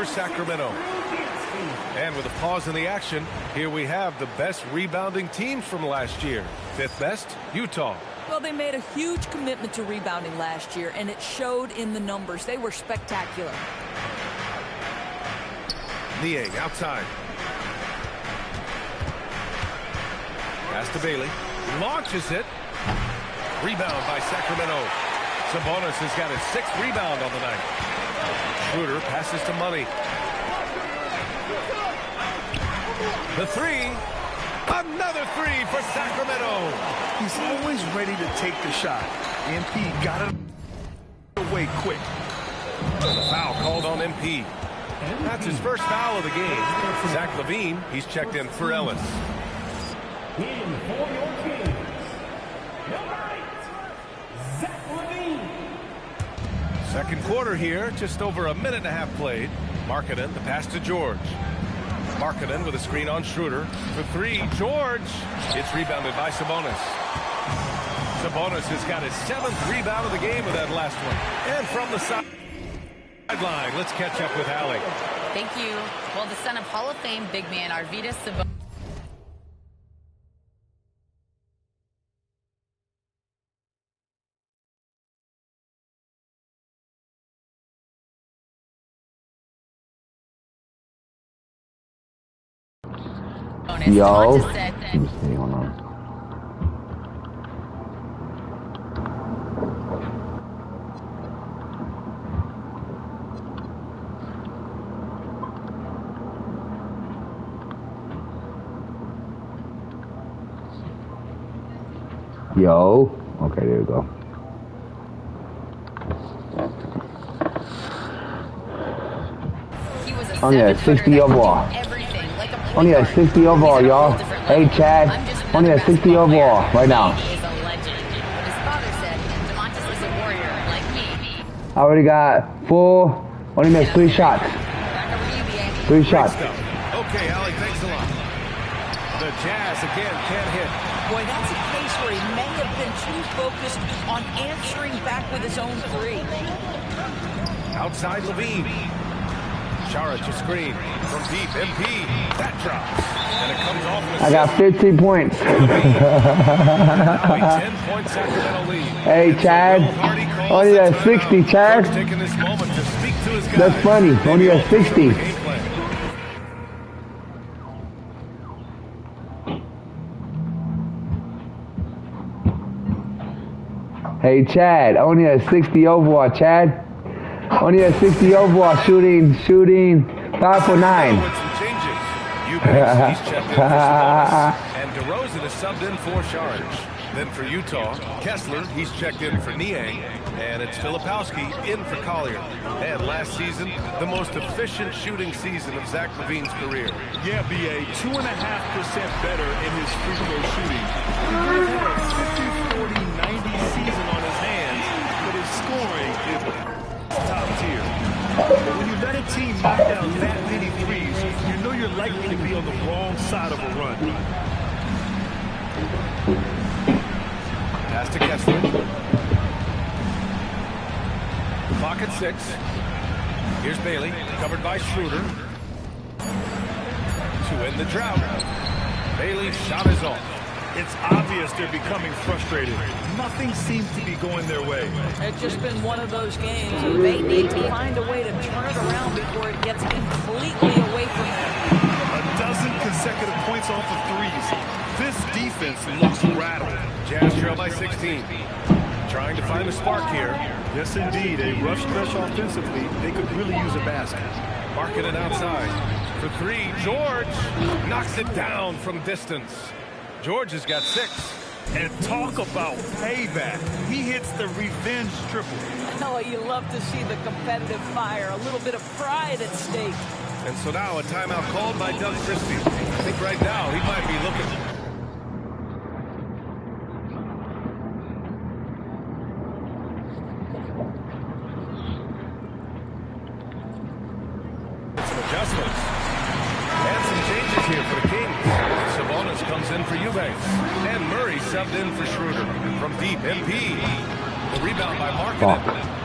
for Sacramento. And with a pause in the action, here we have the best rebounding teams from last year. Fifth best, Utah. Well, they made a huge commitment to rebounding last year, and it showed in the numbers. They were spectacular. Niang outside. Pass to Bailey. Launches it. Rebound by Sacramento. Sabonis has got his 6th rebound on the night. Schroeder passes to Money. The 3. Another 3 for Sacramento. He's always ready to take the shot. MP got it away quick. Foul called on MP. That's his first foul of the game. Zach LaVine, he's checked in for Ellis. In for your Kings, number 8, Zach LaVine. Second quarter here, just over a minute and a half played. Markkanen, the pass to George. Markkanen with a screen on Schroeder. For 3, George. It's rebounded by Sabonis. Sabonis has got his 7th rebound of the game with that last one. And from the sideline, let's catch up with Allie. Thank you. Well, the son of Hall of Fame big man Arvydas Sabonis. Yo. Said that Hold on. Yo. Okay, there we go. he was a Only at 60 overall. Only at 60 overall, y'all. Hey, Chad. Only at 60 overall right now. Is a legend. His father said DeMontis is a warrior like me. I already got 4. Only missed 3 shots. 3 shots. Okay, Allie, thanks a lot. The Jazz again can't hit. Boy, that's a case where he may have been too focused on answering back with his own 3. Outside LaVine. Saric a screen from deep. MP. That drops. And it comes off. I got 15 points. Now a 10-point Sacramento lead. Hey, Chad. Only at 60, Chad. Taking this moment to speak to his guys. That's funny. Only at 60. Hey, Chad. Only at 60 overall, Chad. Only at 60 overall. Shooting 5 for 9. Eubanks, he's checked in for Sabonis, and DeRozan is subbed in for Saric. Then for Utah, Kessler, he's checked in for Niang, and it's Filipowski in for Collier. And last season, the most efficient shooting season of Zach LaVine's career. Yeah, BA, 2.5% better in his free throw shooting. He might have a 50-40-90 season on his hands, but his scoring is top tier. But when you let a team knock down that many threes, you know you're likely to be on the wrong side of a run. Pass to Kessler. Clock at 6. Here's Bailey, covered by Schroeder. To end the drought. Bailey's shot is off. It's obvious they're becoming frustrated. Nothing seems to be going their way. It's just been one of those games. They need to find a way to turn it around before it gets completely away from them. A dozen consecutive points off of threes. This defense looks rattled. Jazz trail by 16. Trying to find a spark here. Yes, indeed. A rough stretch offensively. They could really use a basket. Marking it outside. For 3, George knocks it down from distance. George has got 6. And talk about payback. He hits the revenge triple. Oh, you love to see the competitive fire. A little bit of pride at stake. And so now a timeout called by Doug Christie. I think right now he might be looking. Some adjustments. And some changes here for the Kings. Sabonis comes in for Eubanks. And Murray subbed in for Schroeder. From deep, MP. The rebound by Markkanen.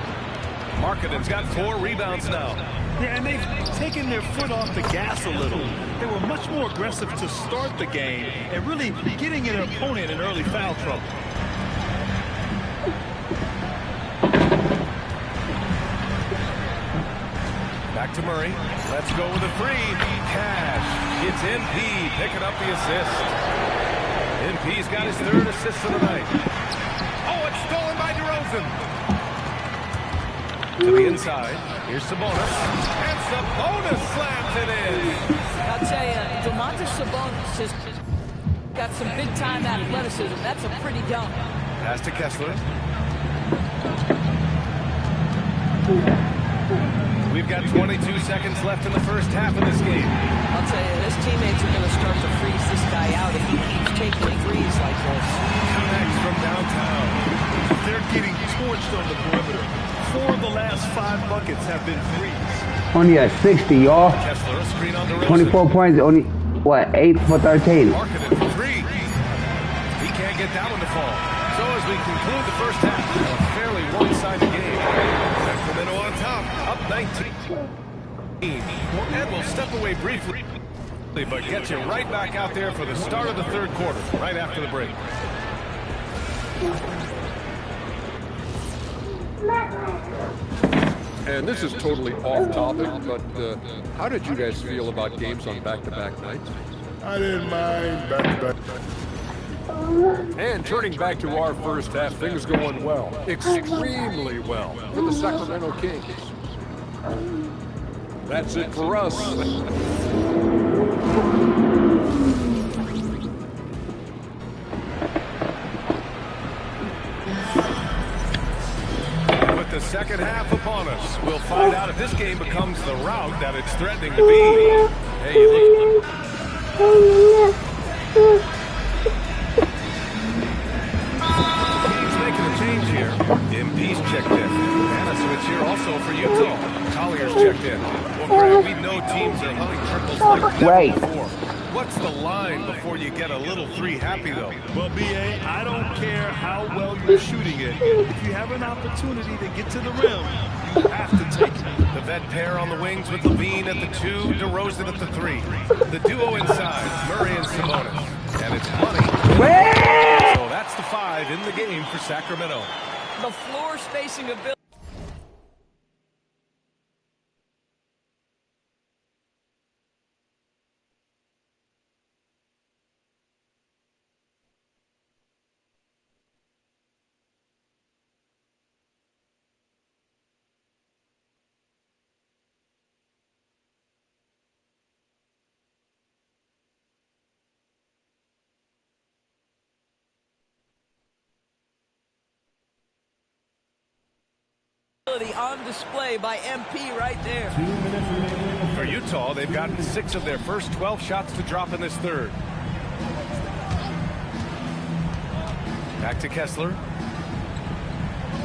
Markkanen's got 4 rebounds now. Yeah, and they've taken their foot off the gas a little. They were much more aggressive to start the game and really getting an opponent in early foul trouble. Back to Murray. Let's go with a 3. Cash. It's MP picking up the assist. MP's got his 3rd assist of the night. Oh, it's stolen by DeRozan. To the inside. Here's Sabonis. And Sabonis slams it in. I'll tell you, Domantas Sabonis has got some big-time athleticism. That's a pretty dunk. Pass to Kessler. We've got 22 seconds left in the first half of this game. I'll tell you, his teammates are going to start to freeze this guy out if he keeps taking threes like this. Connects from downtown. They're getting torched on the perimeter. 4 of the last 5 buckets have been threes. Only at 60, y'all. Kessler, a screen on DeRozan. 24 points, only, what, 8 for 13. Markkanen for 3. He can't get that one to fall. So as we conclude the first half, a fairly one-sided game. Sacramento on top, up 19. And we'll step away briefly, but get you right back out there for the start of the third quarter, right after the break. And this is totally off topic, but how did you guys feel about games on back-to-back nights? I didn't mind back-to-back. And turning back to our first half, things going well, extremely well, for the Sacramento Kings. That's it for us. With the second half upon us, we'll find out if this game becomes the rout that it's threatening to be. Hey, you look. He's making a change here. MP's checked in. And a switch here also for Utah. Collier's checked in. Well, Grant, we know teams are hunting triples like never before. What's the line before you get a little 3 happy, though? Well, B.A., I don't care how well you're shooting it. If you have an opportunity to get to the rim, you have to take it. The vet pair on the wings with Levine at the 2, DeRozan at the 3. The duo inside, Murray and Sabonis. And it's money. So that's the 5 in the game for Sacramento. The floor spacing ability. On display by MP right there. For Utah, they've gotten 6 of their first 12 shots to drop in this third. Back to Kessler.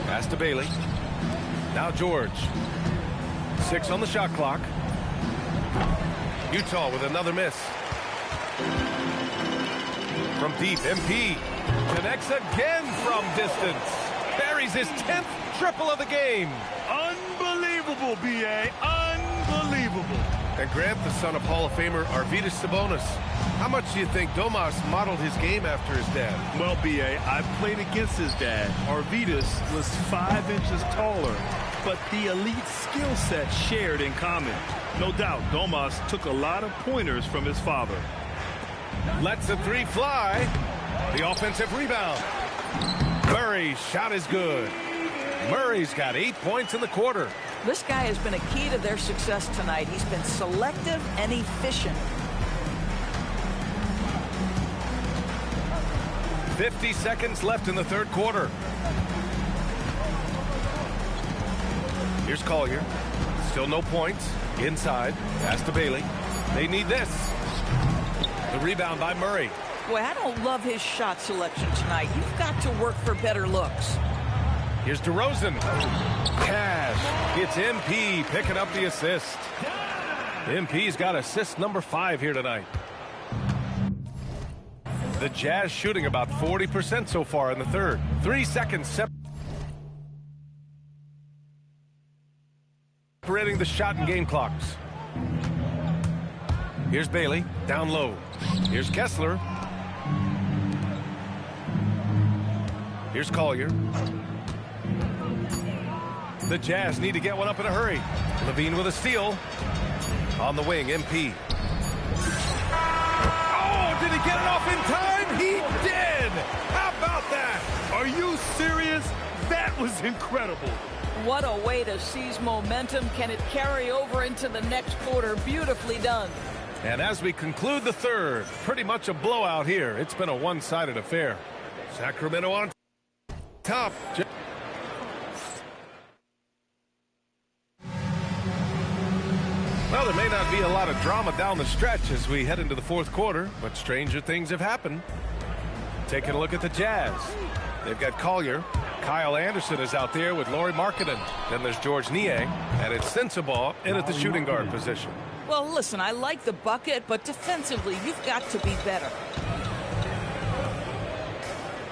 Pass to Bailey. Now George. 6 on the shot clock. Utah with another miss. From deep, MP connects again from distance. Buries his 10th triple of the game. Unbelievable, B.A. Unbelievable. And Grant, the son of Hall of Famer Arvydas Sabonis. How much do you think Domas modeled his game after his dad? Well, B.A., I played against his dad. Arvydas was 5 inches taller, but the elite skill set shared in common. No doubt, Domas took a lot of pointers from his father. Lets the 3 fly. The offensive rebound. Murray's shot is good. Murray's got 8 points in the quarter. This guy has been a key to their success tonight. He's been selective and efficient. 50 seconds left in the third quarter. Here's Collier. Still no points. Inside. Pass to Bailey. They need this. The rebound by Murray. Boy, I don't love his shot selection tonight. You've got to work for better looks. Here's DeRozan. Cash. It's MP picking up the assist. MP's got assist number 5 here tonight. The Jazz shooting about 40% so far in the third. 3 seconds. separating the shot and game clocks. Here's Bailey, down low. Here's Kessler. Here's Collier. The Jazz need to get one up in a hurry. Levine with a steal. On the wing, MP. Oh, did he get it off in time? He did! How about that? Are you serious? That was incredible. What a way to seize momentum. Can it carry over into the next quarter? Beautifully done. And as we conclude the third, pretty much a blowout here. It's been a one-sided affair. Sacramento on top. Well, there may not be a lot of drama down the stretch as we head into the fourth quarter, but stranger things have happened. Taking a look at the Jazz. They've got Collier. Kyle Anderson is out there with Lauri Markkanen. Then there's Georges Niang, and it's Sensabaugh in at the shooting guard position. Well, listen, I like the bucket, but defensively, you've got to be better.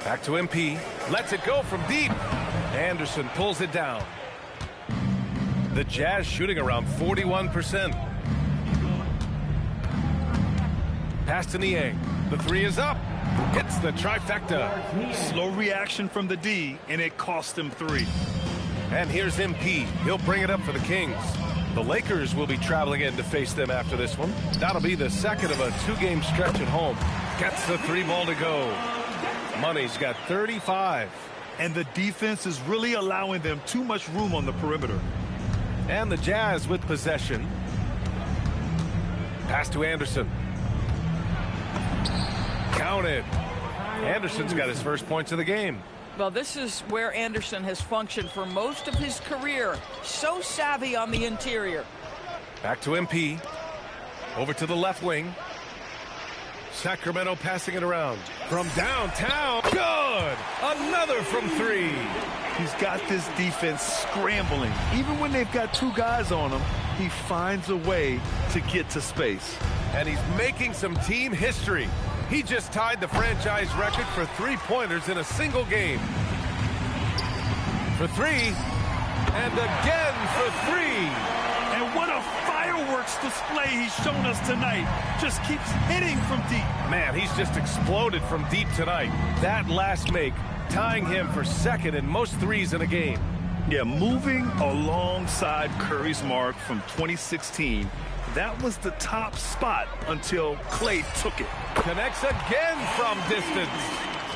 Back to MP. Lets it go from deep. Anderson pulls it down. The Jazz shooting around 41%. Pass to Niang. The three is up. Hits the trifecta. Slow reaction from the D, and it cost him 3. And here's MP. He'll bring it up for the Kings. The Lakers will be traveling in to face them after this one. That'll be the second of a 2-game stretch at home. Gets the 3 ball to go. Money's got 35. And the defense is really allowing them too much room on the perimeter. And the Jazz with possession. Pass to Anderson. Counted. Anderson's got his first points of the game. Well, this is where Anderson has functioned for most of his career. So savvy on the interior. Back to MP. Over to the left wing. Sacramento passing it around. From downtown. Good! Another from 3. He's got this defense scrambling. Even when they've got 2 guys on him, he finds a way to get to space. And he's making some team history. He just tied the franchise record for 3-pointers in a single game. For 3. And again for 3. And what a fireworks display he's shown us tonight. Just keeps hitting from deep. Man, he's just exploded from deep tonight. That last make, tying him for second in most threes in a game. Yeah, moving alongside Curry's mark from 2016. That was the top spot until Klay took it. Connects again from distance.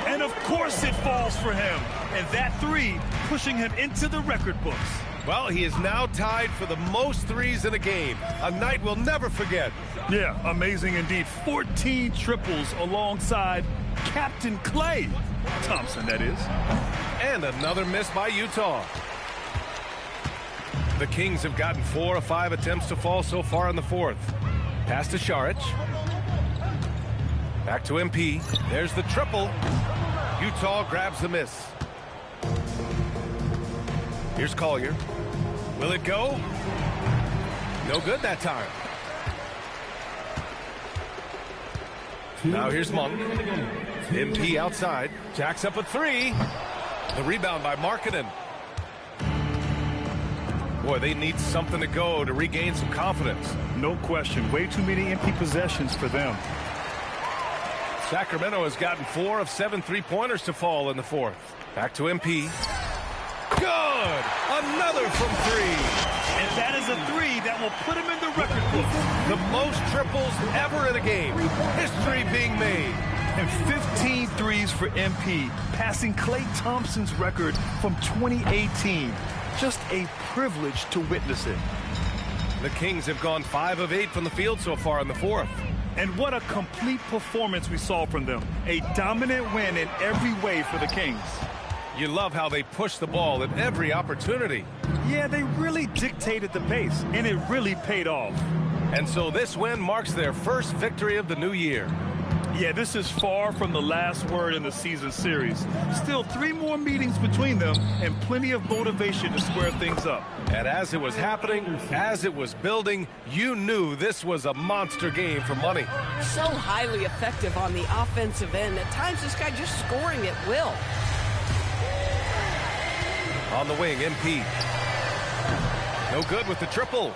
And of course it falls for him. And that 3 pushing him into the record books. Well, he is now tied for the most threes in a game. A night we'll never forget. Yeah, amazing indeed. 14 triples alongside Captain Klay Thompson, that is. And another miss by Utah. The Kings have gotten 4 of 5 attempts to fall so far in the fourth. Pass to Šarić. Back to MP. There's the triple. Utah grabs the miss. Here's Collier. Will it go? No good that time. Now here's Monk. MP outside. Jacks up a 3. The rebound by Markkanen. Boy, they need something to go to regain some confidence. No question. Way too many empty possessions for them. Sacramento has gotten 4 of 7 3-pointers to fall in the fourth. Back to MP. Good! Another from 3. And that is a 3 that will put him in the record book. The most triples ever in a game. History being made. And 15 threes for MP, passing Klay Thompson's record from 2018. Just a privilege to witness it. The Kings have gone 5 of 8 from the field so far in the fourth. And what a complete performance we saw from them. A dominant win in every way for the Kings. You love how they push the ball at every opportunity. Yeah, they really dictated the pace, and it really paid off. And so this win marks their first victory of the new year. Yeah, this is far from the last word in the season series. Still 3 more meetings between them and plenty of motivation to square things up. And as it was happening, as it was building, you knew this was a monster game for Money. So highly effective on the offensive end. At times, this guy just scoring at will. On the wing, MP. No good with the triple.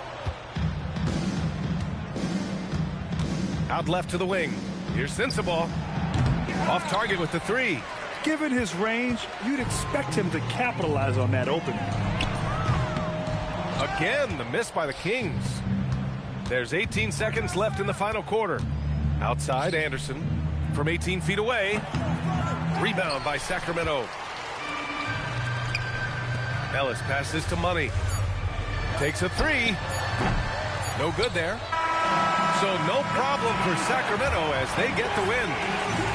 Out left to the wing. Here's Sensabaugh. Off target with the three. Given his range, you'd expect him to capitalize on that opening. Again, the miss by the Kings. There's 18 seconds left in the final quarter. Outside, Anderson from 18 feet away. Rebound by Sacramento. Ellis passes to Money. Takes a three. No good there. So no problem for Sacramento as they get the win,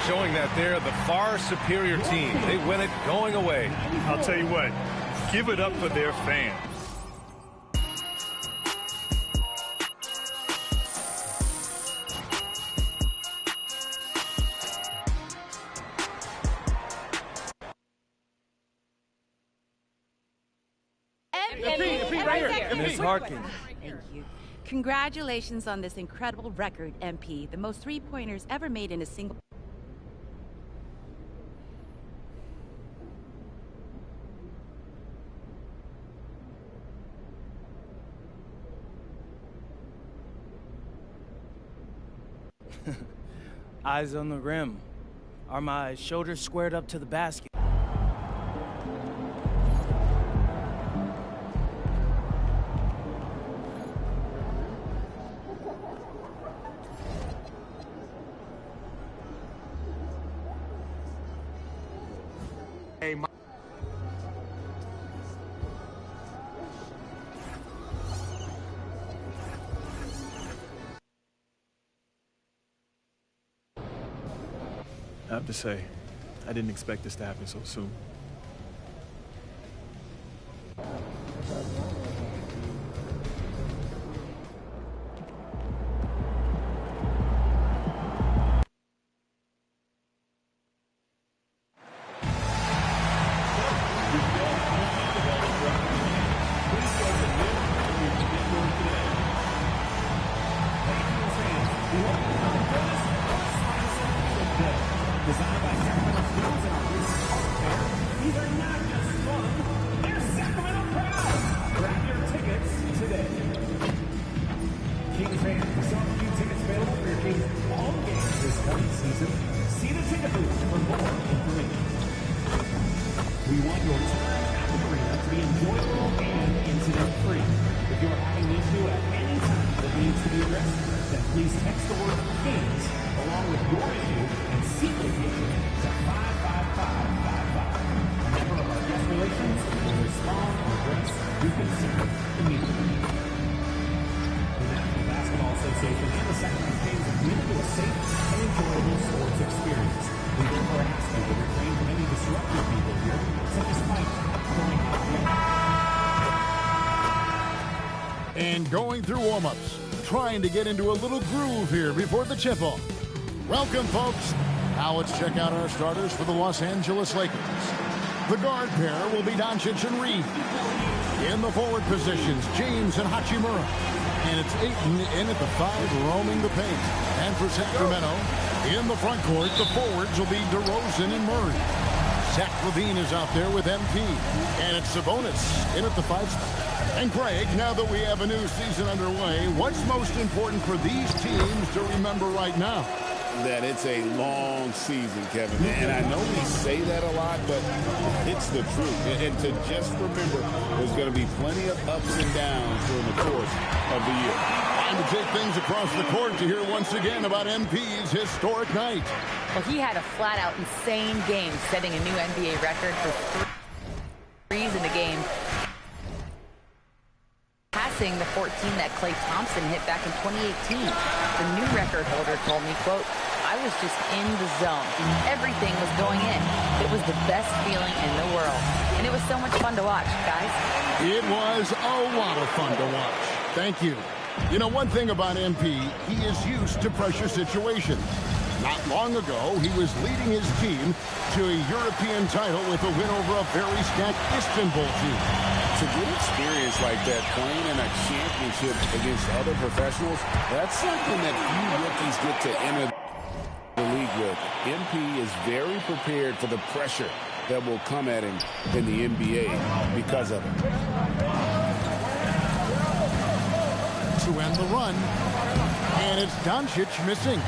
showing that they're the far superior team. They win it going away. I'll tell you what, give it up for their fans. Ms. Harkins. Thank you. Congratulations on this incredible record, MP. The most three-pointers ever made in a single... Eyes on the rim. Are my shoulders squared up to the basket? I have to say, I didn't expect this to happen so soon. And going through warm-ups, trying to get into a little groove here before the tip-off. Welcome, folks. Now let's check out our starters for the Los Angeles Lakers. The guard pair will be Doncic and Reed. In the forward positions, James and Hachimura. And it's Ayton in at the 5, roaming the paint. And for Sacramento, in the front court, the forwards will be DeRozan and Murray. Zach LaVine is out there with MP. And it's Sabonis in at the 5 spot. And Greg, now that we have a new season underway, what's most important for these teams to remember right now? That it's a long season, Kevin. And I know we say that a lot, but it's the truth. And to just remember, there's going to be plenty of ups and downs during the course of the year. Time to take things across the court to hear once again about MP's historic night. Well, he had a flat-out insane game, setting a new NBA record for threes in the game. Passing the 14 that Klay Thompson hit back in 2018. The new record holder told me, quote, I was just in the zone. Everything was going in. It was the best feeling in the world. And it was so much fun to watch, guys. It was a lot of fun to watch. Thank you. You know, one thing about MP, he is used to pressure situations. Not long ago, he was leading his team to a European title with a win over a very stacked Istanbul team. To get experience like that, playing in a championship against other professionals, that's something that few rookies get to enter the league with. MP is very prepared for the pressure that will come at him in the NBA because of it. to end the run. And it's Doncic missing.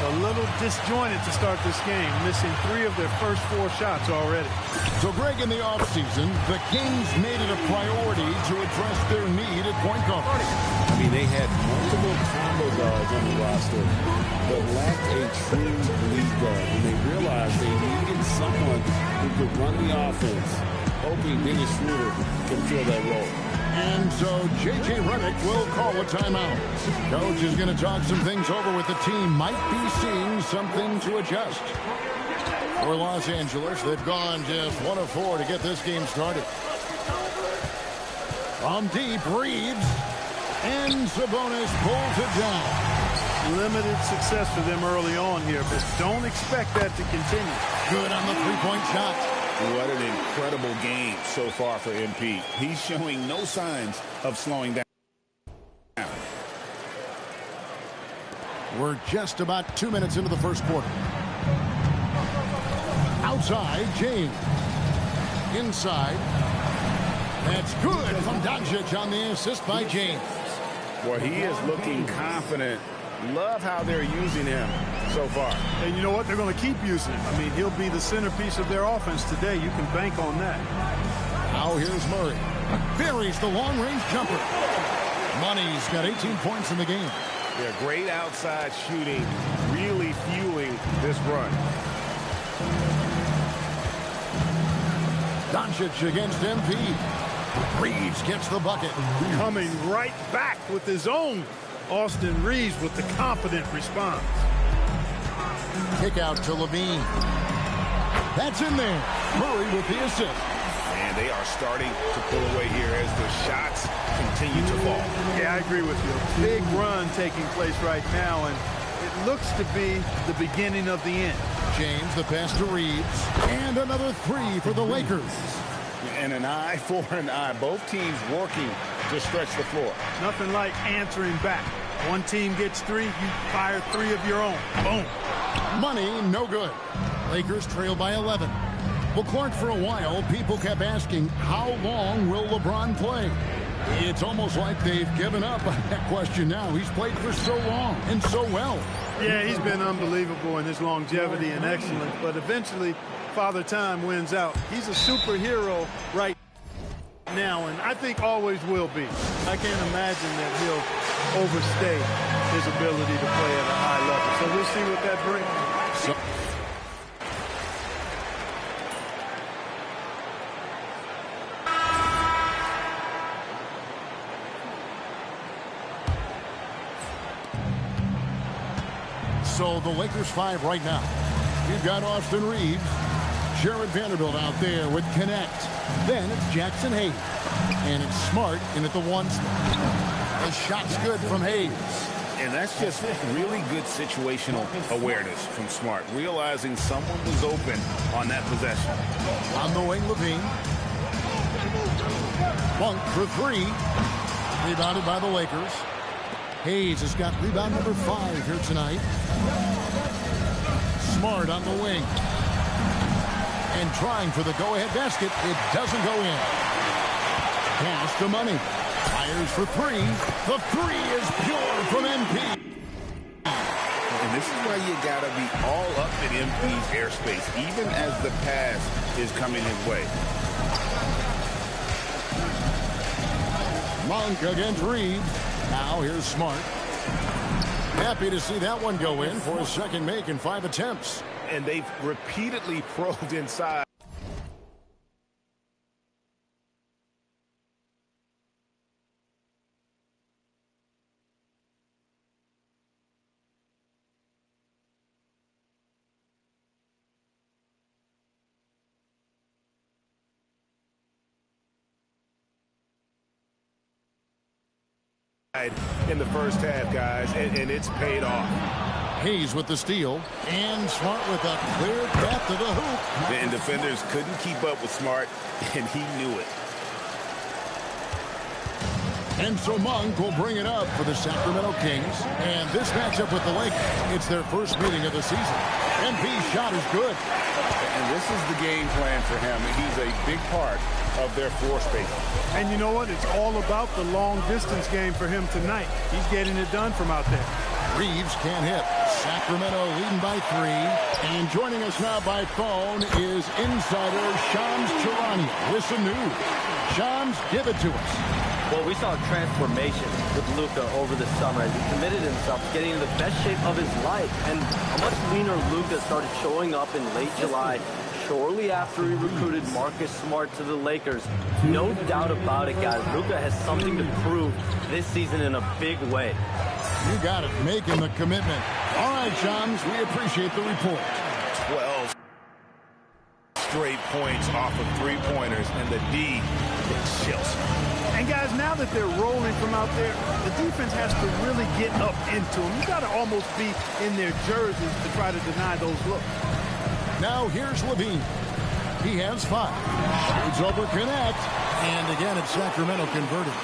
A little disjointed to start this game, missing 3 of their first 4 shots already. So, Greg, in the offseason, the Kings made it a priority to address their need at point guard. I mean, they had multiple combo guards on the roster, but lacked a true lead guard. And they realized they needed someone who could run the offense, hoping Dennis Schroeder can fill that role. And so J.J. Redick will call a timeout. Coach is going to talk some things over with the team. Might be seeing something to adjust. For Los Angeles, they've gone just 1 of 4 to get this game started. From deep, Reeves. And Sabonis pulls it down. Limited success for them early on here, but don't expect that to continue. Good on the three-point shot. What an incredible game so far for MP. He's showing no signs of slowing down. We're just about 2 minutes into the first quarter. Outside, James. Inside. That's good from Doncic on the assist by James. Well, he is looking confident. Love how they're using him so far. And you know what? They're going to keep using him. I mean, he'll be the centerpiece of their offense today. You can bank on that. Now here's Murray. Buries the long-range jumper. Money's got 18 points in the game. Yeah, great outside shooting, really fueling this run. Doncic against MP. Reeves gets the bucket. Coming right back with his own. Austin Reeves with the confident response. Kick out to Levine. That's in there. Murray with the assist. And they are starting to pull away here as the shots continue to fall. Yeah, I agree with you. Big run taking place right now, and it looks to be the beginning of the end. James, the pass to Reeves. And another 3 for the Lakers. And an eye for an eye. Both teams working to stretch the floor. Nothing like answering back. One team gets 3, you fire 3 of your own. Boom. Money, no good. Lakers trail by 11. Well, Clark, for a while, people kept asking, how long will LeBron play? It's almost like they've given up on that question now. He's played for so long and so well. Yeah, he's been unbelievable in his longevity and excellence, but eventually Father Time wins out. He's a superhero right now, and I think always will be. I can't imagine that he'll overstay his ability to play at a high level. So we'll see what that brings. So the Lakers 5 right now. You've got Austin Reeves. Jared Vanderbilt out there with Connect. Then it's Jackson Hayes. And it's Smart in at the 1 spot. The shot's good from Hayes. And that's just really good situational awareness from Smart, realizing someone was open on that possession. On the wing, Levine. Monk for 3. Rebounded by the Lakers. Hayes has got rebound number 5 here tonight. Smart on the wing. And trying for the go-ahead basket. It doesn't go in. Pass to Money. Fires for 3. The 3 is pure from MP. And this is why you got to be all up in MP's airspace, even as the pass is coming his way. Monk against Reeves. Now here's Smart. Happy to see that one go in for a second make in 5 attempts. And they've repeatedly probed inside. In the first half, guys, and it's paid off. Hayes with the steal, and Smart with a clear path to the hoop. And defenders couldn't keep up with Smart, and he knew it. And so Monk will bring it up for the Sacramento Kings. And this matchup with the Lakers, it's their first meeting of the season. MP's shot is good. And this is the game plan for him. He's a big part of their floor space. And you know what? It's all about the long-distance game for him tonight. He's getting it done from out there. Reeves can't hit. Sacramento leading by 3. And joining us now by phone is insider Shams Charania with some news. Shams, give it to us. Well, we saw a transformation with Luka over the summer as he committed himself to getting in the best shape of his life. And a much leaner Luka started showing up in late July, shortly after he recruited Marcus Smart to the Lakers. No doubt about it, guys. Luka has something to prove this season in a big way. You got it, making the commitment. All right, Shams, we appreciate the report. 12 straight points off of three-pointers, and the D gets chills. And guys, now that they're rolling from out there, the defense has to really get up into them. You got to almost be in their jerseys to try to deny those looks. Now here's Levine. He has 5. Shoots over Connect. And again, it's Sacramento converted.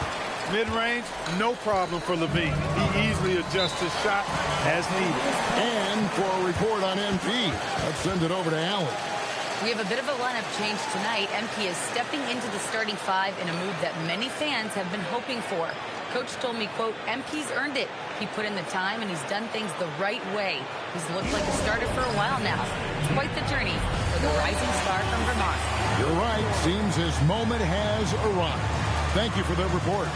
Mid-range, no problem for Levine. He easily adjusts his shot as needed. And for a report on MP, let's send it over to Allen. We have a bit of a lineup change tonight. MP is stepping into the starting 5 in a move that many fans have been hoping for. Coach told me, quote, MP's earned it. He put in the time and he's done things the right way. He's looked like a starter for a while now. It's quite the journey for the rising star from Vermont. You're right. Seems his moment has arrived. Thank you for the report.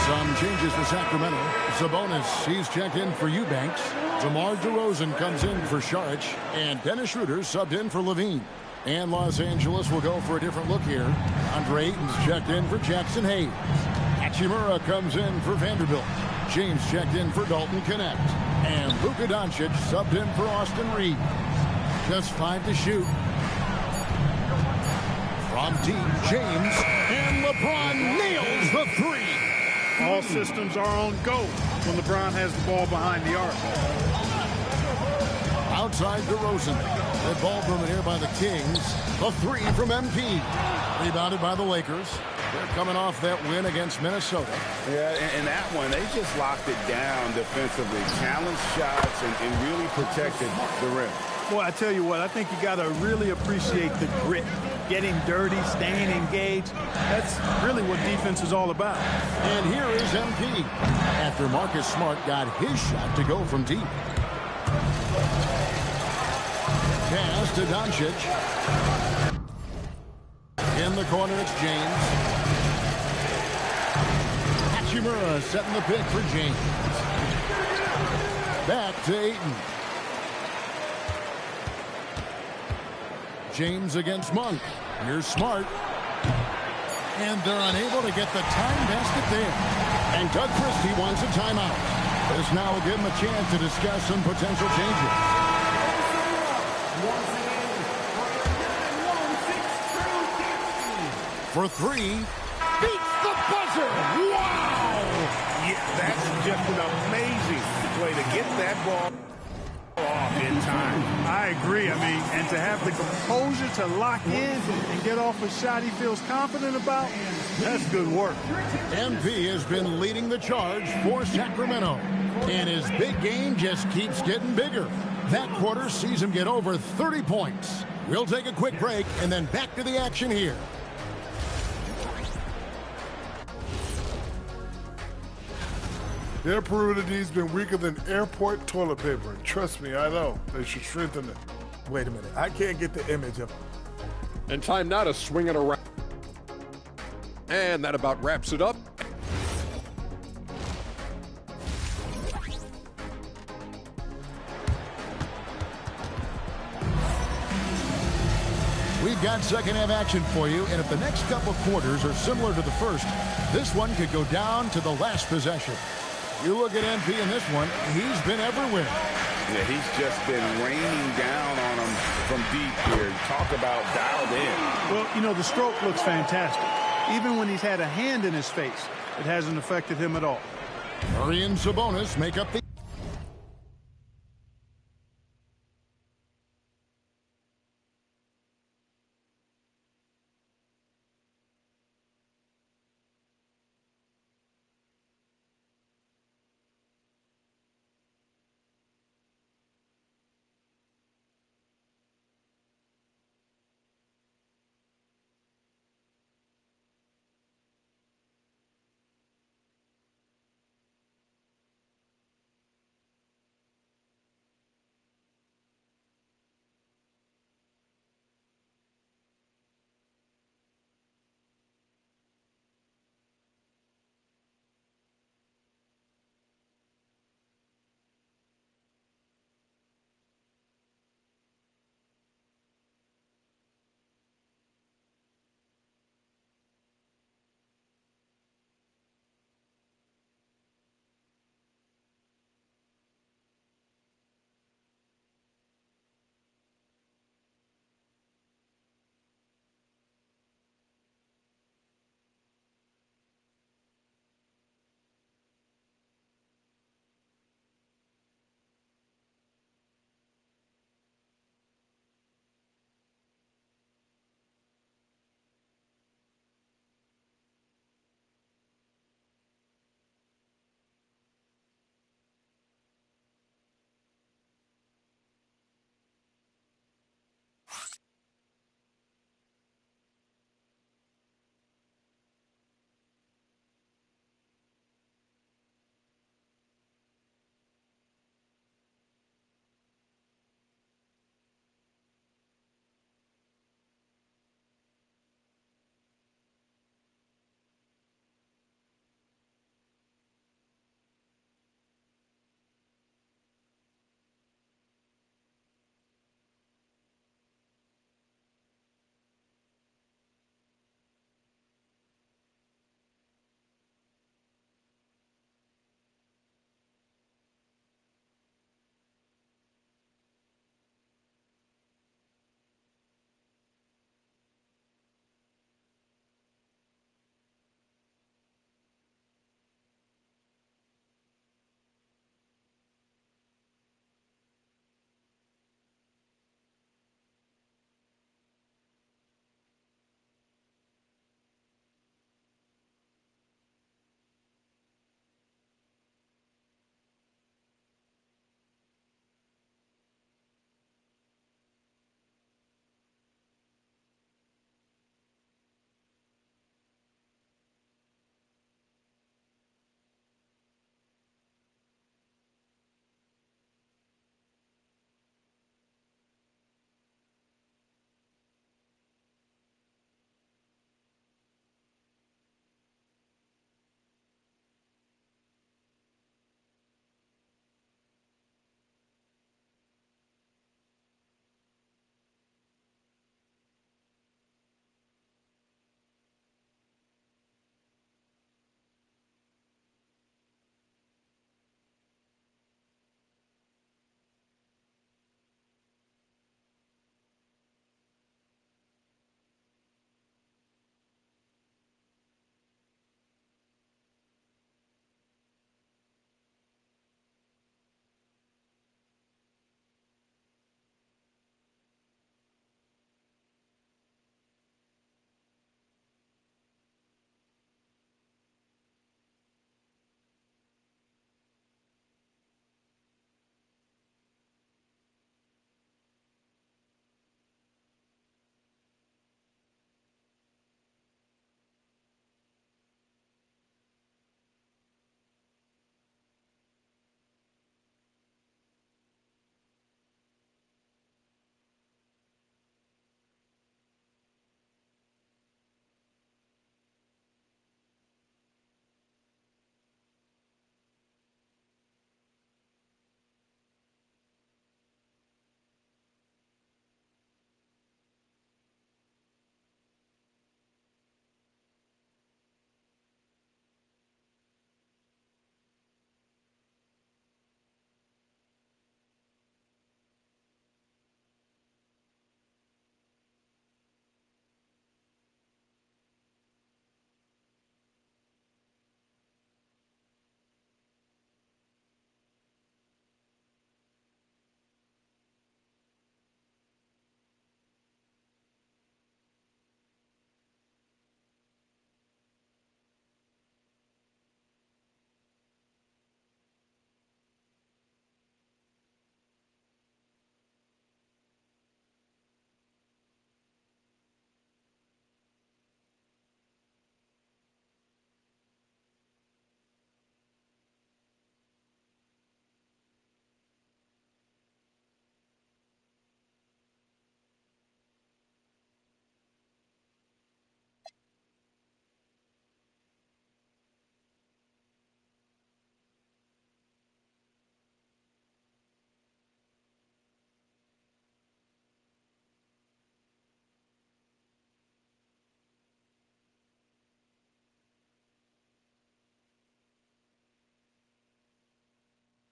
Some changes for Sacramento. Sabonis, he's checked in for Eubanks. DeMar DeRozan comes in for Saric. And Dennis Schroeder subbed in for Levine. And Los Angeles will go for a different look here. Andre Ayton's checked in for Jackson Hayes. Hachimura comes in for Vanderbilt. James checked in for Dalton Connect. And Luka Doncic subbed in for Austin Reeves. Just 5 to shoot. From deep, James. And LeBron nails the 3. All systems are on go when LeBron has the ball behind the arc. Outside DeRozan. The ball movement here by the Kings. A 3 from MP. Rebounded by the Lakers. They're coming off that win against Minnesota. Yeah, and that one, they just locked it down defensively. Challenged shots and really protected the rim. Boy, I tell you what, I think you got to really appreciate the grit. Getting dirty, staying engaged. That's really what defense is all about. And here is MP. After Marcus Smart got his shot to go from deep. Pass to Doncic. In the corner, it's James. Hachimura setting the pick for James. Back to Ayton. James against Monk. Here's Smart. And they're unable to get the time basket there. And Doug Christie wants a timeout. This now will give him a chance to discuss some potential changes. For 3. Beats the buzzer. Wow! Yeah, that's just an amazing way to get that ball off in time. I agree. I mean, and to have the composure to lock in and get off a shot he feels confident about, that's good work. MP has been leading the charge for Sacramento. And his big game just keeps getting bigger. That quarter sees him get over 30 points. We'll take a quick break and then back to the action here. Their perimeter D's been weaker than airport toilet paper. And trust me, I know. They should strengthen it. Wait a minute. I can't get the image of it. And time now to swing it around. And that about wraps it up. We've got second half action for you, and if the next couple quarters are similar to the first, this one could go down to the last possession. You look at MP in this one, he's been everywhere. Yeah, he's just been raining down on him from deep here. Talk about dialed in. Well, you know, the stroke looks fantastic. Even when he's had a hand in his face, it hasn't affected him at all. Murray and Sabonis make up the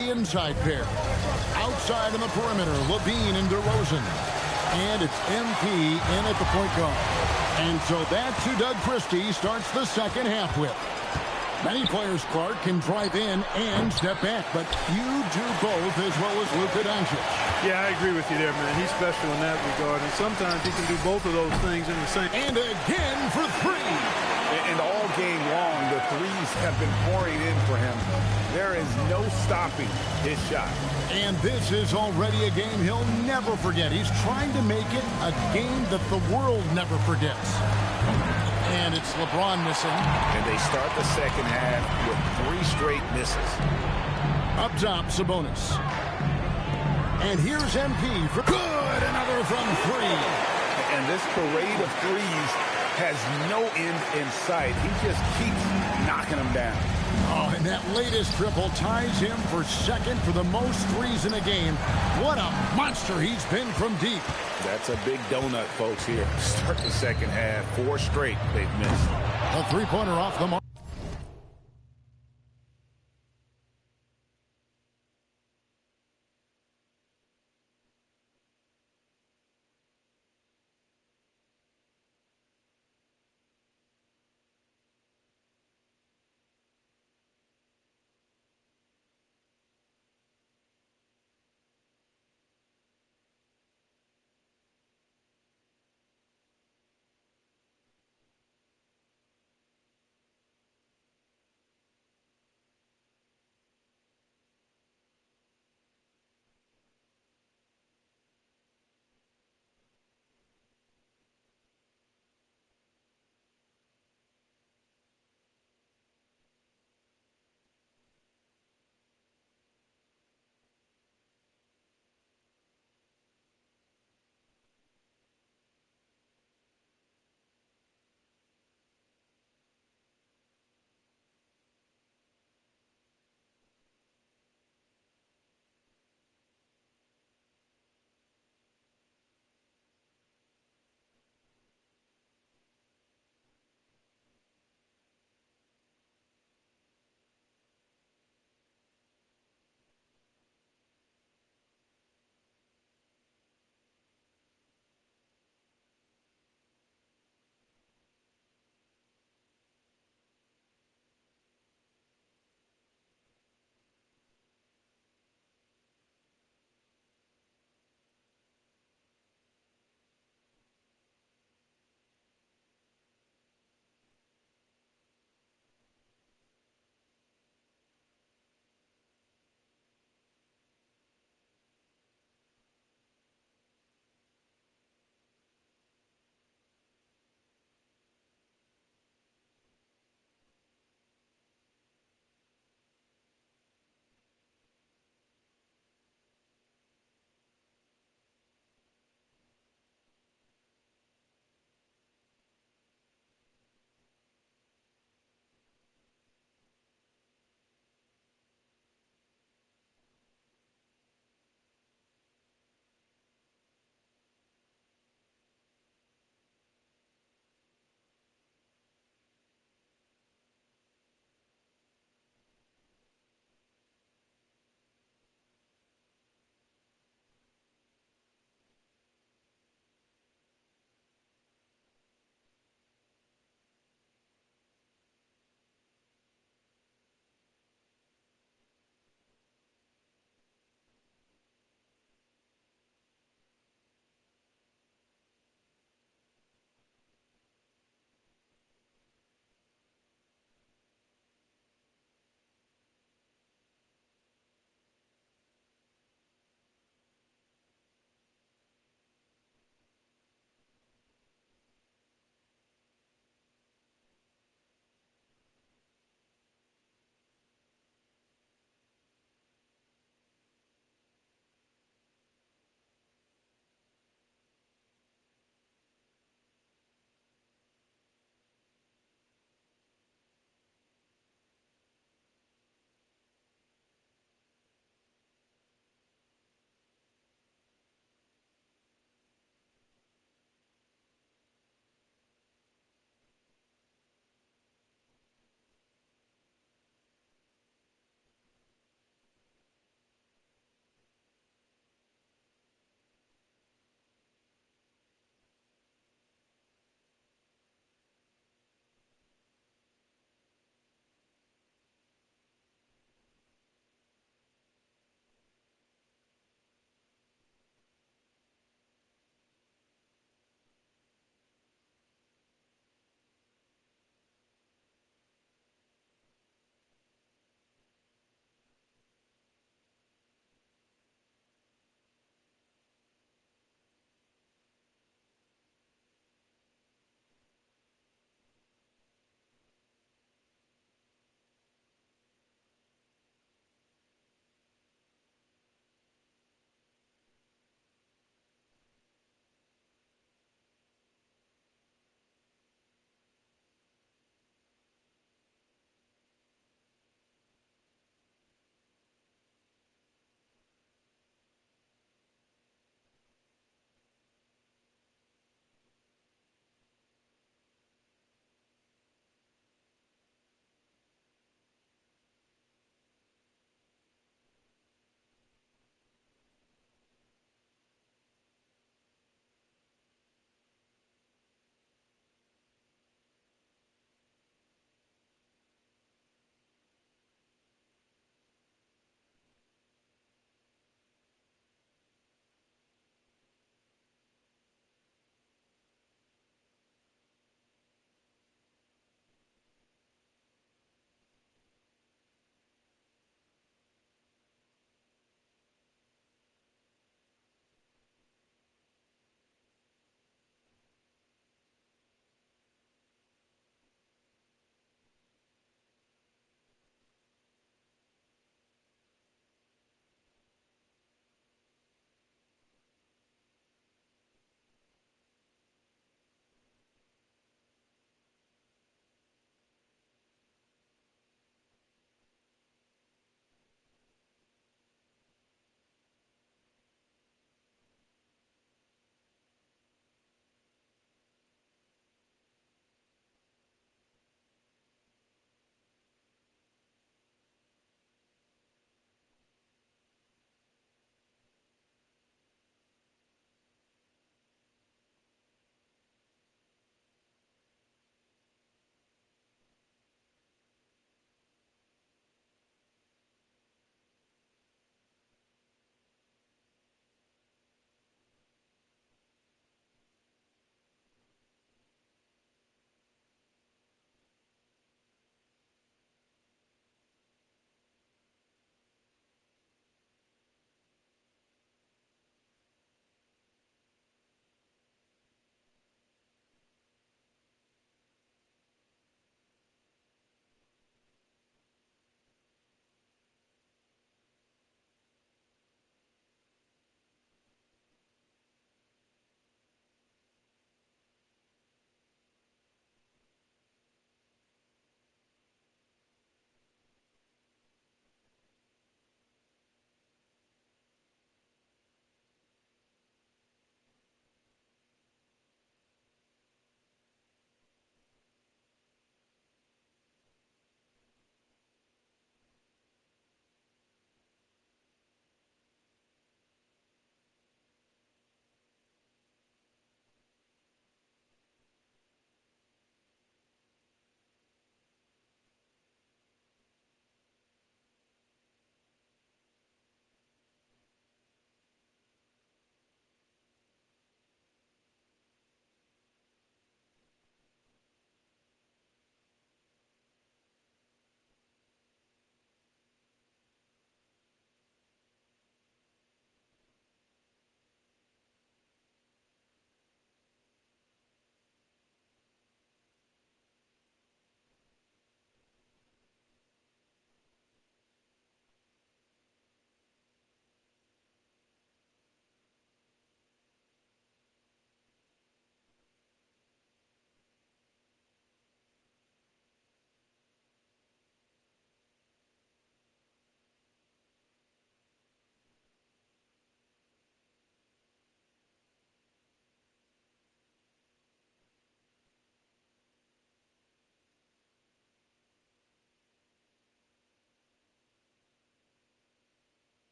Inside pair. Outside on the perimeter, Levine and DeRozan. And it's MP in at the point guard. And so that's who Doug Christie starts the second half with. Many players, Clark, can drive in and step back, but you do both as well as Luka Doncic. Yeah, I agree with you there, man. He's special in that regard, and sometimes he can do both of those things in the same. And again for three. And all game long, the threes have been pouring in for him. There is no stopping his shot. And this is already a game he'll never forget. He's trying to make it a game that the world never forgets. And it's LeBron missing. And they start the second half with 3 straight misses. Up top, Sabonis. And here's MP for good. Another from 3. And this parade of threes has no end in sight. He just keeps knocking them down. Oh, and that latest triple ties him for second for the most threes in a game. What a monster he's been from deep. That's a big donut, folks, here. Start the second half. 4 straight they've missed. A three-pointer off the mark.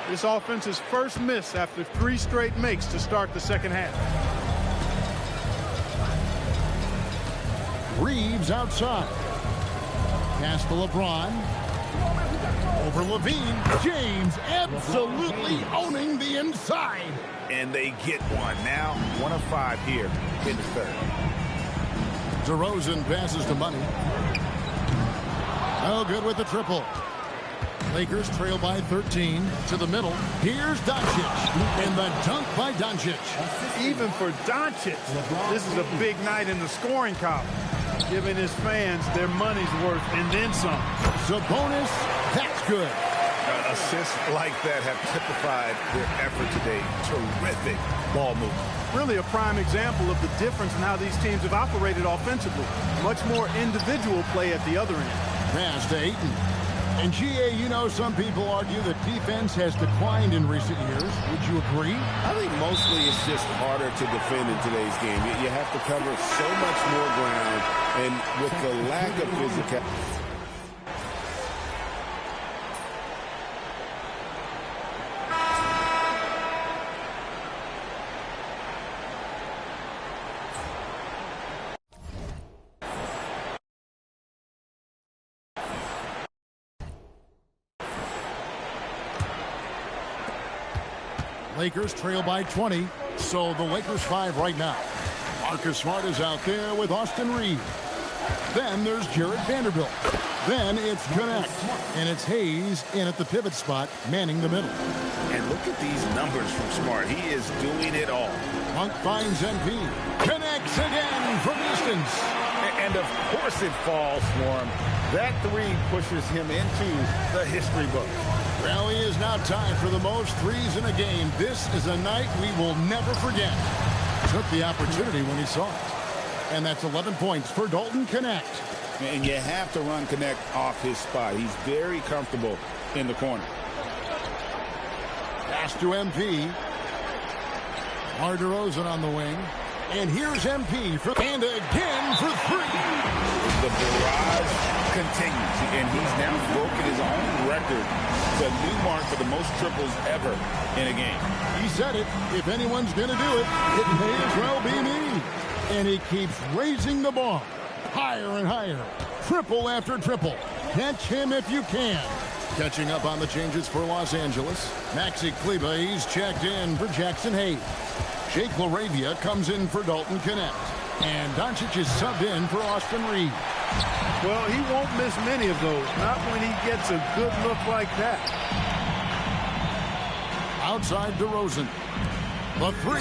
This offense's first miss after 3 straight makes to start the second half. Reeves outside. Pass to LeBron. Over Levine. James absolutely owning the inside. And they get one. Now 1 of 5 here in the third. DeRozan passes to Money. Oh, good with the triple. Lakers trail by 13 to the middle. Here's Doncic. And the dunk by Doncic. Even for Doncic, this is a big night in the scoring column, giving his fans their money's worth and then some. Sabonis, that's good. Assists like that have typified their effort today. Terrific ball movement. Really a prime example of the difference in how these teams have operated offensively. Much more individual play at the other end. Pass to Ayton. And GA, you know, some people argue that defense has declined in recent years. Would you agree? I think mostly it's just harder to defend in today's game. You have to cover so much more ground, and with the lack of physicality. Lakers trail by 20, so the Lakers 5 right now. Marcus Smart is out there with Austin Reeves. Then there's Jared Vanderbilt. Then it's Connect, and it's Hayes in at the pivot spot, manning the middle. And look at these numbers from Smart. He is doing it all. Monk finds MP. Connects again from distance. And of course it falls for him. That 3 pushes him into the history book. Rally is now tied for the most threes in a game. This is a night we will never forget. Took the opportunity when he saw it. And that's 11 points for Dalton Connect. And you have to run Connect off his spot. He's very comfortable in the corner. Pass to MP. DeRozan on the wing. And here's MP for and again for 3. The barrage continues, and he's now broken his own record. The new mark for the most triples ever in a game. He said it. If anyone's going to do it, it may as well be me. And he keeps raising the bar. Higher and higher. Triple after triple. Catch him if you can. Catching up on the changes for Los Angeles. Maxi Kleber, he's checked in for Jackson Hayes. Jake LaRavia comes in for Dalton Connect. And Doncic is subbed in for Austin Reeves. Well, he won't miss many of those. Not when he gets a good look like that. Outside DeRozan. The 3.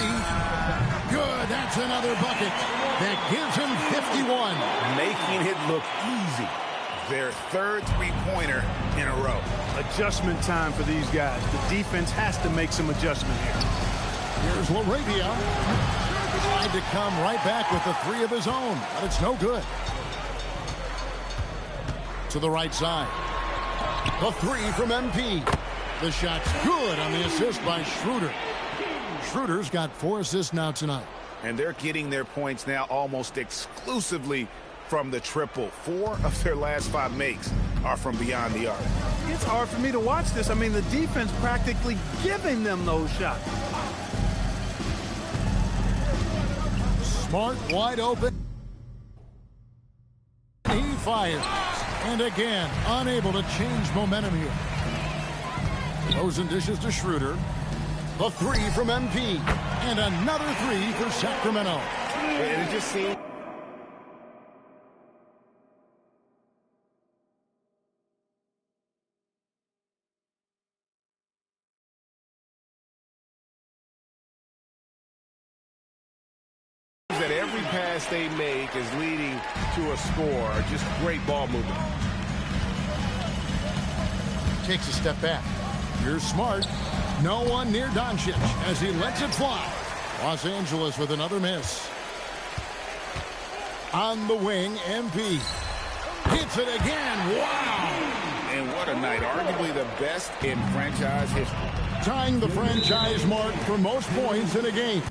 Good. That's another bucket. That gives him 51. Making it look easy. Their third 3-pointer in a row. Adjustment time for these guys. The defense has to make some adjustment here. Here's LaRavia. Tried to come right back with the 3 of his own, but it's no good. To the right side. The 3 from MP. The shot's good on the assist by Schroeder. Schroeder's got 4 assists now tonight. And they're getting their points now almost exclusively from the triple. 4 of their last 5 makes are from beyond the arc. It's hard for me to watch this. I mean, the defense practically giving them those shots. Smart wide open. He fires. And again, unable to change momentum here. Rosen dishes to Schroeder. The 3 from MP. And another 3 for Sacramento. And it just seems... that every pass they make is leading to a score. Just great ball movement. Takes a step back. Here's Smart. No one near Doncic as he lets it fly. Los Angeles with another miss. On the wing, MP. Hits it again. Wow! And what a night. Arguably the best in franchise history. Tying the franchise mark for most points in a game.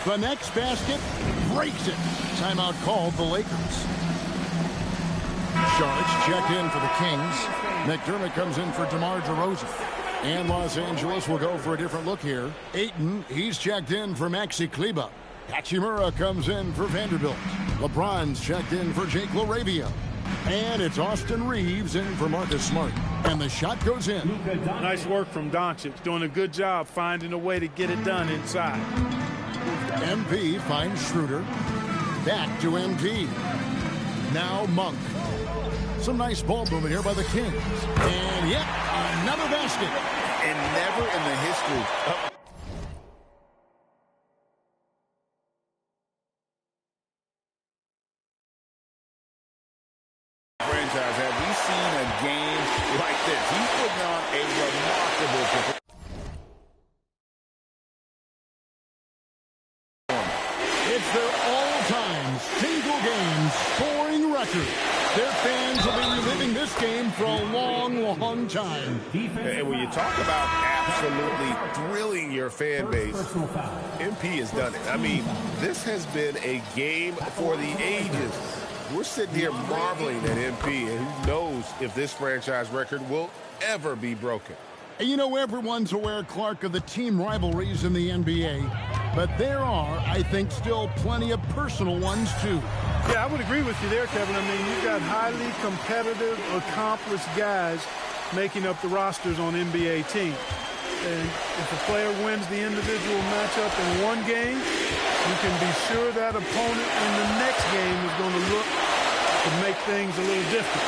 The next basket breaks it. Timeout called the Lakers. Saric checked in for the Kings. McDermott comes in for DeMar DeRozan. And Los Angeles will go for a different look here. Ayton, he's checked in for Maxi Kleber. Hachimura comes in for Vanderbilt. LeBron's checked in for Jake LaRavia. And it's Austin Reeves in for Marcus Smart. And the shot goes in. Nice work from Doncic. Doing a good job finding a way to get it done inside. MP finds Schroeder. Back to MP. Now Monk. Some nice ball movement here by the Kings. And yet another basket. And never in the history of franchise have we seen a game like this. He's putting on a remarkable performance. It's their all-time single-game scoring record. Their fans will be reliving this game for a long, long time. And when you talk about absolutely thrilling your fan base, MP has done it. I mean, this has been a game for the ages. We're sitting here marveling at MP, and who knows if this franchise record will ever be broken. And you know, everyone's aware, Clark, of the team rivalries in the NBA. But there are, I think, still plenty of personal ones, too. Yeah, I would agree with you there, Kevin. I mean, you've got highly competitive, accomplished guys making up the rosters on NBA teams. And if a player wins the individual matchup in one game, you can be sure that opponent in the next game is going to look to make things a little different.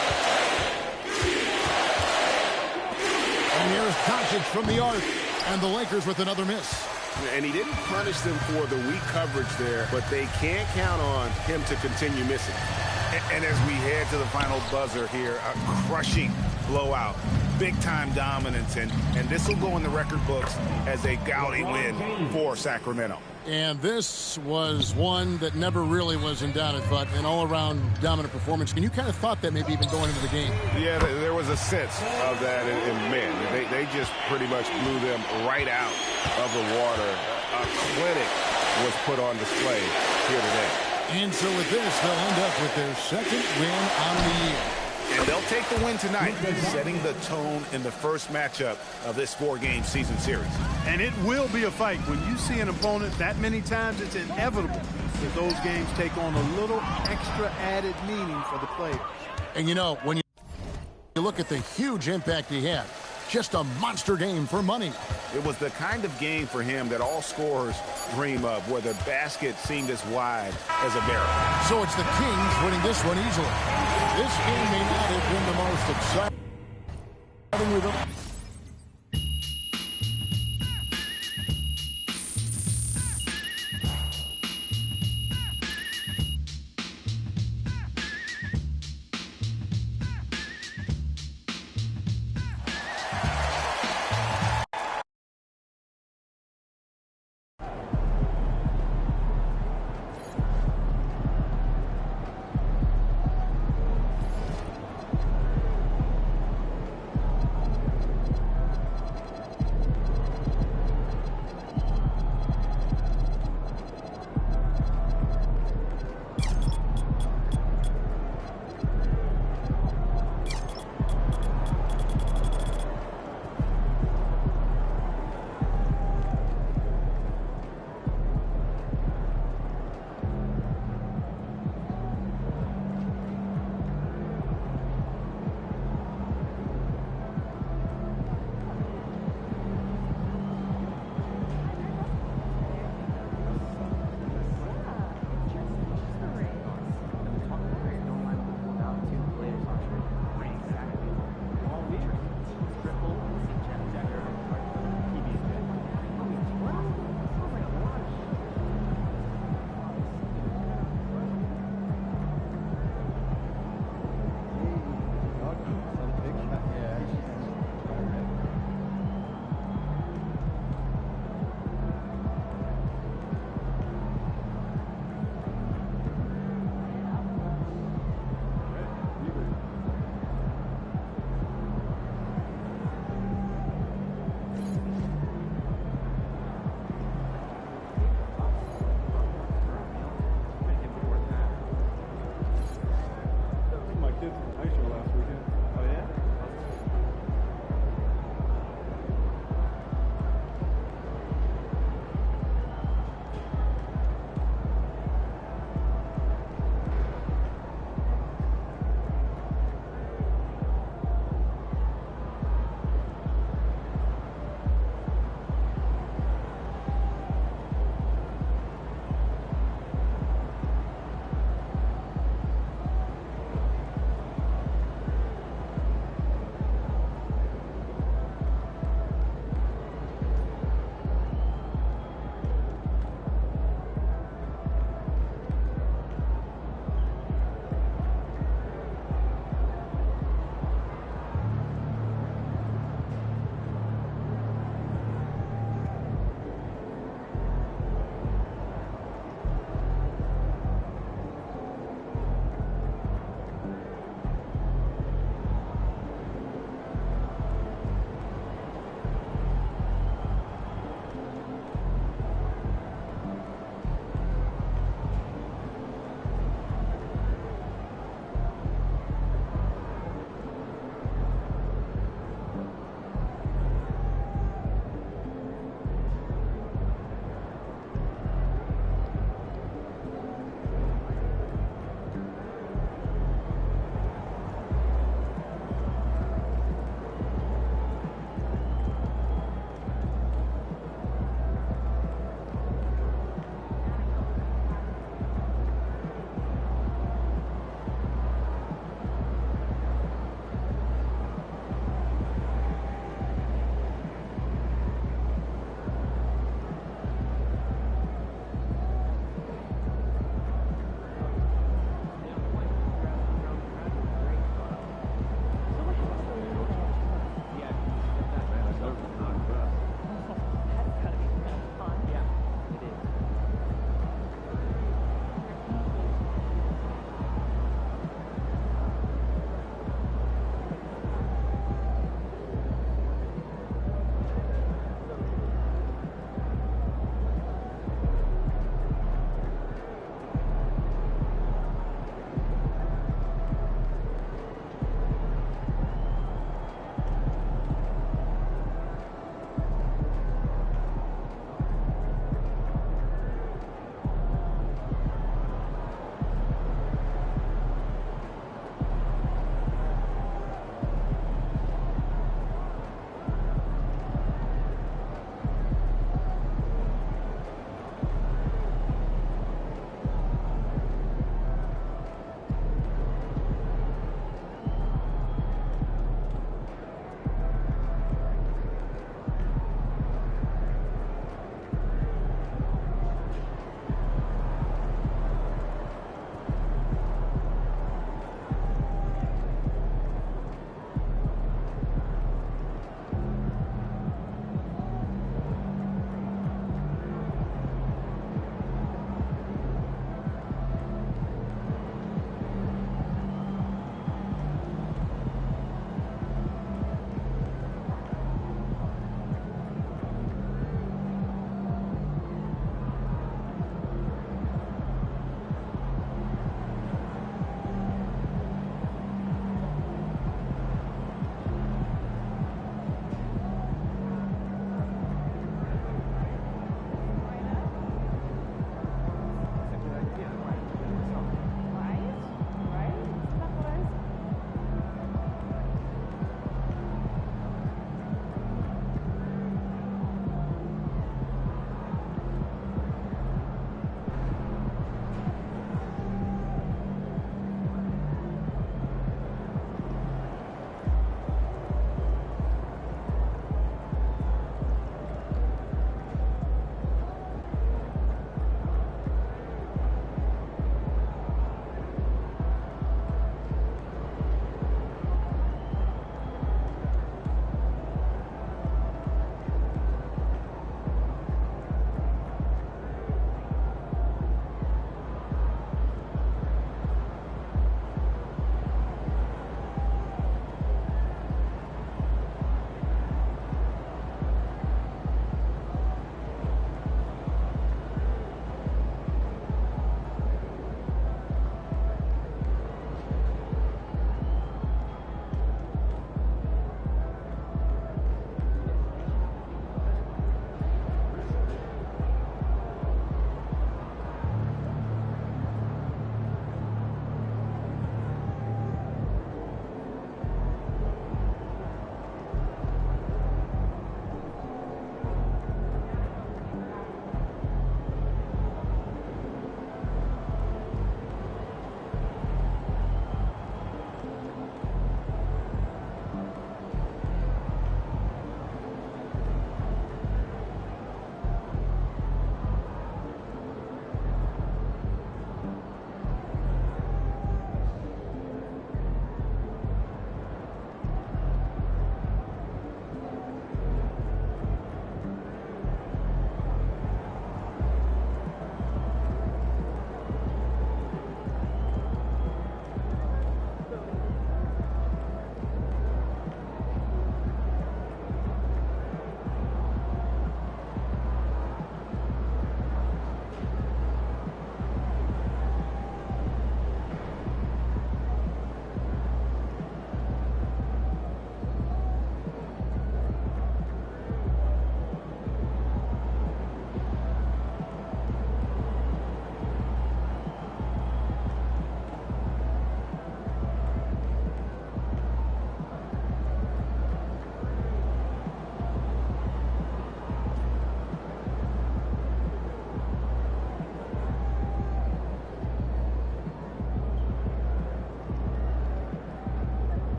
And here's Doncic from the arc, and the Lakers with another miss. And he didn't punish them for the weak coverage there, but they can't count on him to continue missing. And as we head to the final buzzer here, a crushing blowout, big-time dominance, and this will go in the record books as a gaudy win for Sacramento. And this was one that never really was in doubt, I thought, an all-around dominant performance. And you kind of thought that maybe even going into the game. Yeah, there was a sense of that in men. They just pretty much blew them right out of the water. A clinic was put on display here today. And so with this, they'll end up with their second win on the year. And they'll take the win tonight, setting the tone in the first matchup of this four-game season series. And it will be a fight. When you see an opponent that many times, it's inevitable that those games take on a little extra added meaning for the players. And you know, when you look at the huge impact he had, just a monster game for money. It was the kind of game for him that all scorers dream of, where the basket seemed as wide as a barrel. So it's the Kings winning this one easily. This game may not have been the most exciting with them.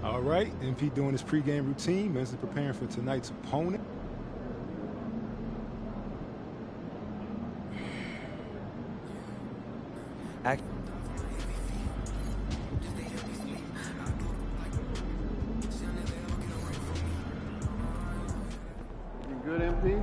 All right, MP doing his pregame routine, mentally preparing for tonight's opponent. You good, MP?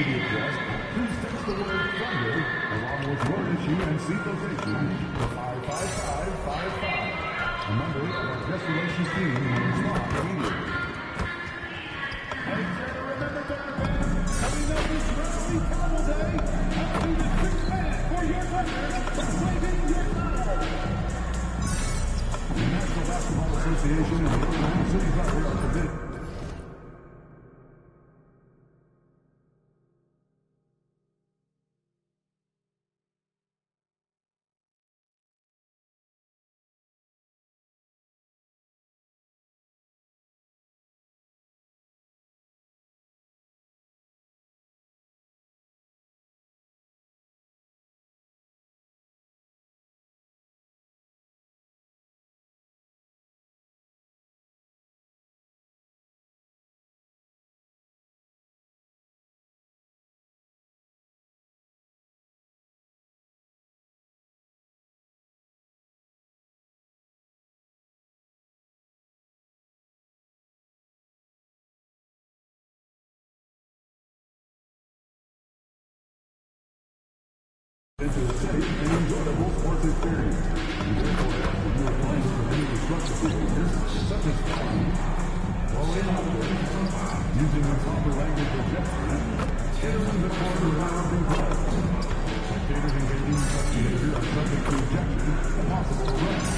Please text the word Thunder along with your issue and seat location to 55555. A member of our guest relations team will respond immediately. Hey, Trevor, remember Thunder fans, coming up this Wrestling Carnival Day, have to the sixth man for your record for saving your title. The National Basketball Association and the Oklahoma City Thunder are committed. Into the city and enjoy the whole sports experience. We therefore ask that you apply for any construction behaviors such as falling, blowing out, using improper language or gestures, entering the court without being present. Spectators engaging in such behavior are subject to ejection and possible arrest.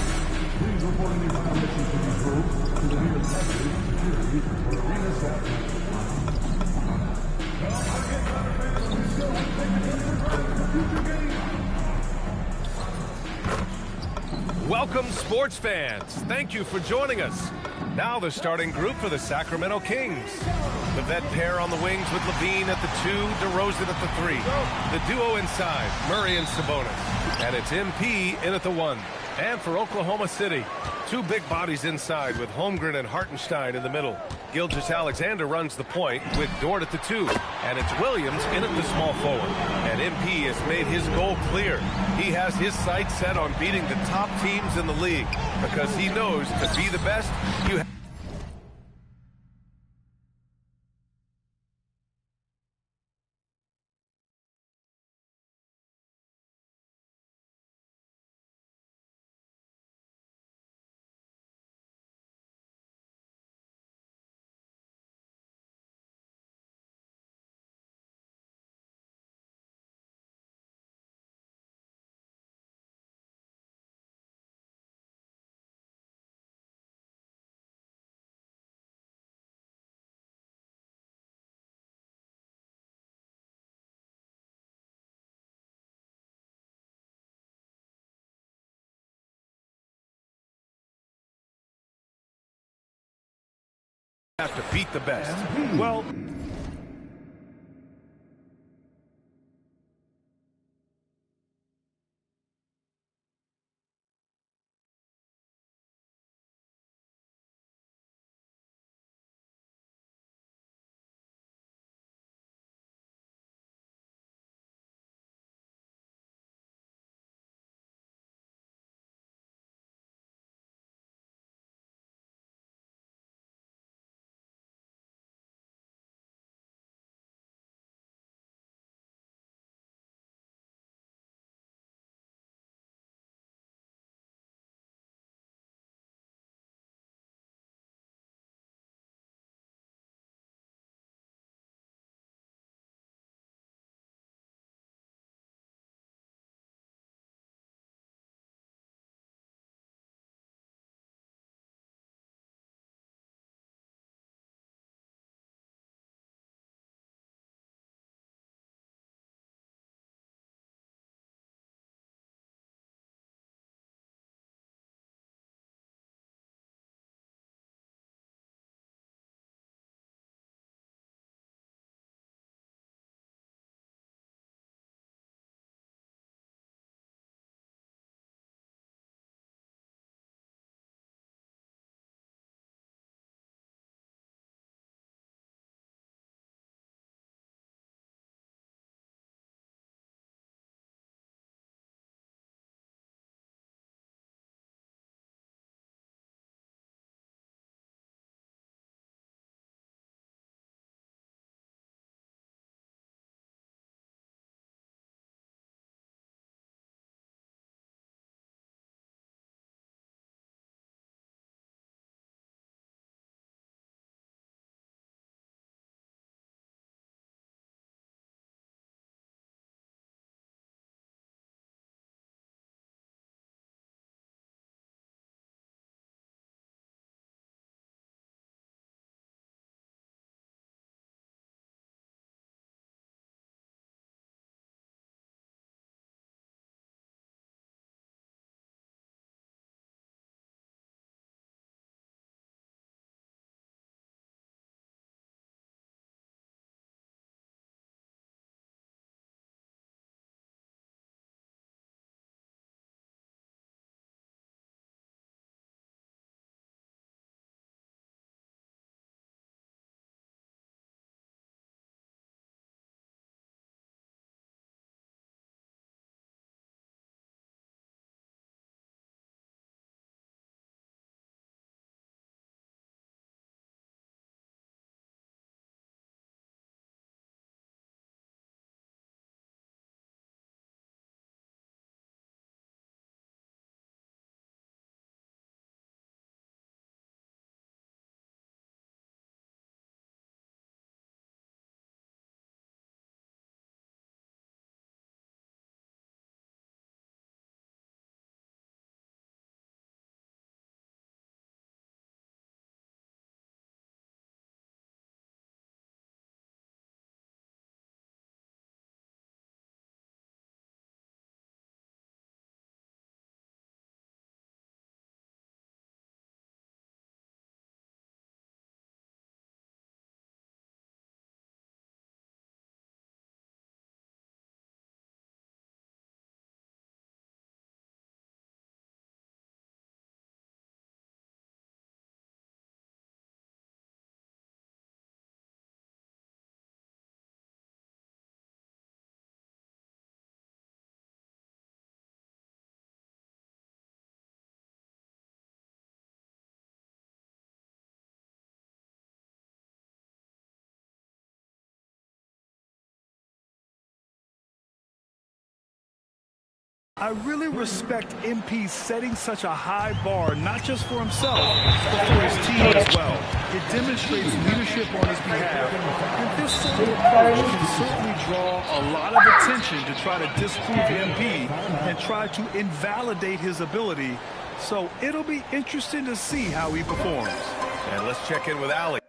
Please report any violations of these rules to the nearest resident, security, or arena staff. Welcome, sports fans. Thank you for joining us. Now the starting group for the Sacramento Kings. The vet pair on the wings with Levine at the 2, DeRozan at the 3. The duo inside, Murray and Sabonis. And it's MP in at the 1. And for Oklahoma City, 2 big bodies inside with Holmgren and Hartenstein in the middle. Gilgeous-Alexander runs the point with Dort at the 2. And it's Williams in at the small forward. And MP has made his goal clear. He has his sights set on beating the top teams in the league because he knows to be the best, you have to beat the best. Well, I really respect MP setting such a high bar, not just for himself, but for his team as well. It demonstrates leadership on his behalf. And this sort of approach can certainly draw a lot of attention to try to disprove MP and try to invalidate his ability. So it'll be interesting to see how he performs. And let's check in with Allie.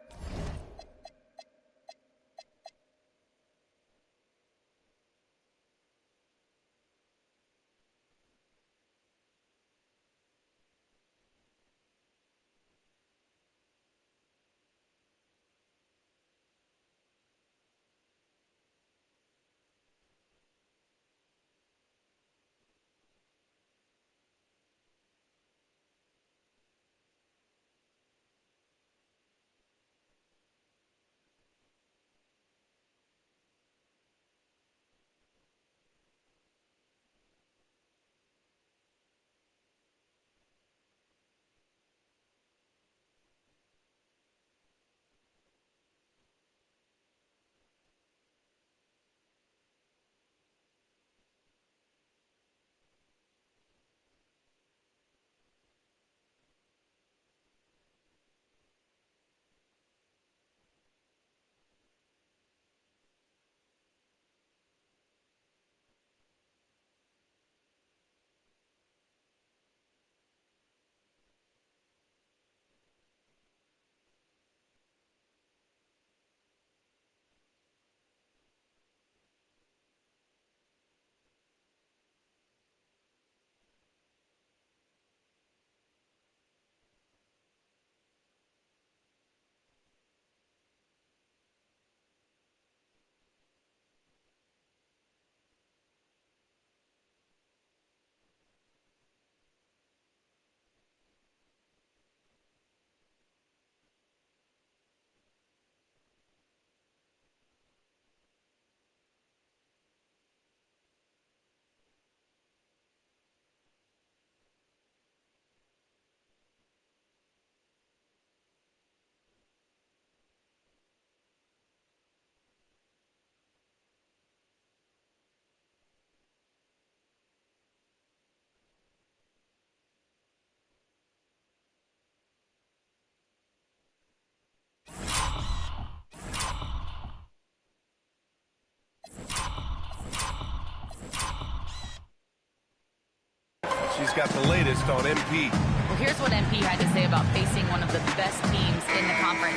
She's got the latest on MP. Well, here's what MP had to say about facing one of the best teams in the conference.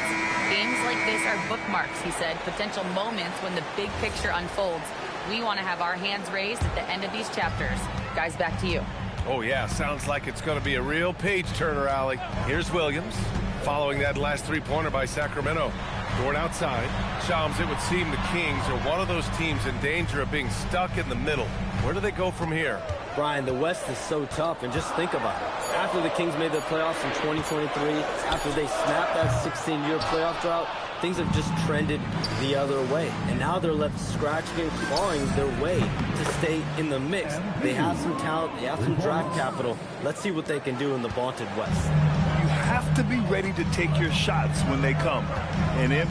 Games like this are bookmarks, he said, potential moments when the big picture unfolds. We want to have our hands raised at the end of these chapters. Guys, back to you. Oh, yeah, sounds like it's going to be a real page-turner, Allie. Here's Williams, following that last three-pointer by Sacramento. Dort outside. Shams, it would seem the Kings are one of those teams in danger of being stuck in the middle. Where do they go from here? Brian, the West is so tough, and just think about it. After the Kings made the playoffs in 2023, after they snapped that 16-year playoff drought, things have just trended the other way. And now they're left scratching and clawing their way to stay in the mix. They have some talent, they have some draft capital. Let's see what they can do in the vaunted West. You have to be ready to take your shots when they come. And if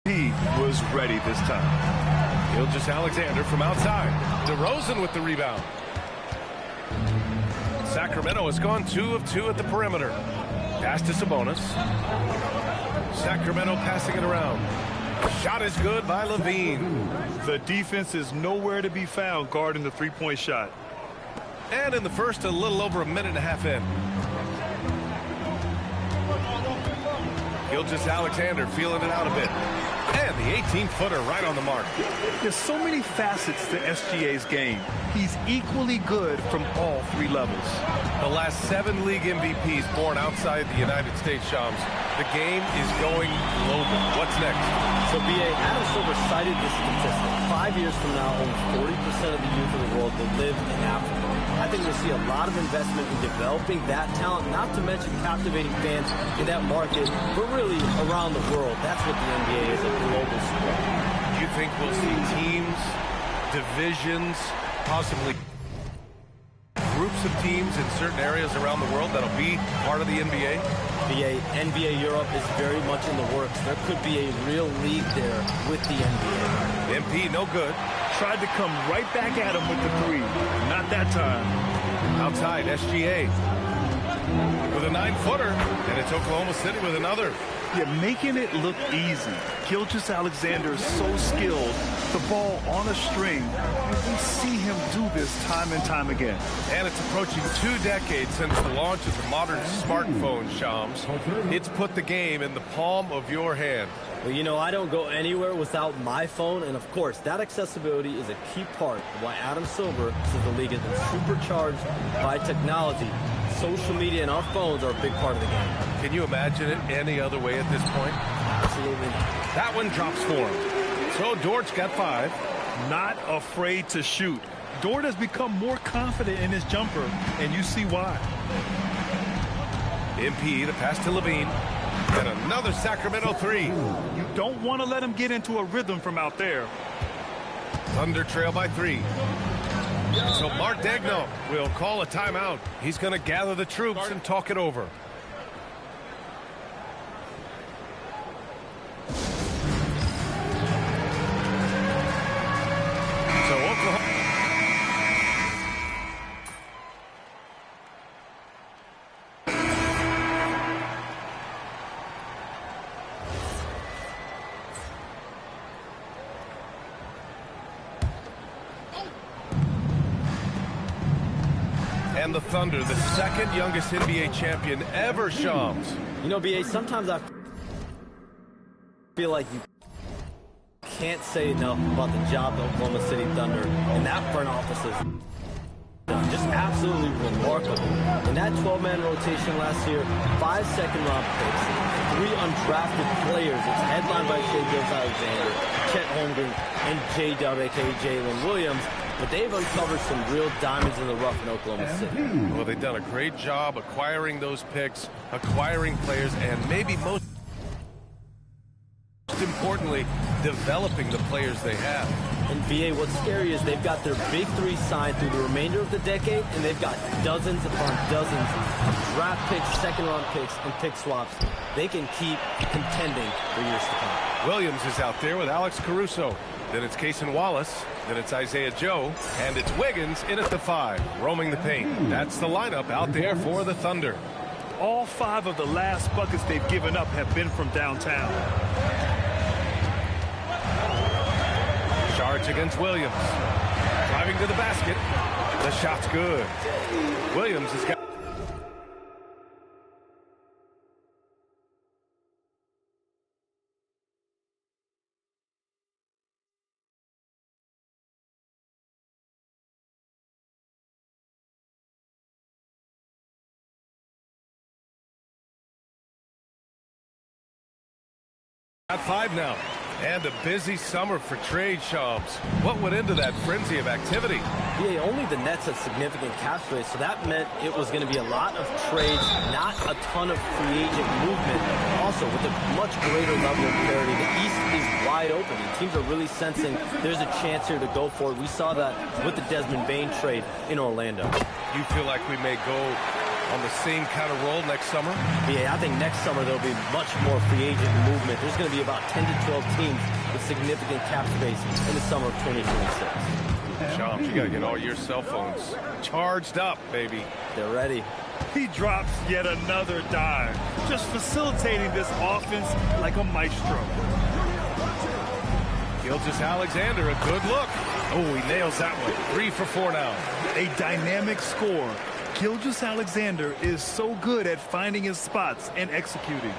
he was ready this time. Gilgeous-Alexander from outside. DeRozan with the rebound. Sacramento has gone 2 of 2 at the perimeter. Pass to Sabonis. Sacramento passing it around. Shot is good by Levine. The defense is nowhere to be found guarding the three-point shot. And in the first, a little over a minute and a half in. Gilgeous-Alexander feeling it out a bit. And the 18-footer right on the mark. There's so many facets to SGA's game. He's equally good from all three levels. The last 7 league MVPs born outside the United States, Shams. The game is going global. What's next? So, B.A., Adam Silver cited this statistic. 5 years from now, only 40% of the youth of the world will live in Africa. I think we'll see a lot of investment in developing that talent, not to mention captivating fans in that market, but really around the world. That's what the NBA is, a global sport. Do you think we'll see teams, divisions, possibly groups of teams in certain areas around the world that'll be part of the NBA? NBA Europe is very much in the works. There could be a real league there with the NBA. MP, no good. Tried to come right back at him with the three. Not that time. Outside, SGA with a 9-footer, and it's Oklahoma City with another. Yeah, making it look easy. Gilgeous-Alexander is so skilled. The ball on a string. We see him do this time and time again. And it's approaching 2 decades since the launch of the modern smartphone, Shams. It's put the game in the palm of your hand. Well, you know, I don't go anywhere without my phone, and of course, that accessibility is a key part of why Adam Silver says the league has been supercharged by technology. Social media and our phones are a big part of the game. Can you imagine it any other way at this point? Absolutely. That one drops for him. So Dort's got 5. Not afraid to shoot. Dort has become more confident in his jumper, and you see why. MP, the pass to Levine. And another Sacramento 3. You don't want to let him get into a rhythm from out there. Thunder trail by 3. So Mark Daigneault will call a timeout. He's going to gather the troops and talk it over. So Oklahoma. And the Thunder, the second youngest NBA champion ever, Shams. You know, B.A., sometimes I feel like you can't say enough about the job the Oklahoma City Thunder and that front office is just absolutely remarkable. In that 12-man rotation last year, 5 second-round picks, 3 undrafted players. It's headlined by Shai Gilgeous-Alexander, Chet Holmgren, and J-Dub, a.k.a. Jalen Williams. But they've uncovered some real diamonds in the rough in Oklahoma City. Well, they've done a great job acquiring those picks, acquiring players, and maybe most importantly, developing the players they have. And BA, what's scary is they've got their big 3 signed through the remainder of the decade, and they've got dozens upon dozens of draft picks, second-round picks, and pick swaps. They can keep contending for years to come. Williams is out there with Alex Caruso. Then it's Cason Wallace. Then it's Isaiah Joe. And it's Wiggins in at the 5, roaming the paint. That's the lineup out there for the Thunder. All 5 of the last buckets they've given up have been from downtown. Charge against Williams. Driving to the basket. The shot's good. Williams has got... At 5 now. And a busy summer for trade, Shams. What went into that frenzy of activity? Yeah, only the Nets had significant cap space, so that meant it was going to be a lot of trades, not a ton of free agent movement. Also, with a much greater level of parity, the East is wide open, and teams are really sensing there's a chance here to go for it. We saw that with the Desmond Bane trade in Orlando. You feel like we may go on the same kind of roll next summer? Yeah, I think next summer there'll be much more free agent movement. There's going to be about 10 to 12 teams with significant cap space in the summer of 2026. Shams, you got to get all your cell phones charged up, baby. They're ready. He drops yet another dime, just facilitating this offense like a maestro. Gilgeous-Alexander, a good look. Oh, he nails that one. 3 for 4 now. A dynamic score. Gilgeous-Alexander is so good at finding his spots and executing.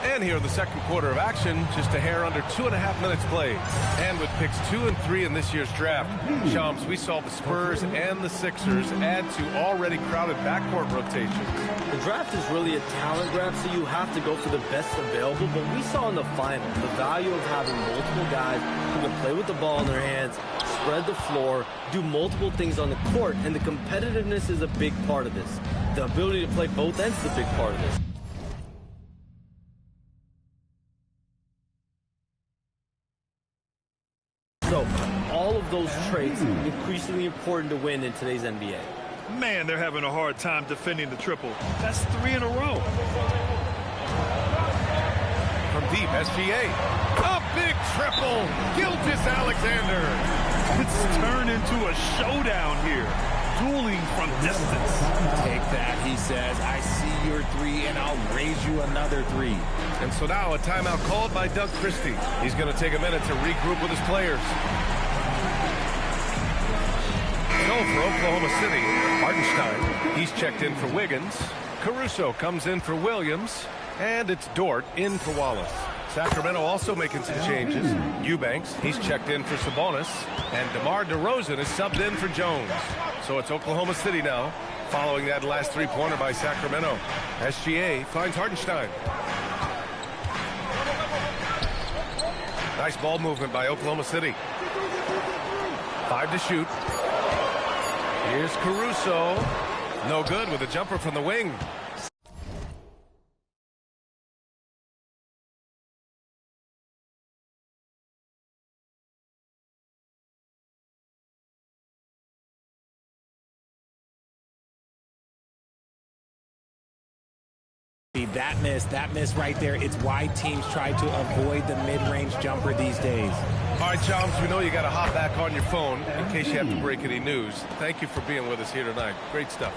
And here in the second quarter of action, just a hair under 2.5 minutes played. And with picks 2 and 3 in this year's draft, Shams, we saw the Spurs and the Sixers add to already crowded backcourt rotations. The draft is really a talent grab, so you have to go for the best available. But we saw in the final the value of having multiple guys who can play with the ball in their hands, spread the floor, do multiple things on the court, and the competitiveness is a big part of this. The ability to play both ends is a big part of this. So, all of those traits increasingly important to win in today's NBA. Man, they're having a hard time defending the triple. That's 3 in a row. From deep, SGA. A big triple. Gilgeous-Alexander. It's turned into a showdown here. Dueling from distance. Take that, he says. I see your 3, and I'll raise you another 3. And so now a timeout called by Doug Christie. He's going to take a minute to regroup with his players. So for Oklahoma City, Hartenstein, he's checked in for Wiggins. Caruso comes in for Williams. And it's Dort in for Wallace. Sacramento also making some changes. Eubanks, he's checked in for Sabonis. And DeMar DeRozan is subbed in for Jones. So it's Oklahoma City now, following that last three-pointer by Sacramento. SGA finds Hartenstein. Nice ball movement by Oklahoma City. 5 to shoot. Here's Caruso. No good with a jumper from the wing. That miss right there, it's why teams try to avoid the mid-range jumper these days. All right, Chums, we know you got to hop back on your phone in case you have to break any news. Thank you for being with us here tonight. Great stuff.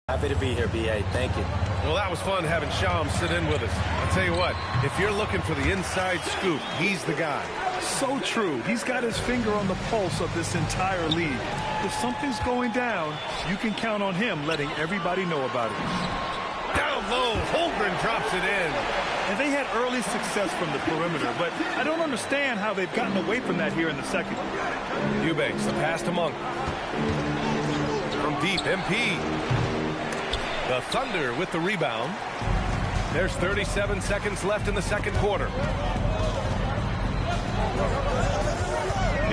Happy to be here, B.A. Thank you. Well, that was fun having Shams sit in with us. I'll tell you what, if you're looking for the inside scoop, he's the guy. So true. He's got his finger on the pulse of this entire league. If something's going down, you can count on him letting everybody know about it. Down low, Holmgren drops it in. And they had early success from the perimeter, but I don't understand how they've gotten away from that here in the second. Eubanks, the pass to Monk. From deep, MP. The Thunder with the rebound. There's 37 seconds left in the second quarter.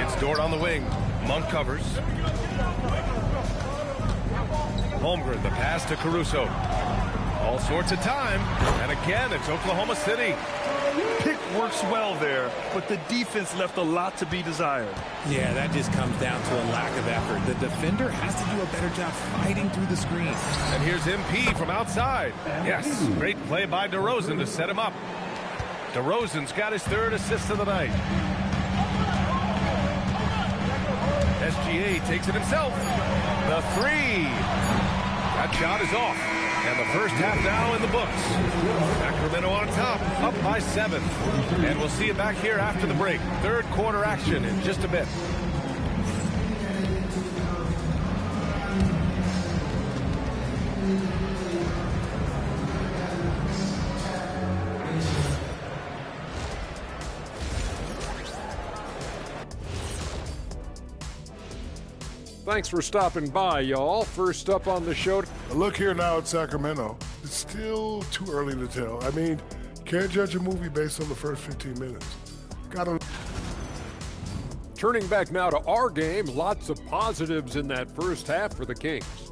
It's Dort on the wing. Monk covers. Holmgren, the pass to Caruso. All sorts of time. And again, it's Oklahoma City. Pick works well there, but the defense left a lot to be desired. Yeah, that just comes down to a lack of effort. The defender has to do a better job fighting through the screen. And here's MP from outside. Yes, great play by DeRozan to set him up. DeRozan's got his 3rd assist of the night. SGA takes it himself. The 3. That shot is off. And the first half now in the books. Sacramento on top, up by 7. And we'll see you back here after the break. Third quarter action in just a bit. Thanks for stopping by, y'all. First up on the show. Look here now at Sacramento. It's still too early to tell. I mean, can't judge a movie based on the first 15 minutes. Gotta. Turning back now to our game, lots of positives in that first half for the Kings.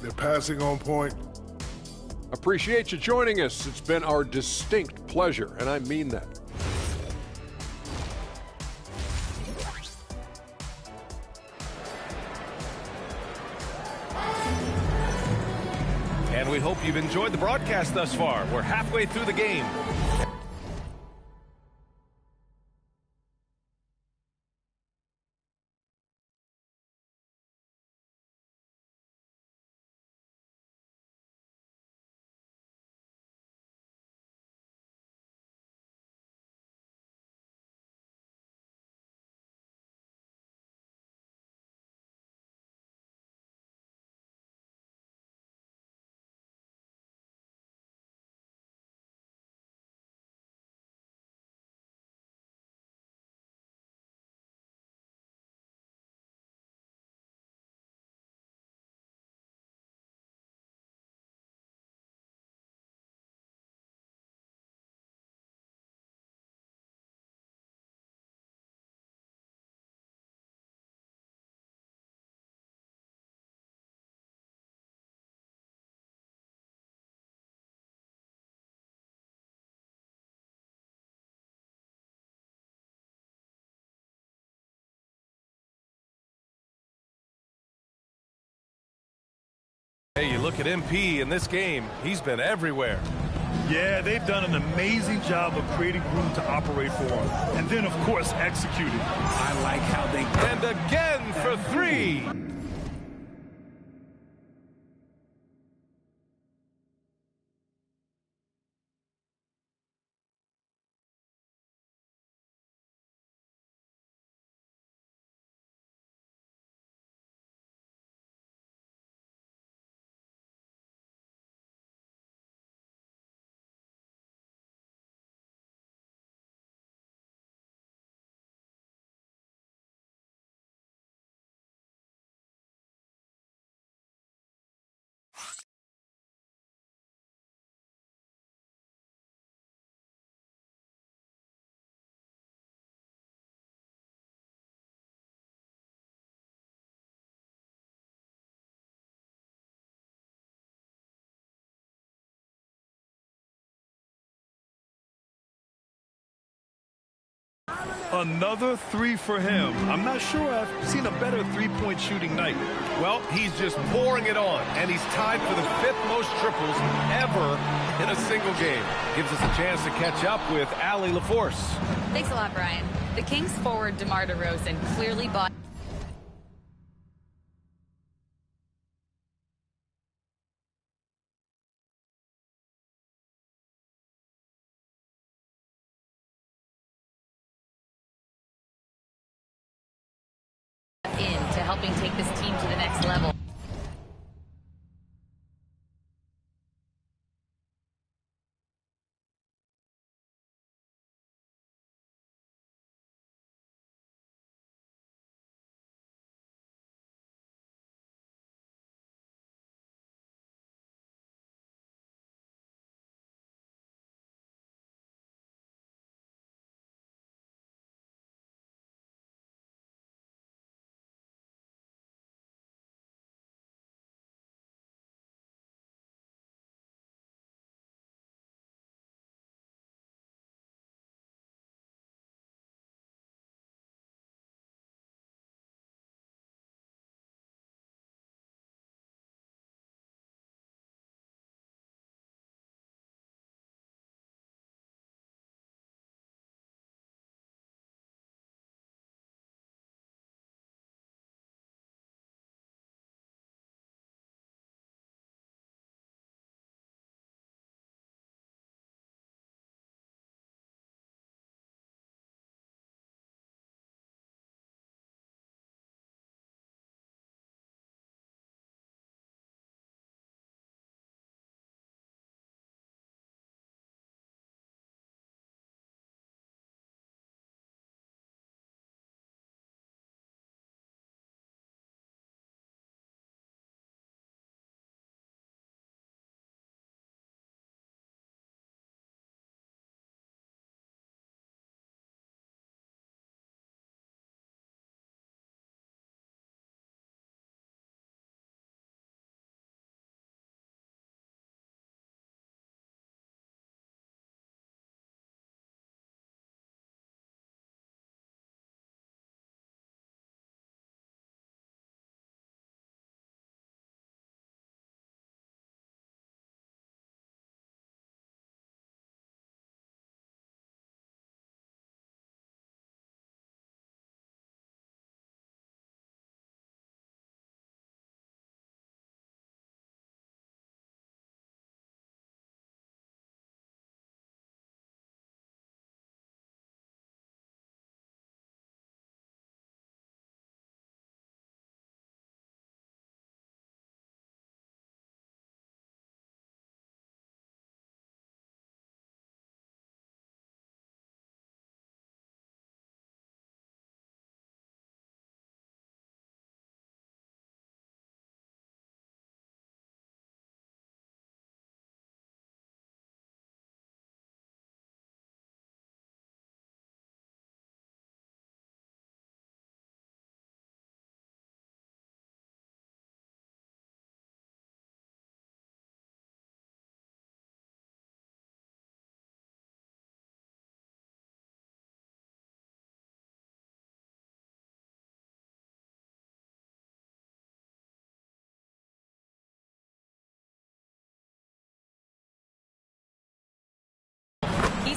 They're passing on point. Appreciate you joining us. It's been our distinct pleasure, and I mean that. And we hope you've enjoyed the broadcast thus far. We're halfway through the game. Hey, you look at MP in this game, he's been everywhere. Yeah, they've done an amazing job of creating room to operate for him. And then, of course, executing. I like how they... And again for three. Another three for him. I'm not sure I've seen a better three-point shooting night. Well, he's just pouring it on, and he's tied for the 5th most triples ever in a single game. Gives us a chance to catch up with Allie LaForce. Thanks a lot, Brian. The Kings forward DeMar DeRozan clearly bought into helping take this team to the next level.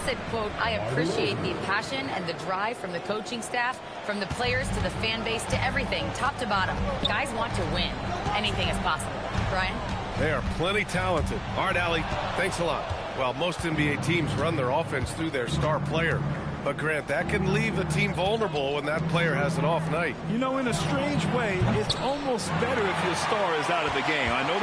said, quote, "I appreciate the passion and the drive from the coaching staff, from the players to the fan base to everything, top to bottom. Guys want to win. Anything is possible." Brian? They are plenty talented. All right, Allie, thanks a lot. Well, most NBA teams run their offense through their star player. But, Grant, that can leave a team vulnerable when that player has an off night. You know, in a strange way, it's almost better if your star is out of the game. I know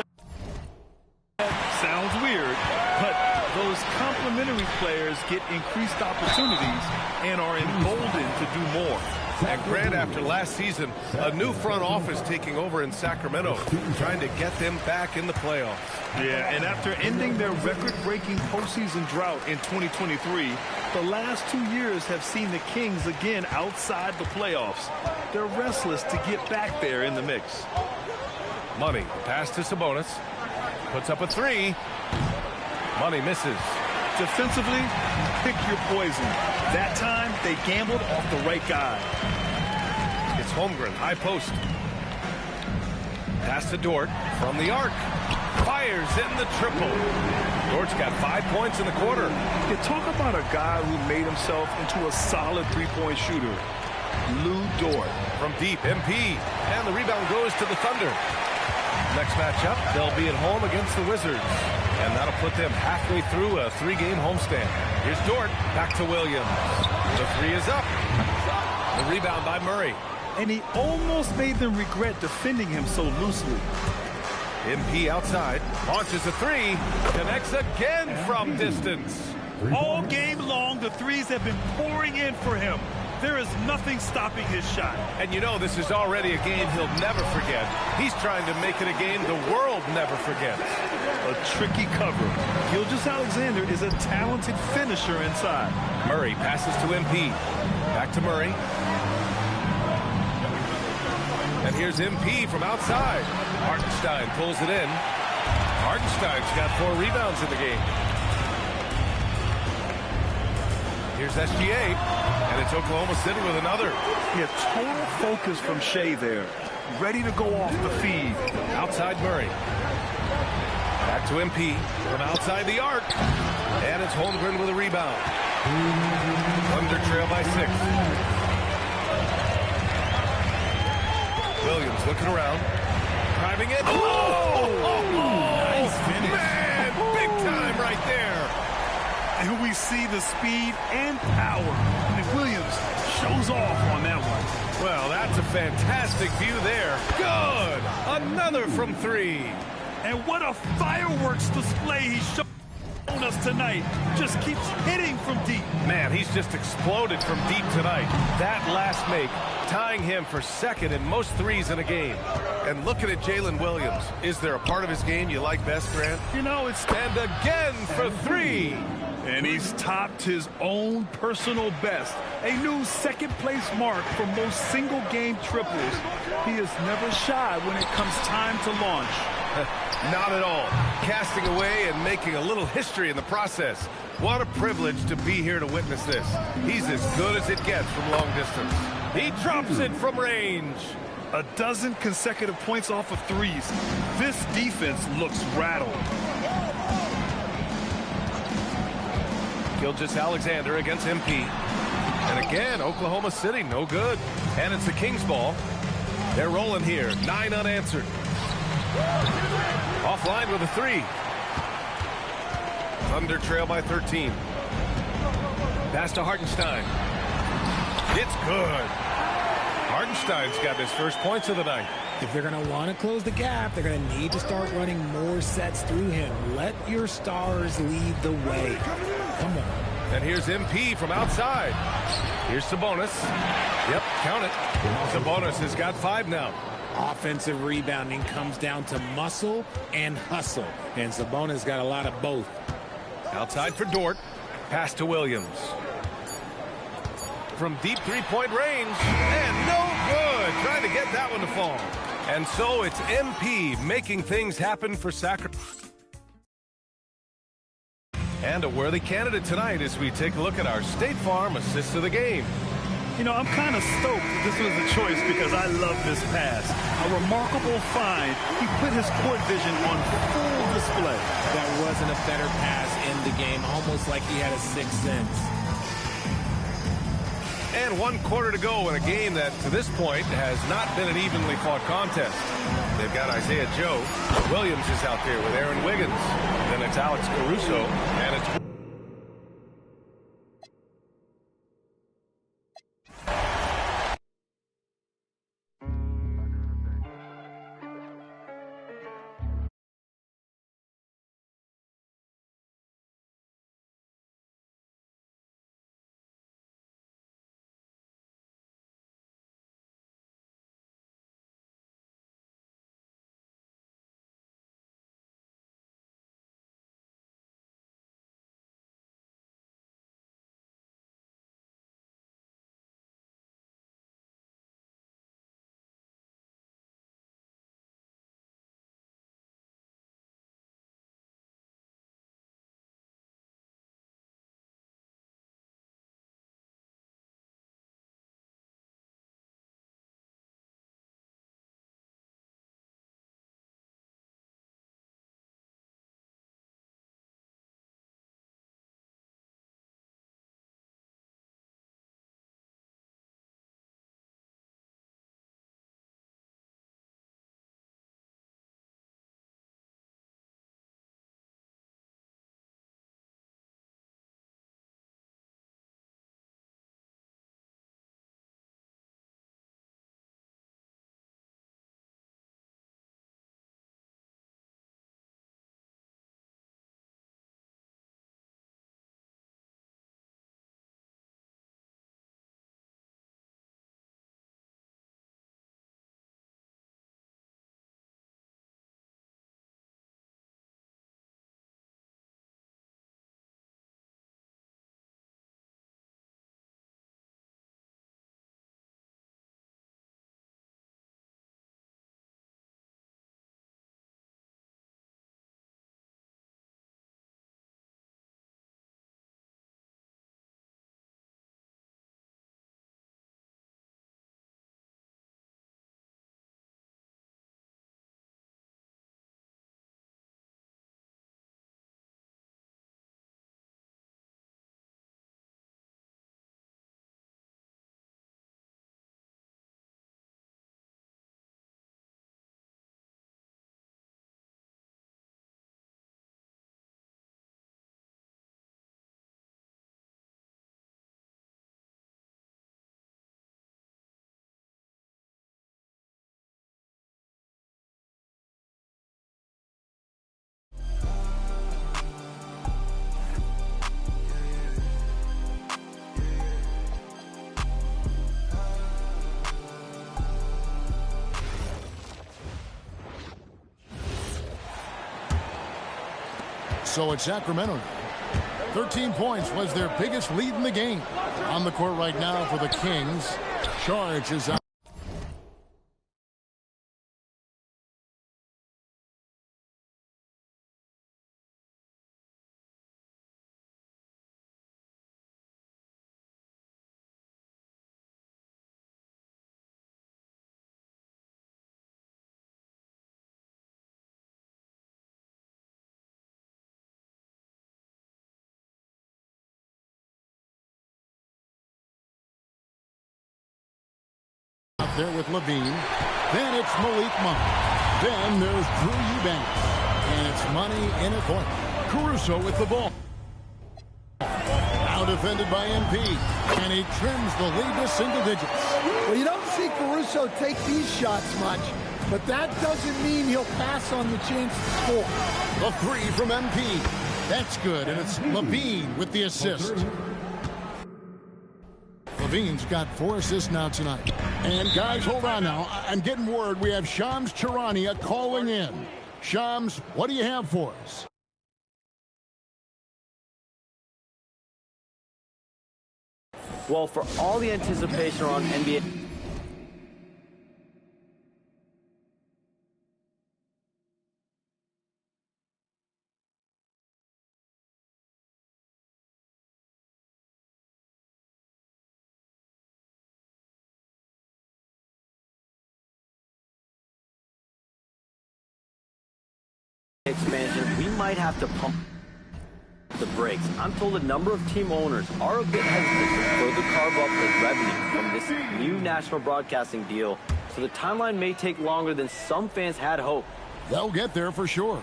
that sounds weird, but those complementary players get increased opportunities and are emboldened to do more. And Grant, after last season, a new front office taking over in Sacramento, trying to get them back in the playoffs. Yeah, and after ending their record-breaking postseason drought in 2023, the last 2 years have seen the Kings again outside the playoffs. They're restless to get back there in the mix. Money, pass to Sabonis. Puts up a three. Money misses. Defensively, pick your poison. That time, they gambled off the right guy. It's Holmgren, high post. Pass to Dort from the arc. Fires in the triple. Dort's got 5 points in the quarter. You talk about a guy who made himself into a solid three-point shooter. Lou Dort. From deep, MP. And the rebound goes to the Thunder. Next matchup, they'll be at home against the Wizards. And that'll put them halfway through a 3-game homestand. Here's Dort, back to Williams. The three is up. The rebound by Murray. And he almost made them regret defending him so loosely. MP outside, launches a three, connects again from distance. All game long, the threes have been pouring in for him. There is nothing stopping his shot. And you know this is already a game he'll never forget. He's trying to make it a game the world never forgets. A tricky cover. Gilgeous-Alexander is a talented finisher inside. Murray passes to MP. Back to Murray. And here's MP from outside. Hartenstein pulls it in. Hartenstein's got 4 rebounds in the game. Here's SGA. And it's Oklahoma City with another. Yeah, total focus from Shea there. Ready to go off the feed. Outside Murray. Back to MP from outside the arc. And it's Holmgren with a rebound. Thunder trail by 6. Williams looking around. Driving it. Nice finish. Man, big time right there. And we see the speed and power. And Williams shows off on that one. Well, that's a fantastic view there. Good. Another from 3. And what a fireworks display he's shown us tonight. Just keeps hitting from deep. Man, he's just exploded from deep tonight. That last make, tying him for second in most threes in a game. And looking at Jalen Williams, is there a part of his game you like best, Grant? You know, it's... And again for 3. And he's topped his own personal best. A new second-place mark for most single-game triples. He is never shy when it comes time to launch. Not at all. Casting away and making a little history in the process. What a privilege to be here to witness this. He's as good as it gets from long distance. He drops it from range. A dozen consecutive points off of threes. This defense looks rattled. Gilgeous-Alexander against MP. And again, Oklahoma City, no good. And it's the Kings ball. They're rolling here, 9 unanswered. Offline with a 3. Thunder trail by 13. Pass to Hartenstein. It's good. Hartenstein's got his first points of the night. If they're going to want to close the gap, they're going to need to start running more sets through him. Let your stars lead the way. Come on. And here's MP from outside. Here's Sabonis. Yep, count it. Sabonis has got 5 now. Offensive rebounding comes down to muscle and hustle. And Sabonis got a lot of both. Outside for Dort. Pass to Williams. From deep 3-point range. And no good. Trying to get that one to fall. And so it's MP making things happen for Sacramento. And a worthy candidate tonight as we take a look at our State Farm assist of the game. You know, I'm kind of stoked that this was the choice because I love this pass. A remarkable find. He put his court vision on full display. That wasn't a better pass in the game, almost like he had a sixth sense. And 1 quarter to go in a game that, to this point, has not been an evenly fought contest. They've got Isaiah Joe. Williams is out there with Aaron Wiggins. Then it's Alex Caruso. And it's... So it's Sacramento now. 13 points was their biggest lead in the game. On the court right now for the Kings. Charge is out. There with Levine. Then it's Malik Monk. Then there's Drew Eubanks. And it's money in a court. Caruso with the ball. Now defended by MP. And he trims the lead to single digits. Well, you don't see Caruso take these shots much, but that doesn't mean he'll pass on the chance to score. The three from MP. That's good, and it's Levine with the assist. Levine's got 4 assists now tonight. And guys, hold on now. I'm getting word we have Shams Charania calling in. Shams, what do you have for us? Well, for all the anticipation around NBA expansion, we might have to pump the brakes. I'm told a number of team owners are a bit hesitant to further carve up the revenue from this new national broadcasting deal, so the timeline may take longer than some fans had hoped. They'll get there for sure.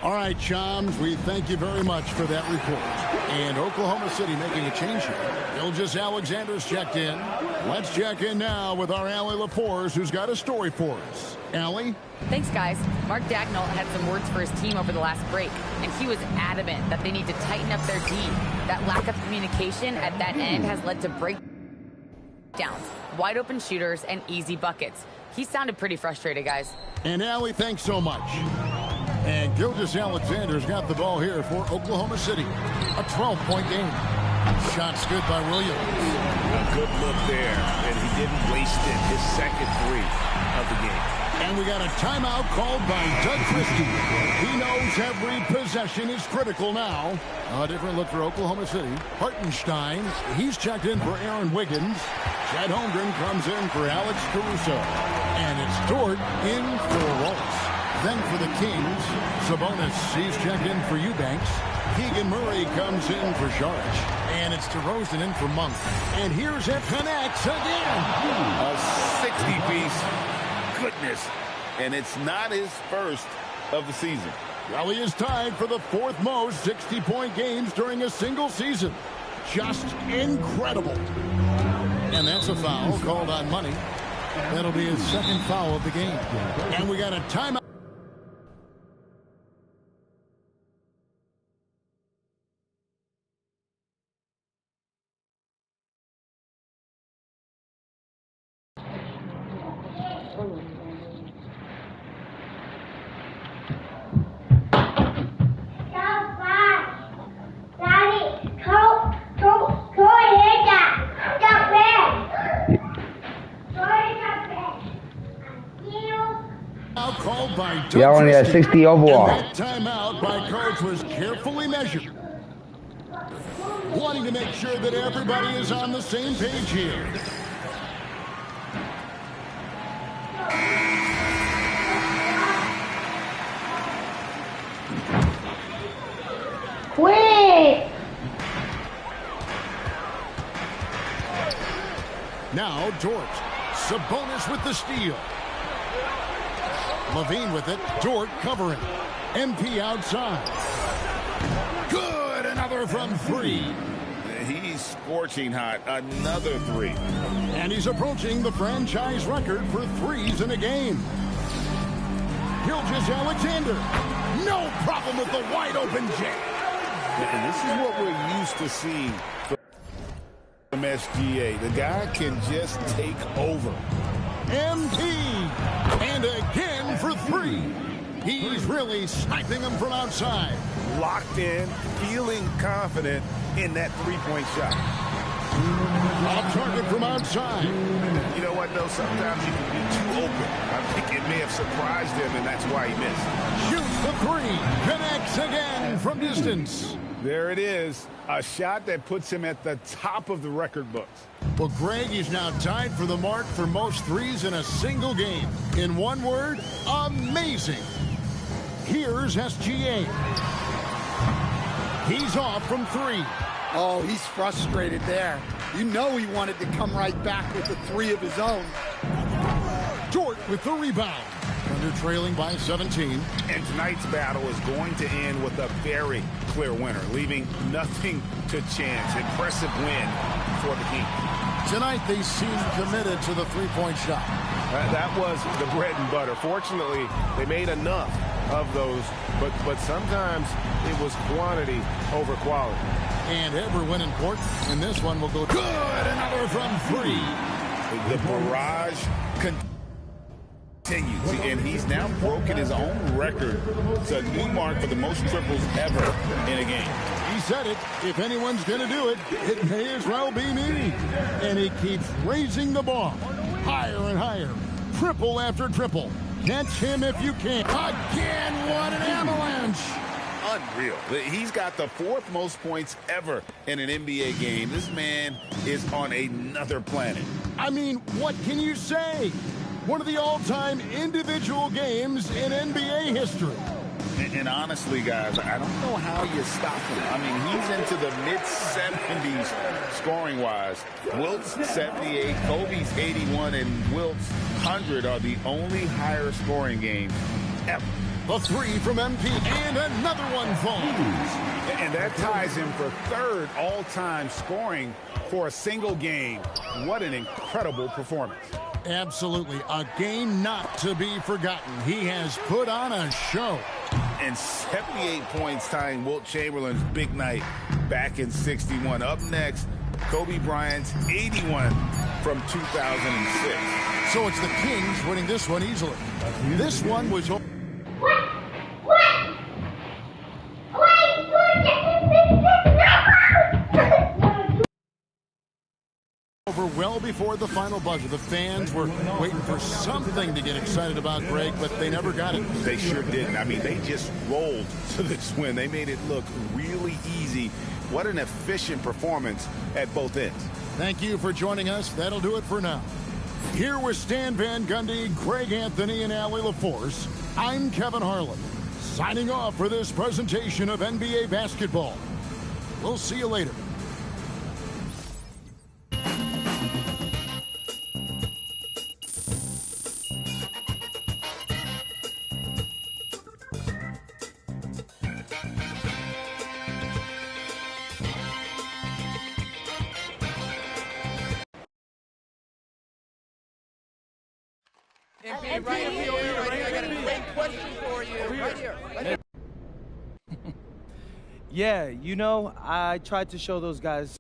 All right, Chums, we thank you very much for that report. And Oklahoma City making a change here. Gilgeous-Alexander's checked in. Let's check in now with our Allie Lepores, who's got a story for us. Allie? Thanks, guys. Mark Daigneault had some words for his team over the last break, and he was adamant that they need to tighten up their D. That lack of communication at that end has led to breakdowns, wide open shooters, and easy buckets. He sounded pretty frustrated, guys. And Allie, thanks so much. And Gilgeous-Alexander's got the ball here for Oklahoma City. A 12-point game. Shot's good by Williams. A good look there, and he didn't waste it. His second three of the game. And we got a timeout called by Doug Christie. He knows every possession is critical now. A different look for Oklahoma City. Hartenstein, he's checked in for Aaron Wiggins. Chet Holmgren comes in for Alex Caruso. And it's Dort in for Ross. Then for the Kings, Sabonis, he's checked in for Eubanks. Keegan Murray comes in for Saric. And it's DeRozan in for Monk. And here's it connects again. A 60-piece. Goodness. And it's not his first of the season. Well, he is tied for the fourth most 60-point games during a single season. Just incredible. And that's a foul called on Money. That'll be his second foul of the game. And we got a timeout. Y'all only had 60 overall. And that timeout by coach was carefully measured. Wanting to make sure that everybody is on the same page here. Quick! Now Dort. Sabonis with the steal. Levine with it. Dort covering. MP outside. Good. Another from three. He's scorching hot. Another three. And he's approaching the franchise record for threes in a game. Gilgeous-Alexander. No problem with the wide open jam. And this is what we're used to seeing from SGA. The guy can just take over. MP. And again for three. He's really sniping them from outside. Locked in, feeling confident in that three-point shot. Off target from outside. You know what, though? Sometimes you can be too open. I think it may have surprised him, and that's why he missed. Shoots the three. Connects again from distance. There it is. A shot that puts him at the top of the record books. Well, Greg is now tied for the mark for most threes in a single game. In one word, amazing. Here's SGA. He's off from three. Oh, he's frustrated there. You know he wanted to come right back with the three of his own. Dort with the rebound. Thunder trailing by 17. And tonight's battle is going to end with a very clear winner, leaving nothing to chance. Impressive win for the Kings. Tonight they seem committed to the three-point shot. That was the bread and butter. Fortunately, they made enough of those, but sometimes it was quantity over quality. And every win in court, and this one will go good. Another from three. The barrage continues, and he's now broken his own record. It's a new mark for the most triples ever in a game. He said it. If anyone's going to do it, it may as well be me. And he keeps raising the ball higher and higher. Triple after triple. Catch him if you can. Again, what an avalanche. Unreal. He's got the fourth most points ever in an NBA game. This man is on another planet. I mean, what can you say? One of the all-time individual games in NBA history. And honestly, guys, I don't know how you stop him. I mean, he's into the mid-70s scoring-wise. Wilt's 78, Kobe's 81, and Wilt's 100 are the only higher scoring games ever. The three from MP, and another one falls. And that ties him for third all-time scoring for a single game. What an incredible performance. Absolutely. A game not to be forgotten. He has put on a show. And 78 points tying Wilt Chamberlain's big night back in 61. Up next, Kobe Bryant's 81 from 2006. So it's the Kings winning this one easily. This one was over well before the final buzzer. The fans were waiting for something to get excited about, Greg, but they never got it. They sure didn't. I mean, they just rolled to this win. They made it look really easy. What an efficient performance at both ends. Thank you for joining us. That'll do it for now. Here with Stan Van Gundy, Greg Anthony, and Allie LaForce, I'm Kevin Harlan, signing off for this presentation of NBA basketball. We'll see you later. I got a great question for you. Right here. Yeah, you know, I tried to show those guys.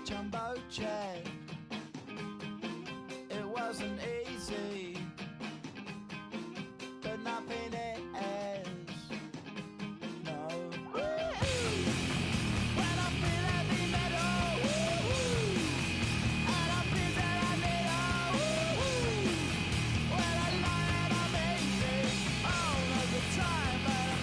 Jumbo jet. It wasn't easy, but nothing is. No. When I feel heavy metal, and I feel that I need when I lie and I'm easy all of the time, but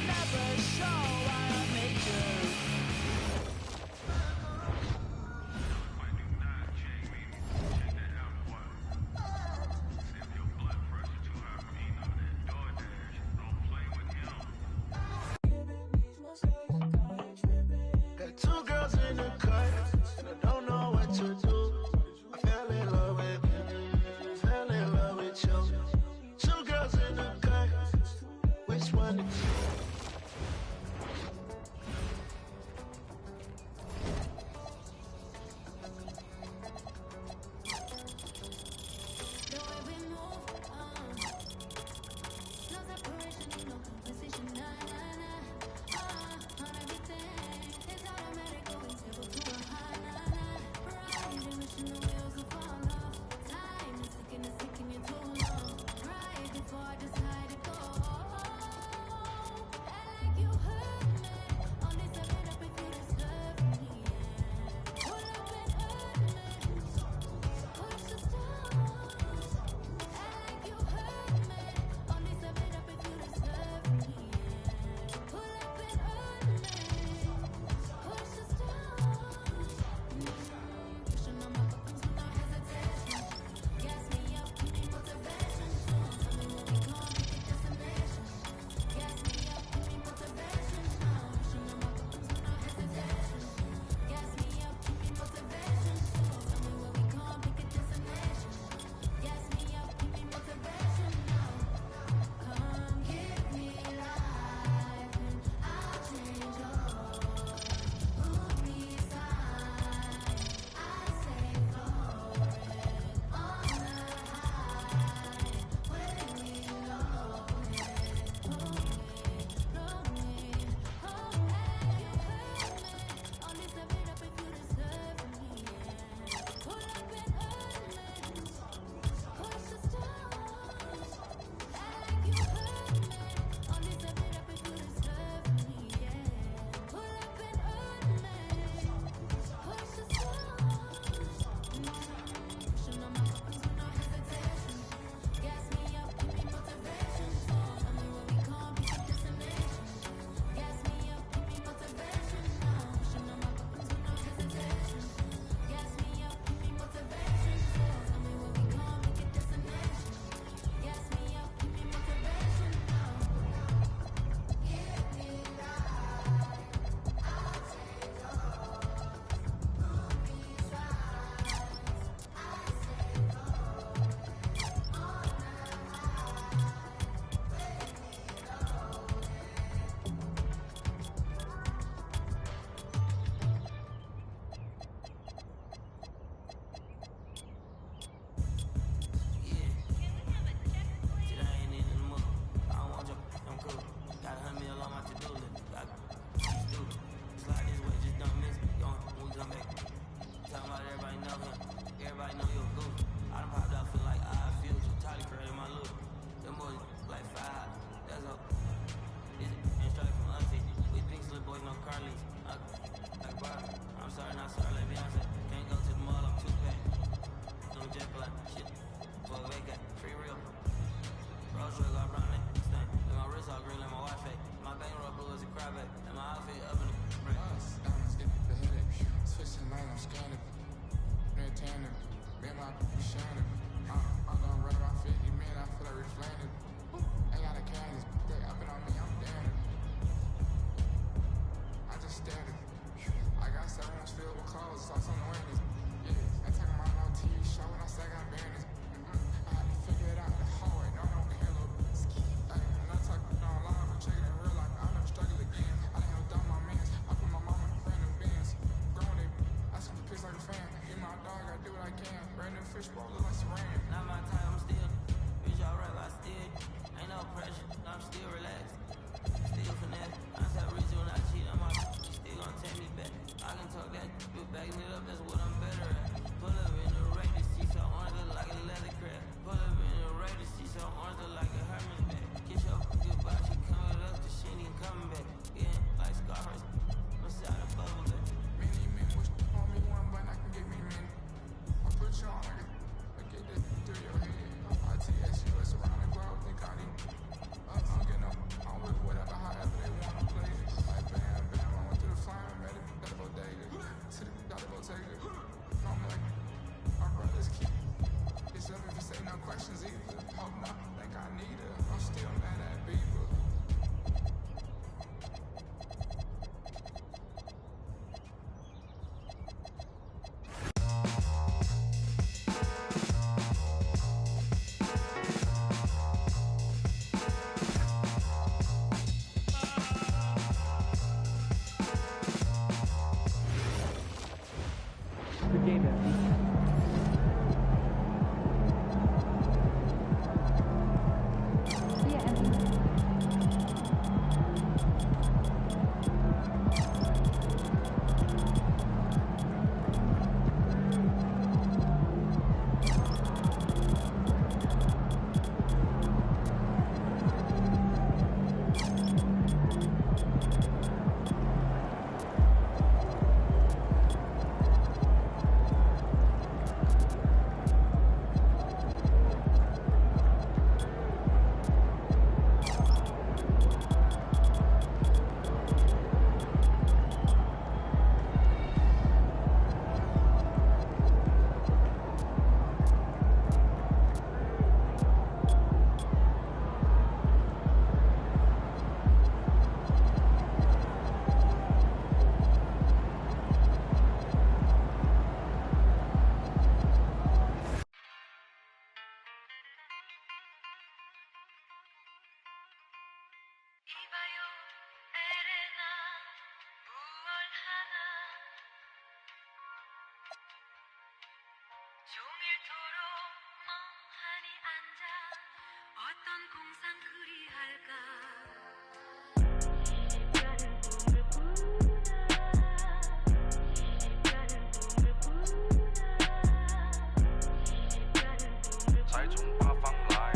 才从八方来，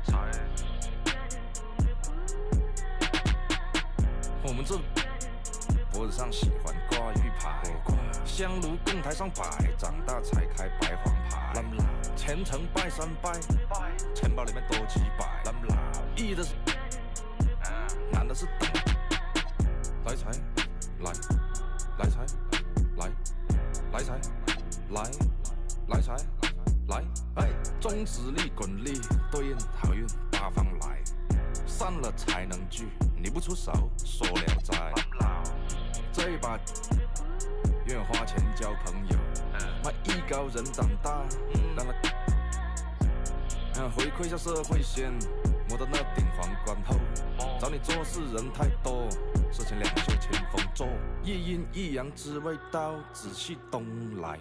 才。我们这脖子上喜欢挂玉牌，香炉供台上摆，长大才开白黄牌。虔诚拜三拜，钱包里面多几百。易的是，难的是等。来财，来，来财，来，来财，来，来财，来。哎，中指力滚力对应好运八方来，散了才能聚，你不出手说聊斋。这一把愿花钱交朋友，卖艺高人长大，让他回馈下社会先，摸到那顶皇冠后，找你做事人太多，事情两袖清风做，一阴一阳之谓道，仔细东来。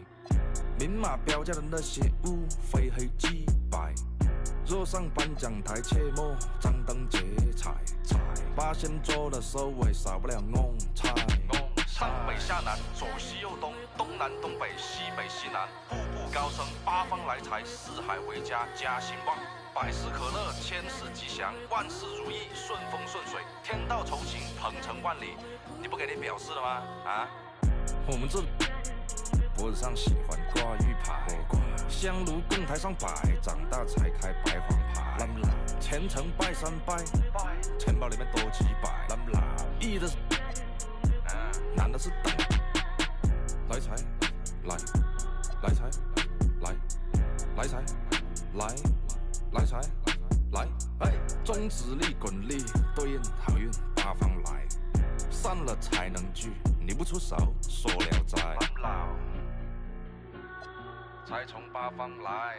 明码标价的那些物，非黑即白。若上颁奖台，切莫张灯结彩。八仙桌的收尾，少不了翁菜。上北下南，左西右东，东南东北，西北西南，步步高升，八方来财，四海为家，家兴旺。百事可乐，千事吉祥，万事如意，顺风顺水，天道酬勤，鹏程万里。你不给你表示了吗？啊，我们这脖子上喜欢挂玉牌，香炉供台上摆，长大才开白黄牌。虔诚拜三拜，钱包里面多几百。易的是，难的是等。来财，来，来财，来，来财，来，来财，来。哎，中指力滚力对应好运八方来，散了才能聚，你不出手说聊斋。才从八方来。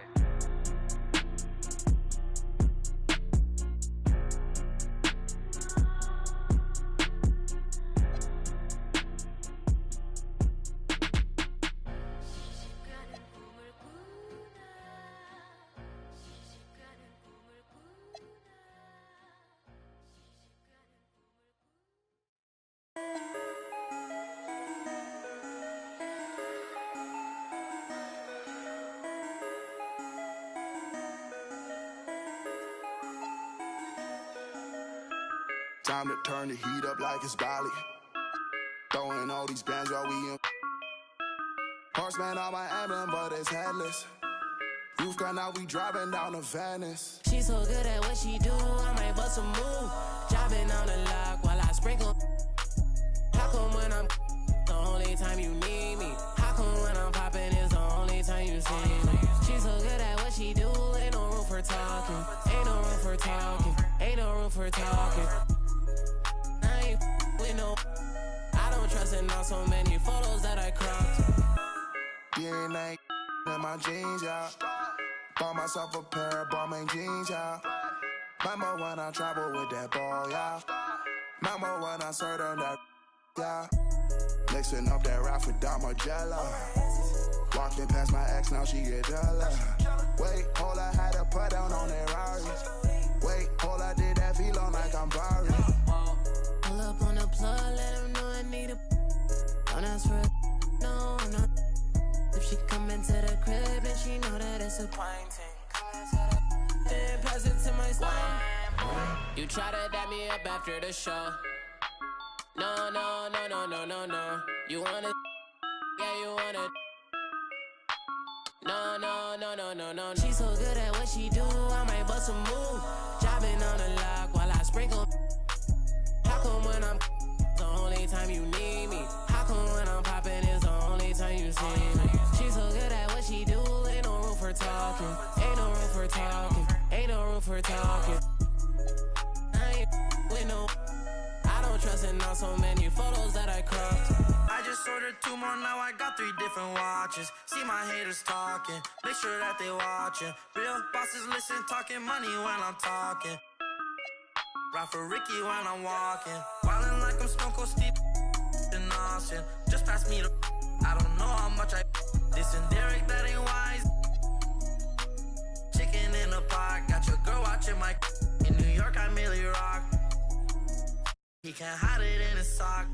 Time to turn the heat up like it's Bali. Throwing all these bands while we in. Horseman on my emblem, but it's headless. Roof gun out, we driving down to Venice. She's so good at what she do, I might bust a move. Driving on the lock while I sprinkle. How come when I'm the only time you need me? How come when I'm popping is the only time you see me? She's so good at what she do, ain't no room for talking. Ain't no room for talking. Ain't no room for talking. I don't trust in all so many photos that I cropped. DNA in my jeans, yeah. Bought myself a pair of Balmain jeans, yeah. Remember when I traveled with that ball, yeah. Remember when I served on that, yeah. Mixing up that rap with Damagella. Walking past my ex, now she get jealous. Wait, hold I had to put down on that Rari. Wait, hold I did that feel on like I'm Barry. Pull up on the plug, let him know I need a. Don't ask for a. No, I'm not. If she come into the crib and she know that it's a painting. Then pass it to my spine. You try to dap me up after the show. No, no, no, no, no, no, no. You wanna. Yeah, you wanna. No, no, no, no, no, no. She's so good at what she do, I might bust a move. Driving on the lock while I sprinkle. How come when I'm the only time you need me? How come when I'm popping is the only time you see me? She's so good at what she do, ain't no room for talking. Ain't no room for talking. Ain't no room for talking. I ain't with no. I don't trust in all so many photos that I cropped. I just ordered 2 more, now I got 3 different watches. See my haters talking, make sure that they watching. Real bosses listen, talking money when I'm talking. Ride for Ricky when I'm walking. Wildin' like I'm Stone Cold Steve in Austin. Just pass me the. I don't know how much I. This and Derek, that ain't wise. Chicken in a pot, got your girl watching my. In New York. York, I merely rock. He can't hide it in his sock.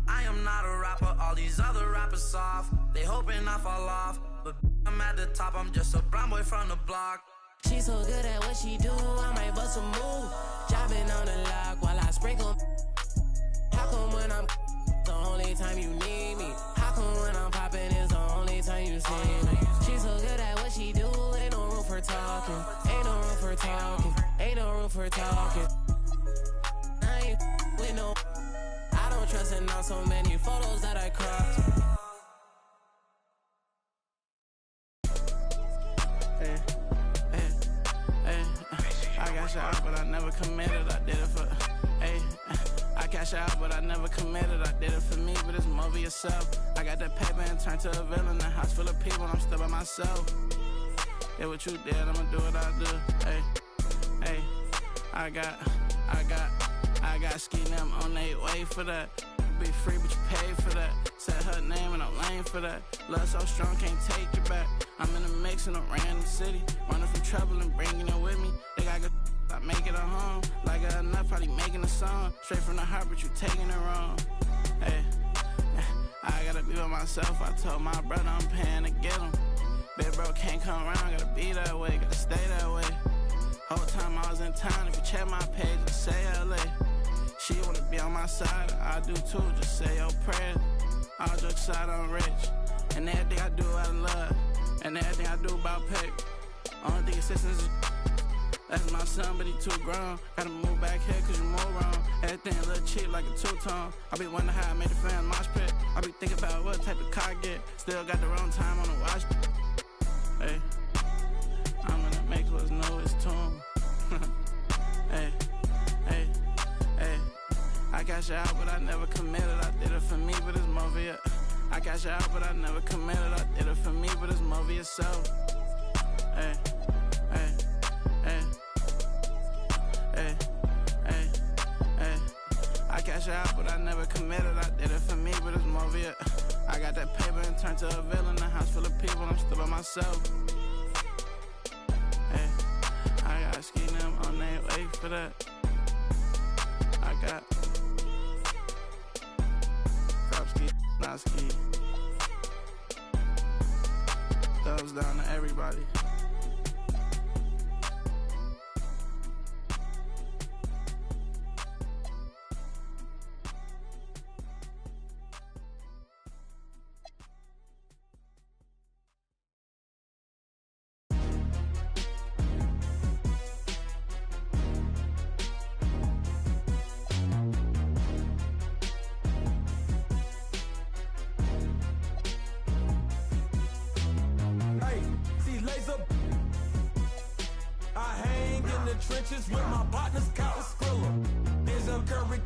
I am not a rapper, all these other rappers soft. They hoping I fall off, but I'm at the top, I'm just a brown boy from the block. She so good at what she do, I might bust a move. Driving on the lock while I sprinkle. How come when I'm the only time you need me? How come when I'm popping is the only time you see me? She so good at what she do, ain't no room for talking. Ain't no room for talking. Ain't no room for talking. I ain't with no. I don't trust in on so many photos that I cropped. Hey, I got shot, but I never committed. I did it for. Hey, I cash out, but I never committed. I did it for me, but it's more for yourself. I got that paper and turned to a villain. A house full of people, I'm still by myself. Yeah, what you did, I'ma do what I do. Hey, I got ski them on their way for that. Be free, but you pay for that. Said her name and I'm lame for that. Love so strong, can't take it back. I'm in a mix in a random city. Running from trouble and bringing it with me. They got good, I make it a home. Like I enough, probably making a song. Straight from the heart, but you taking it wrong. Hey, I gotta be by myself. I told my brother I'm paying to get him. Big bro can't come around, gotta be that way, gotta stay that way. Whole time I was in town, if you check my page, just say LA. She wanna be on my side, I do too, just say your prayers. All jokes aside, I'm rich, and everything I do out of love, and everything I do about pay. Only thing assistance is, that's my son, but he too grown. Gotta move back here, cause you move wrong. Everything a little cheap like a two-tone. I be wondering how I made the fans mosh pit. I be thinking about what type of car I get. Still got the wrong time on the watch. Hey, I'm in the mix, what's new is tune. Hey, I cash out, but I never committed. I did it for me, but it's more for you. I cash out, but I never committed. I did it for me, but it's more for yourself. Hey, I cash out, but I never committed. I did it for me, but it's more for you. I got that paper and turned to a villain. A house full of people, I'm still by myself. Hey, I got ski them on their way for that. I got crop ski, not ski. Thumbs down to everybody. Trenches with my partners, Kyle Skrilla. There's a curry.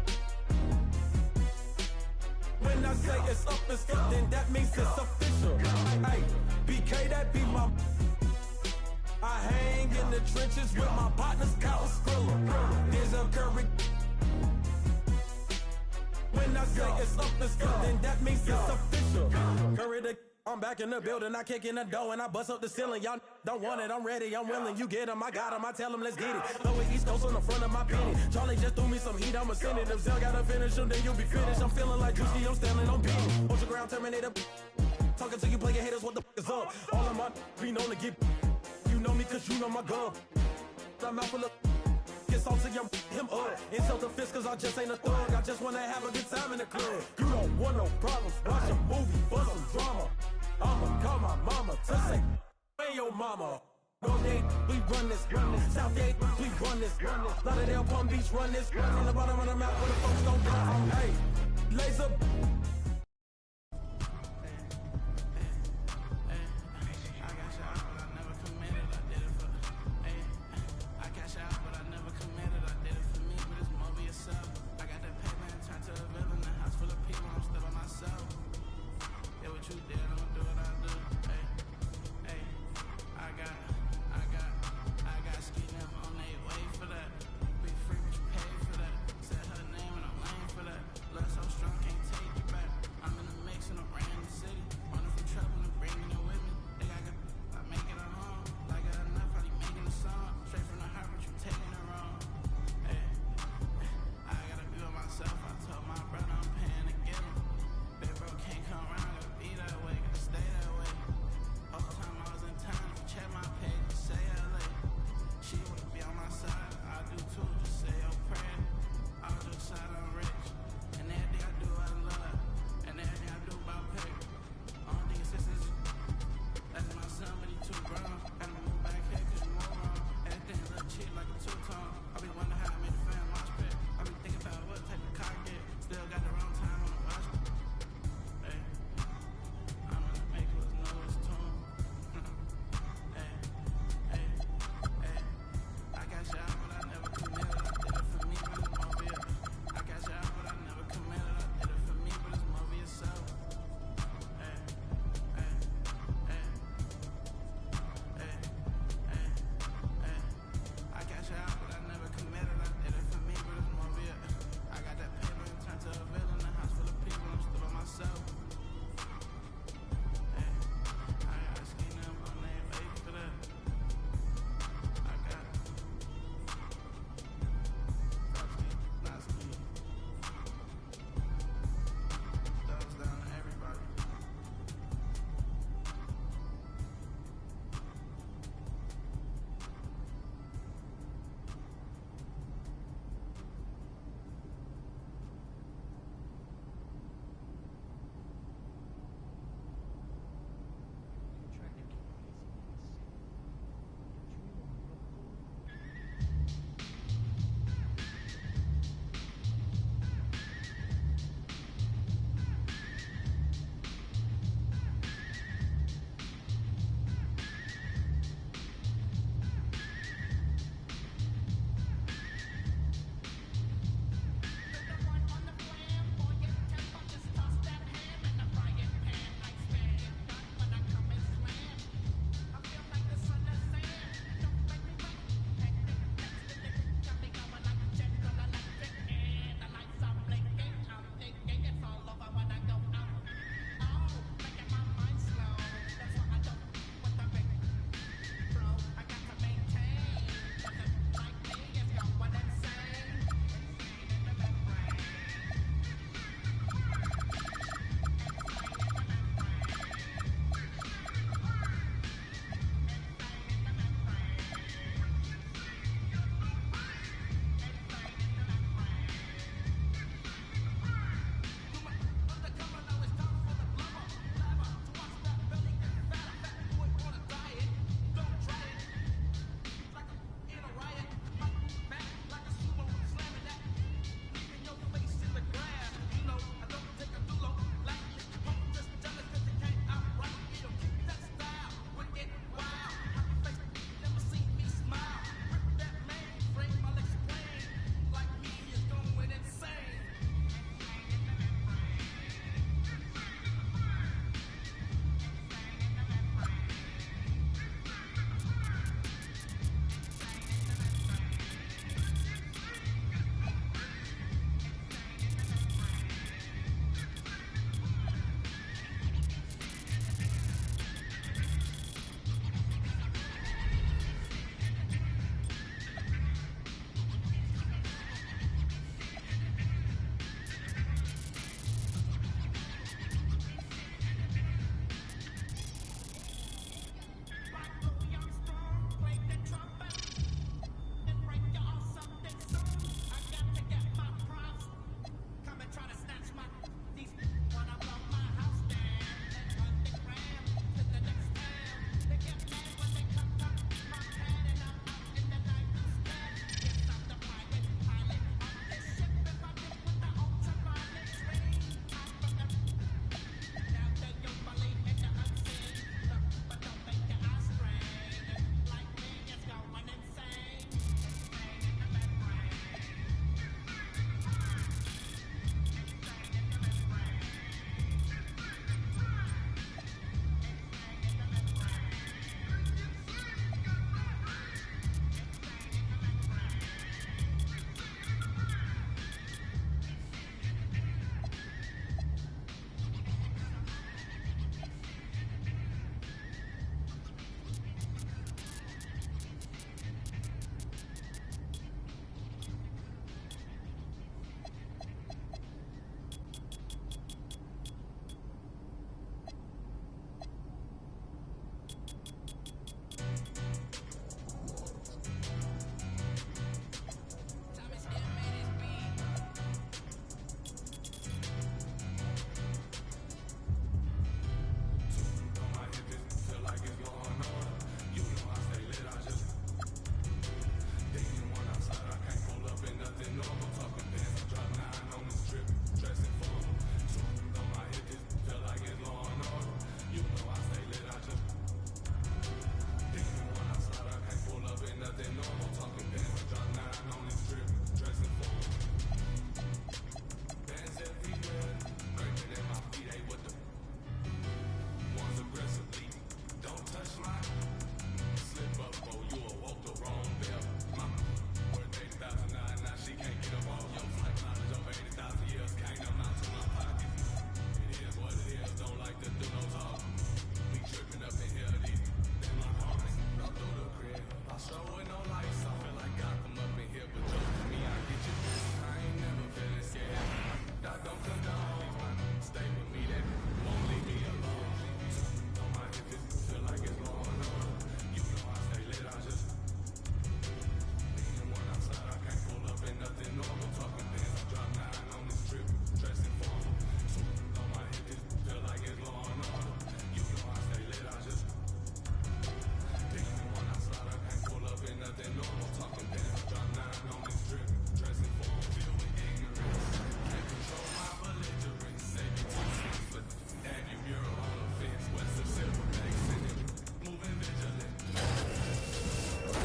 When I say it's up, then that means it's official. Hey, BK, that be my. I hang in the trenches with my partners, Kyle Skrilla. There's a curry. When I say it's up, then that means it's official. Curry the. I'm back in the building, I kick in the door and I bust up the ceiling. Y'all don't want it, I'm ready, I'm willing. You get them, I got them, I tell them, let's get it. Throw it East Coast on the front of my penny. Charlie just threw me some heat, I'ma send it. If Zell gotta finish them, then you'll be finished. I'm feeling like Drewski, I'm standing on beat. Ultra ground Terminator. Talking to you player haters, what the f is up? All of my be known to get. You know me cause you know my gun. I'm out full of. Get salt to him up. Insult the fist cause I just ain't a thug. I just wanna have a good time in the club. You don't want no problems, watch a movie for some drama. I'ma call my mama to say, hey yo mama. North Gate, we run this. South Gate, we run this. Lauderdale, Palm Beach, run this. In the bottom of the map where the folks don't die. Hey, laser.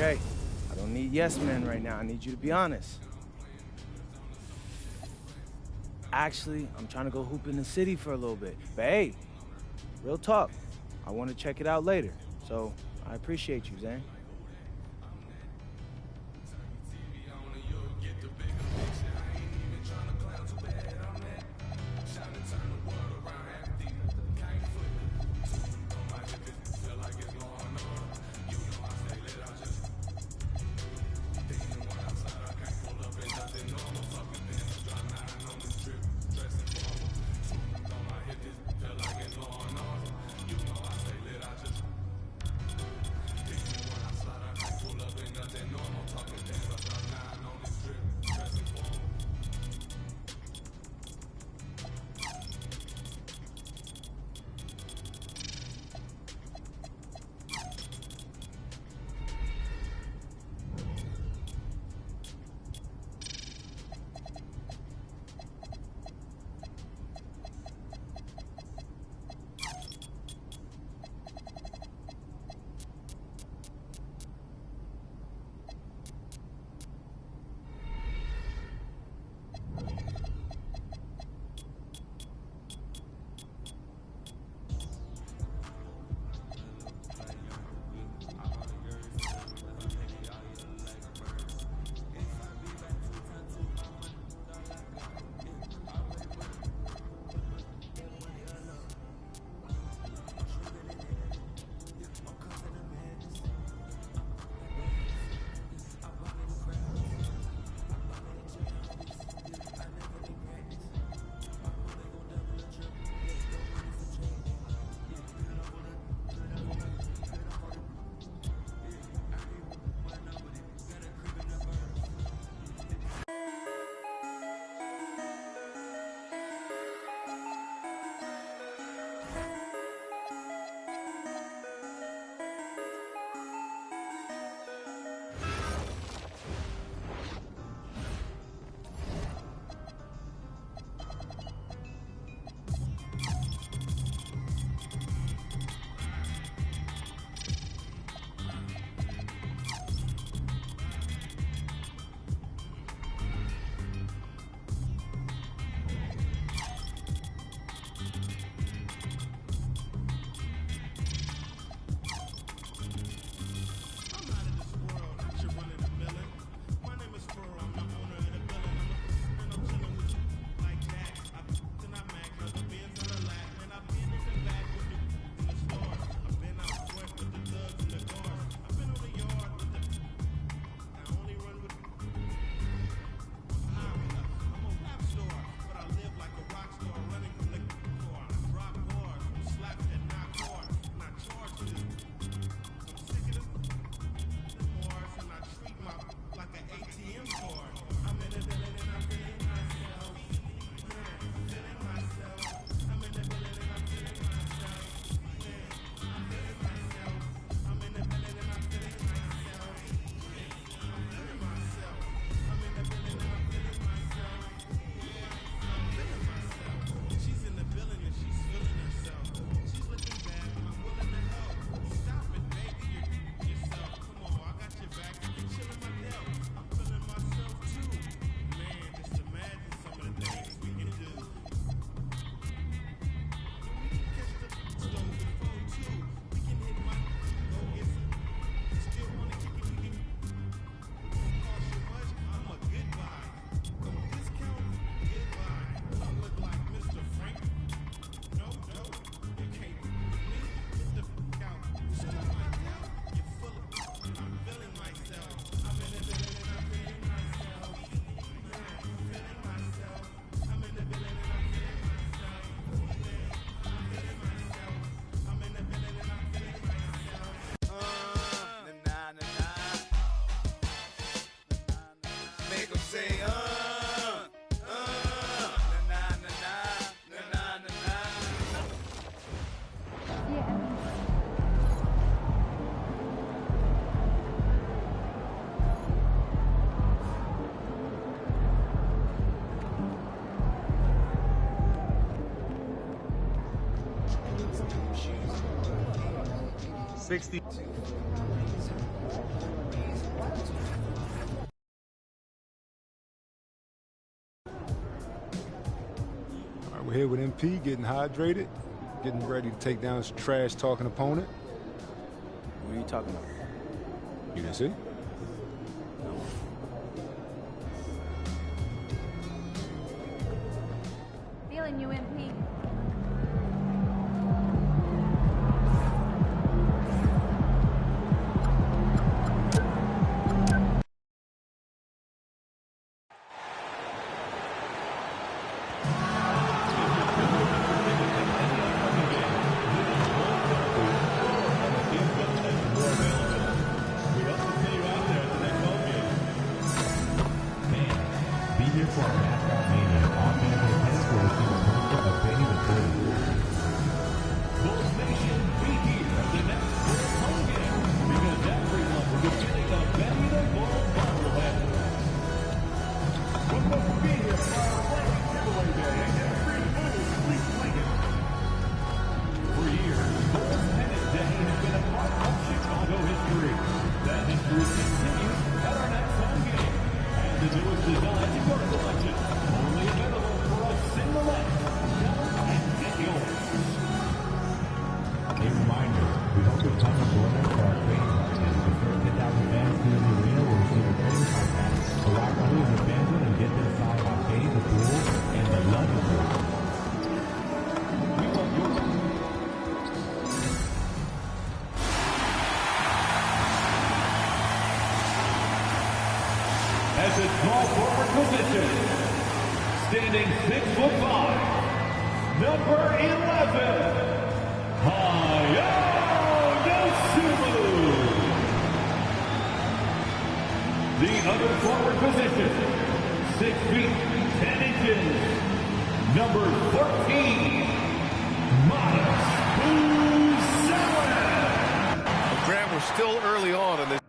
Okay, I don't need yes men right now. I need you to be honest. Actually, I'm trying to go hoop in the city for a little bit. But hey, real talk, I want to check it out later. So I appreciate you, Zane. All right, we're here with MP, getting hydrated, getting ready to take down his trash-talking opponent. What are you talking about? You didn't see? Feeling you, MP. As a small forward position, standing 6'5", number 11, Hayao Yosumu. The other forward position, 6 feet 10 inches, number 13, Miles Busawa. Grant, we're still early on in this.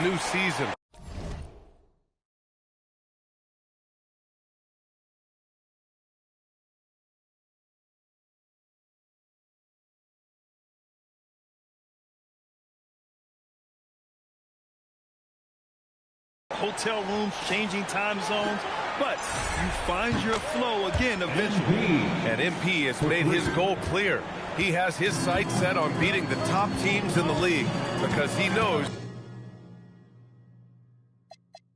New season. Hotel rooms, changing time zones, but you find your flow again eventually. And MP has made his goal clear. He has his sights set on beating the top teams in the league because he knows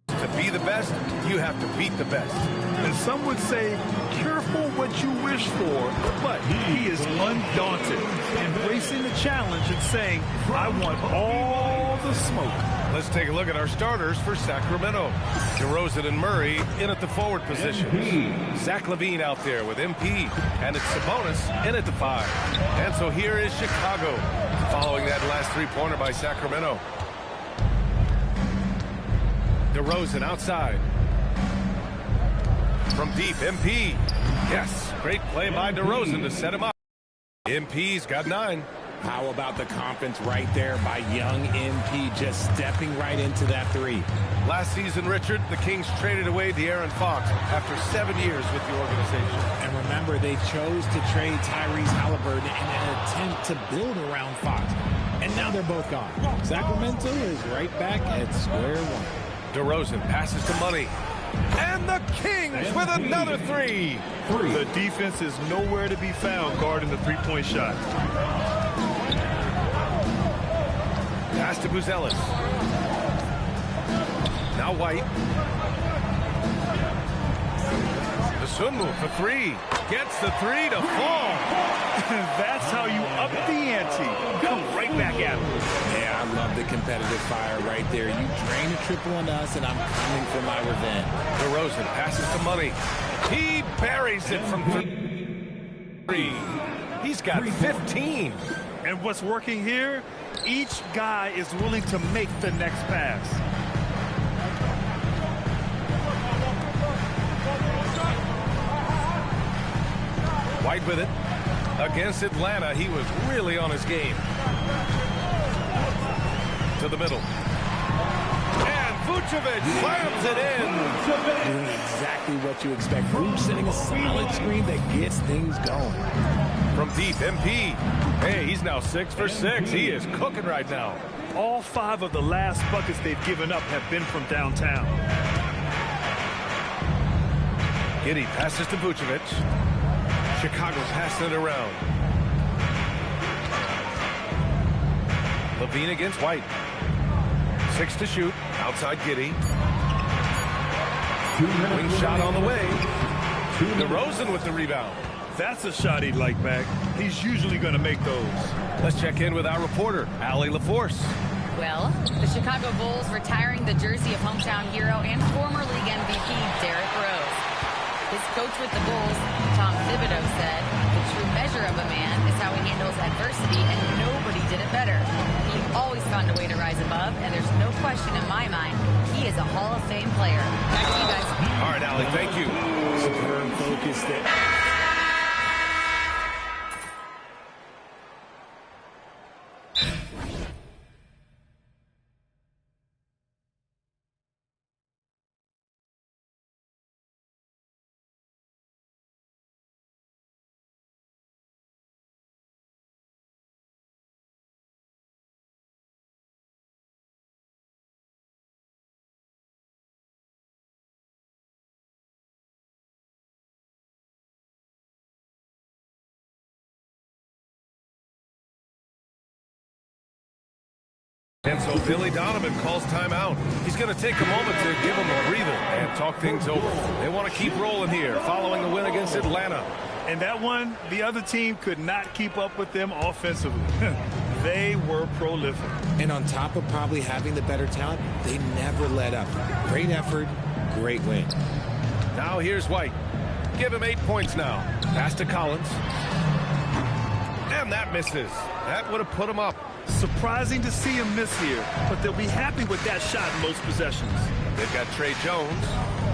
to be the best, you have to beat the best. And some would say, careful what you wish for, but he is undaunted, embracing the challenge and saying, I want all the smoke. Let's take a look at our starters for Sacramento. DeRozan and Murray in at the forward position. Zach LaVine out there with MP, and it's Sabonis in at the 5. And so here is Chicago, following that last three-pointer by Sacramento. DeRozan outside. From deep, MP. Yes, great play by DeRozan to set him up. MP's got 9. How about the confidence right there by young MP, just stepping right into that three. Last season, Richard, the Kings traded away De'Aaron Fox after 7 years with the organization. And remember, they chose to trade Tyrese Halliburton in an attempt to build around Fox. And now they're both gone. Sacramento is right back at square one. DeRozan passes to Money. And the Kings with another three. The defense is nowhere to be found guarding the three-point shot. Pass to Buzelis. Now White. Dosunmu for three. Gets the three to fall. That's how you up the ante. Come right back at him. Yeah, I love the competitive fire right there. You drain a triple on us, and I'm coming for my revenge. DeRozan passes to Money. He buries it from three. He's got 15. And what's working here? Each guy is willing to make the next pass. White with it. Against Atlanta, he was really on his game. To the middle. And Vucevic slams it in. Doing exactly what you expect. Vooch setting a solid screen that gets things going. From deep, MP. Hey, he's now 6 for 6. He is cooking right now. All 5 of the last buckets they've given up have been from downtown. Giddey passes to Vucevic. Chicago passing it around. Levine against White. 6 to shoot. Outside Giddey. Wing shot on the way. DeRozan with the rebound. That's a shot he'd like back. He's usually going to make those. Let's check in with our reporter, Allie LaForce. Well, the Chicago Bulls retiring the jersey of hometown hero and former league MVP Derrick Rose. His coach with the Bulls, Tom Thibodeau, said, "The true measure of a man is how he handles adversity, and nobody did it better. He always found a way to rise above, and there's no question in my mind, he is a Hall of Fame player." Back to you guys. All right, Allie, thank you. Superb focus there. And so Billy Donovan calls timeout. He's going to take a moment to give them a breather and talk things over. They want to keep rolling here following the win against Atlanta. And that one, the other team could not keep up with them offensively. They were prolific. And on top of probably having the better talent, they never let up. Great effort, great win. Now here's White. Give him 8 points now. Pass to Collins. And that misses. That would have put him up. Surprising to see him miss here, but they'll be happy with that shot in most possessions. They've got Trey Jones,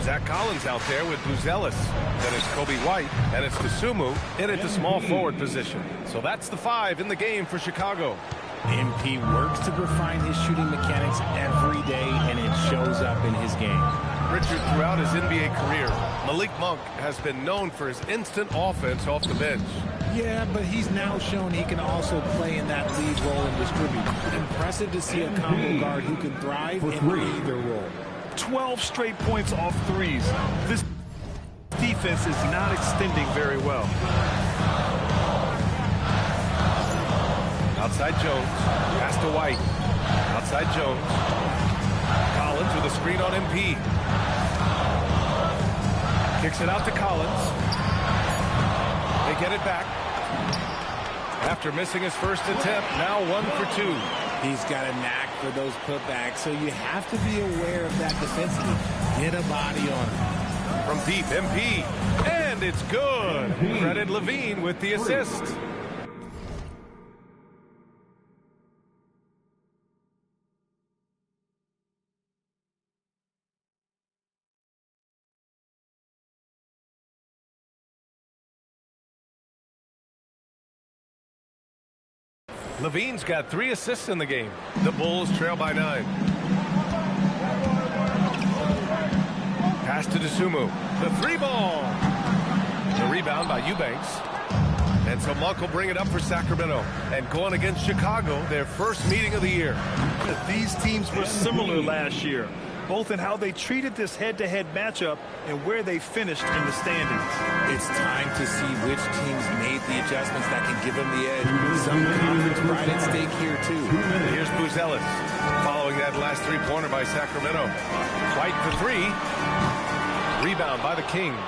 Zach Collins out there with Buzelis. Then it's Kobe White, and it's Dosunmu in at the small forward position. So that's the 5 in the game for Chicago. MP works to refine his shooting mechanics every day, and it shows up in his game. Richard, throughout his NBA career, Malik Monk has been known for his instant offense off the bench. Yeah, but he's now shown he can also play in that lead role and distribute. Impressive to see a combo guard who can thrive in either role. 12 straight points off threes. This defense is not extending very well. Outside Jones. Pass to White. Outside Jones. Collins with a screen on MP. Kicks it out to Collins. They get it back. After missing his first attempt, now 1 for 2. He's got a knack for those putbacks, so you have to be aware of that defensively. Get a body on him. From deep, MP. And it's good. Credit Levine with the assist. Levine's got 3 assists in the game. The Bulls trail by 9. Pass to Dosunmu. The 3-ball. The rebound by Eubanks. And so Monk will bring it up for Sacramento. And going against Chicago, their first meeting of the year. These teams were similar last year, both in how they treated this head-to-head matchup and where they finished in the standings. It's time to see which teams made the adjustments that can give them the edge. Some conference pride at stake here, too. Here's Buzelis following that last 3-pointer by Sacramento. White for 3. Rebound by the Kings.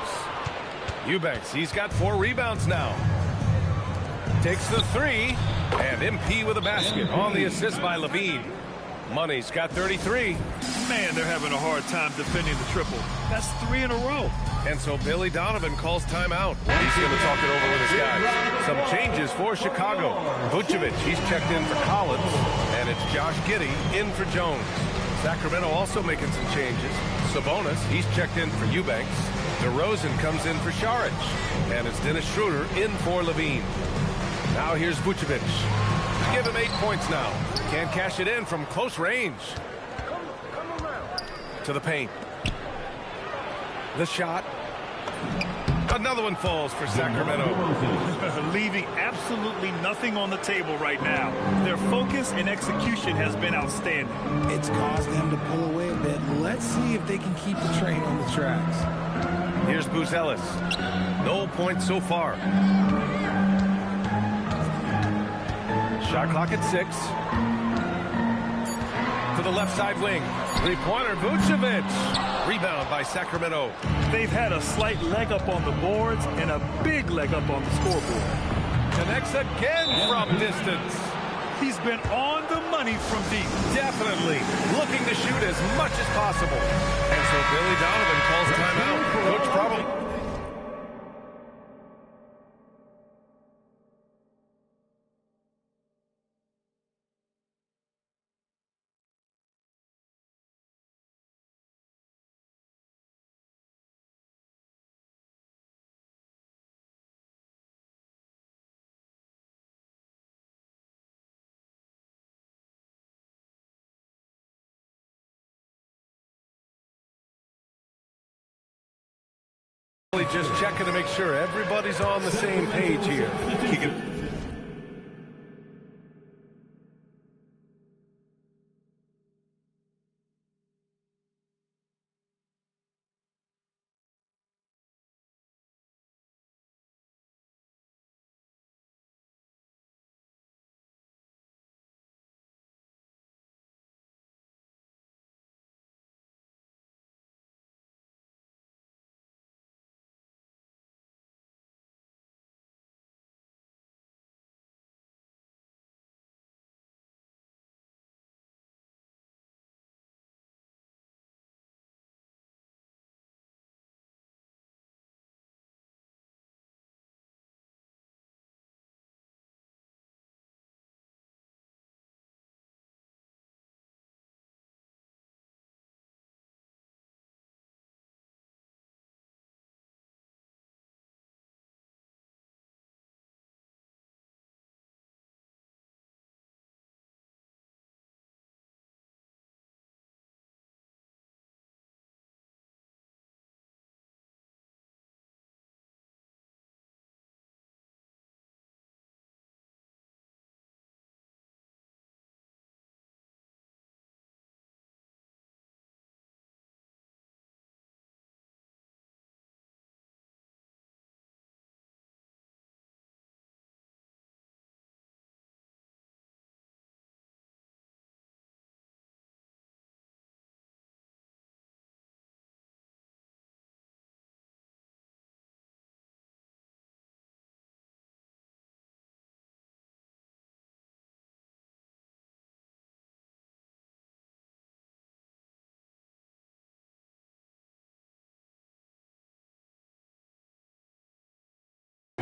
Eubanks, he's got 4 rebounds now. Takes the 3, and MP with a basket on the assist by Levine. Money's got 33. Man, they're having a hard time defending the triple. That's 3 in a row. And so Billy Donovan calls timeout. He's going to talk it over with his guys. Some changes for Chicago. Vucevic, he's checked in for Collins, and it's Josh Giddey in for Jones. Sacramento also making some changes. Sabonis, he's checked in for Eubanks. DeRozan comes in for Šarić, and it's Dennis Schroeder in for Levine. Now here's Vucevic. Give him 8 points now. Can't cash it in from close range. To the paint. The shot. Another one falls for Sacramento. Leaving absolutely nothing on the table right now. Their focus and execution has been outstanding. It's caused them to pull away a bit. Let's see if they can keep the train on the tracks. Here's Buzelis. No points so far. Shot clock at 6. To the left side wing. 3-pointer, Vucevic. Rebound by Sacramento. They've had a slight leg up on the boards and a big leg up on the scoreboard. Connects again from distance. He's been on the money from deep. Definitely looking to shoot as much as possible. And so Billy Donovan calls timeout. Coach probably... Just checking to make sure everybody's on the same page here.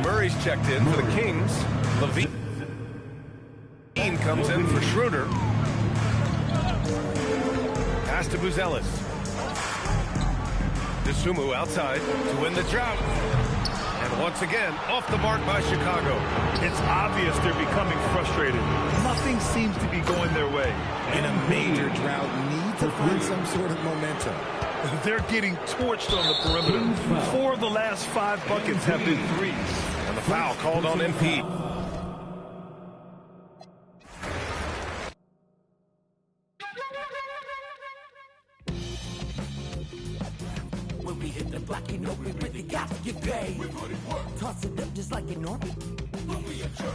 Murray's checked in for the Kings. Levine comes in for Schroeder. Pass to Buzelis. Dosunmu outside to win the drought. And once again, off the mark by Chicago. It's obvious they're becoming frustrated. nothing seems to be going their way. In a major drought, need to find some sort of momentum. They're getting torched on the perimeter. 4 of the last 5 buckets have been threes. And the foul called on MP. When we hit the block, you know we really got to get paid. Toss it up just like a normal.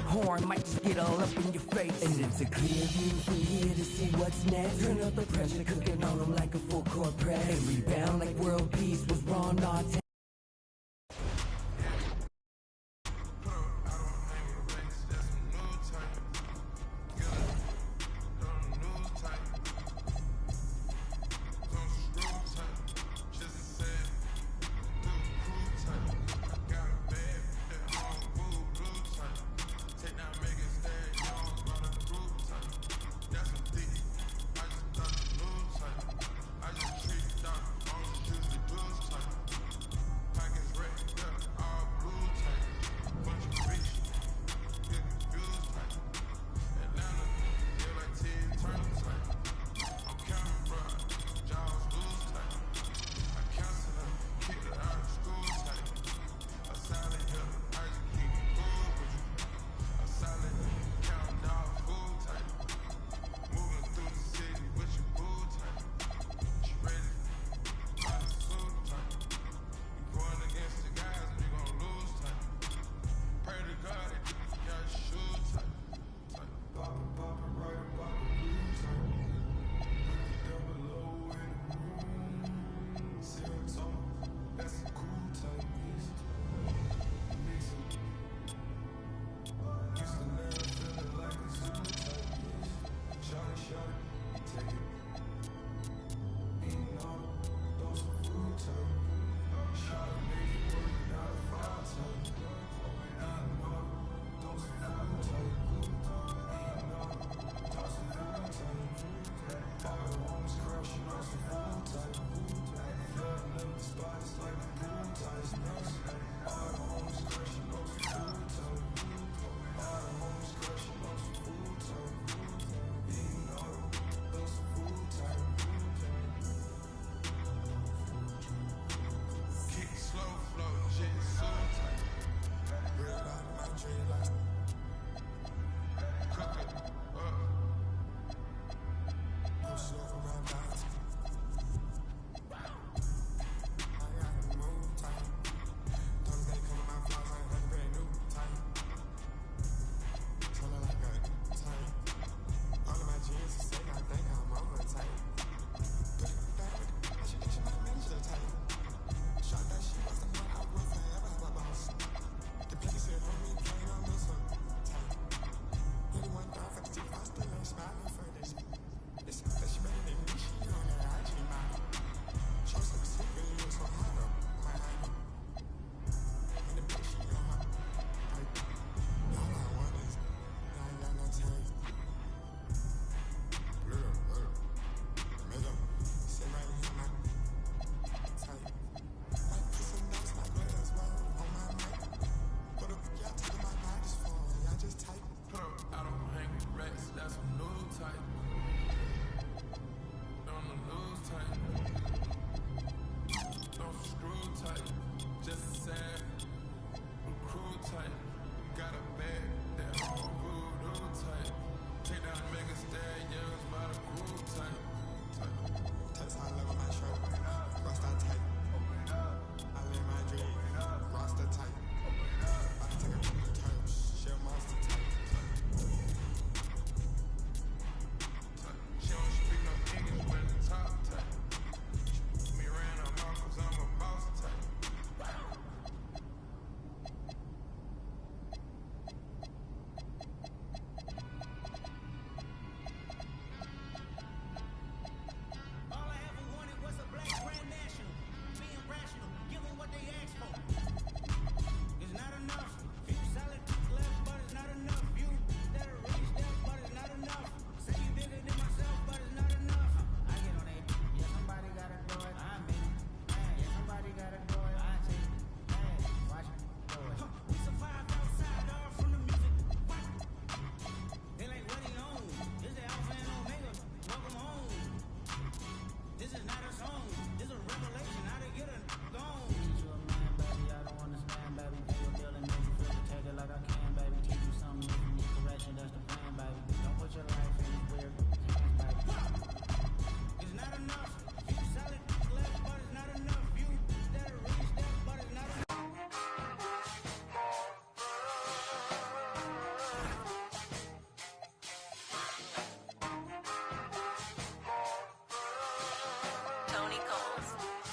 Horn might just get all up in your face. And it's a clear view from here to see what's next. Turn up the pressure, cooking on them like a full court press. And rebound like world peace was wrong, not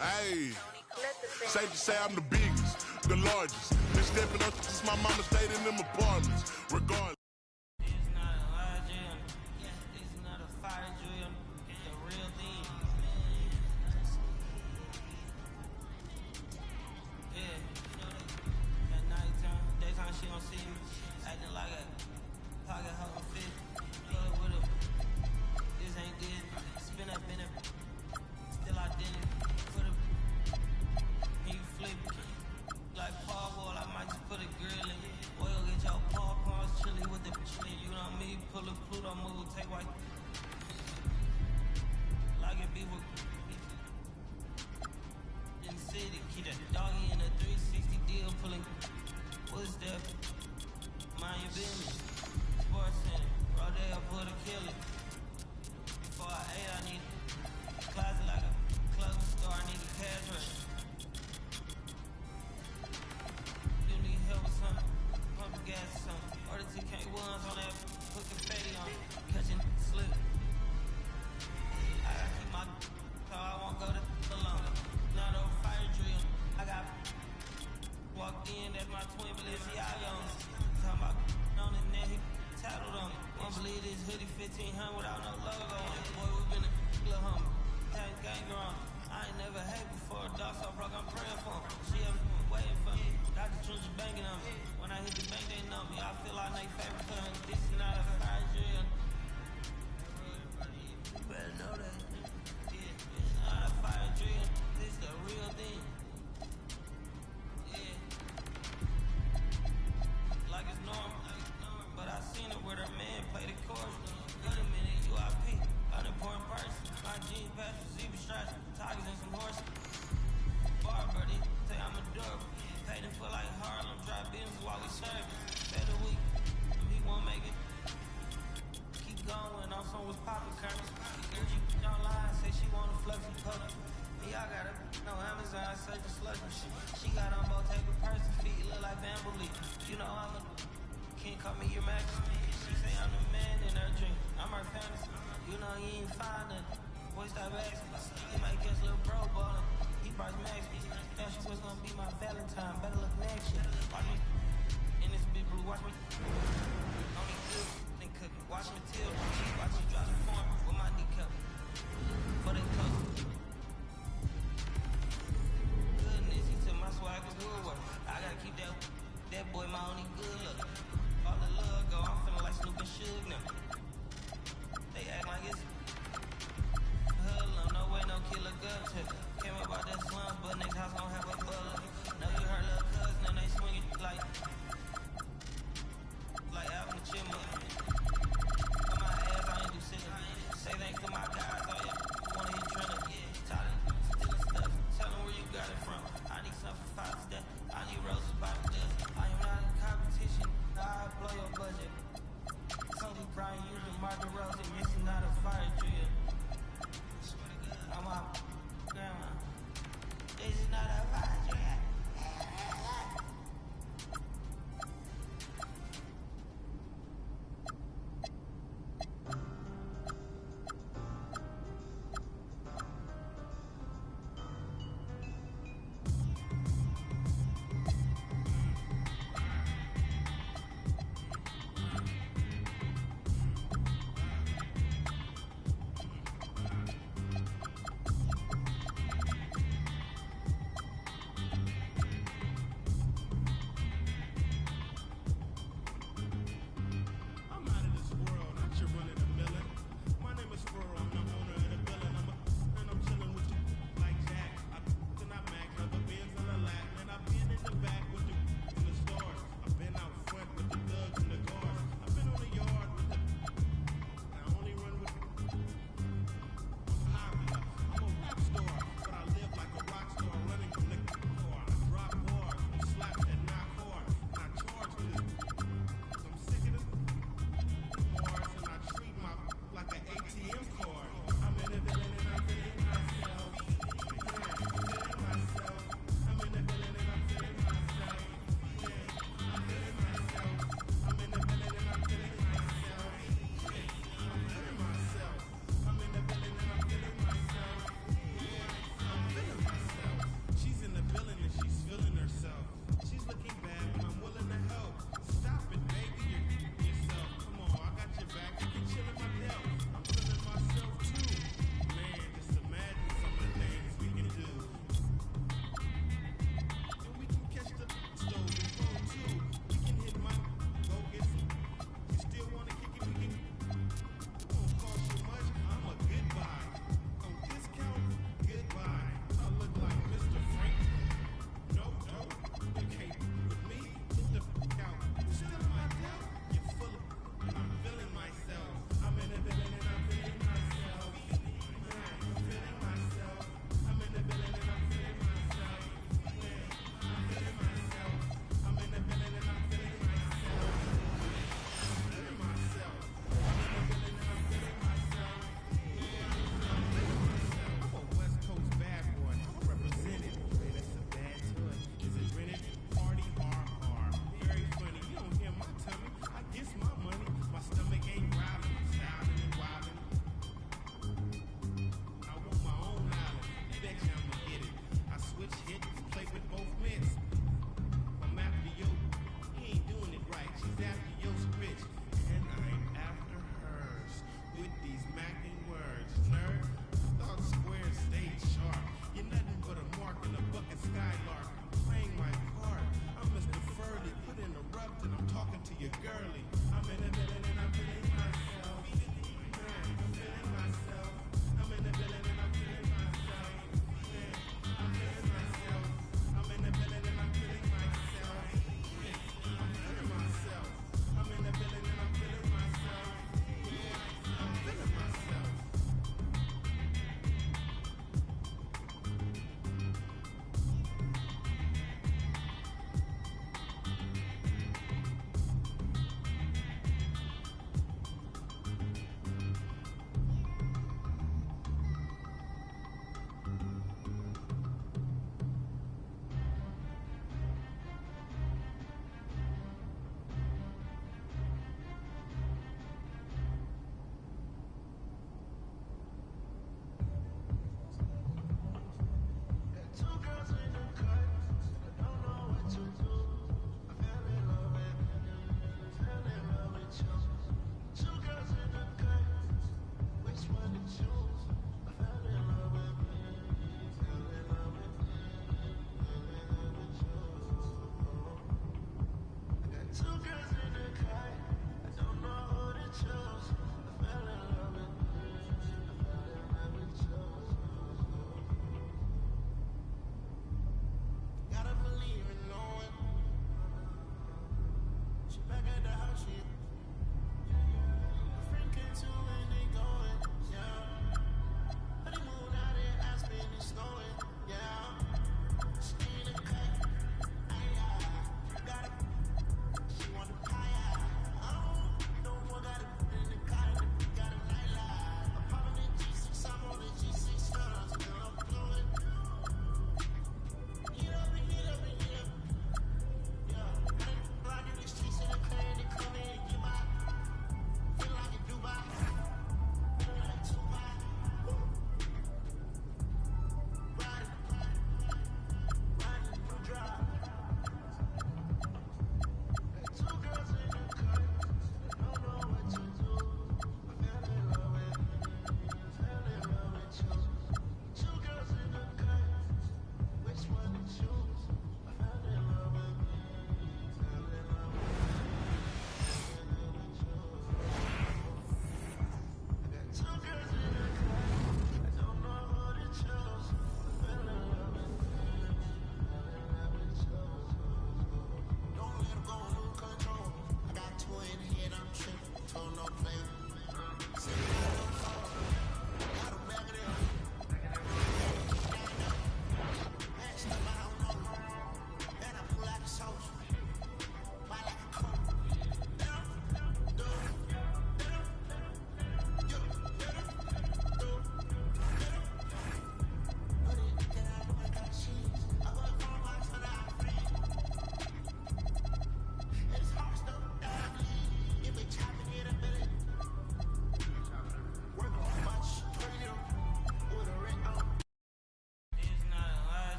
Hey, safe to say I'm the biggest, the largest. Been stepping up since my mama stayed in them apartments. Regardless. She don't see me acting like a pocket hoe fit. Plug with her. This ain't good. Spin up in it. Still I didn't. Put a. And you flip it. Like Paul Wall, I might just put a grill in. Oil get your popcorns chili with the chili. You know me. Pull a Pluto move. Take white. Like it be with. In the city. Keep that doggy in a 360 deal. Pulling. What's that? Mind your business. Sports Center. Rodeo put a killer. For an A, I need a closet like a club store. I need a cash rush. You need help with something. Pump the gas or something. Order 2K1s on that. Put confetti on it. Catching slip. I gotta keep my so I won't go to alone. Not over fire drill. I got walked in, that's my twin Balenciaga on it. Talking about on it, now he tattled on it. Won't believe this hoodie 1500 without no logo on it. Boy, we been a little humble. Tank ganger on it. I ain't never hate before. Dog so broke, I'm praying for him. She ever waiting for me. Dr. Trench banking on me. When I hit the bank, they know me. I feel like they favorite son. This is not a fire drill. You better know that. Yeah, it's not a fire drill. This the real thing. Like it's normal, but I seen it where the man played the chorus. Wait a minute, UIP, unimportant person. My jeans patch with zebra stripes, tigers and some horses. Bar birdie, say I'm adorable. Paid him for like Harlem, drive business while we serve. Better week, he won't make it. Keep going, on some was popping curtains. Gucci online, say she want a fluffy puppy. Me, I got her, no Amazon, search the sludge machine. She got on Bottega person, feet look like bamboo leaf. You know I'm a can't call me your max. She say I'm the man in her dream. I'm her fantasy. You know he ain't fine nothing. Boy, stop asking. He might catch little bro ballin'. He brought Max. Now she was gonna be my Valentine. Better look next year. Watch me in this big blue. Watch me. Only good then cooking. Watch me till. Watch me drop the form with my kneecap. For they close. Goodness, he took my swag to Woodwork. I gotta keep that boy my only good look. All the love go, I'm feeling like Snoop and Suge now. They act like it's hoodlum, no way, no killer gut to. Came up out that slum, but next house gon' have a bullet. Know you heard little cousin and they swinging like Alvin the Chipmunk. For my ass, I ain't do shit. Say thanks to my guys, oh yeah, wanna hit Trina. Tired of stealing stuff, tell them where you got it from. I need something for Father's Day, I need roses by the dozen. I am not in competition, I blow your budget. Kobe Bryant using Margaret Rose and missing out a fire drill. I'm my grandma. This is not a fire drill.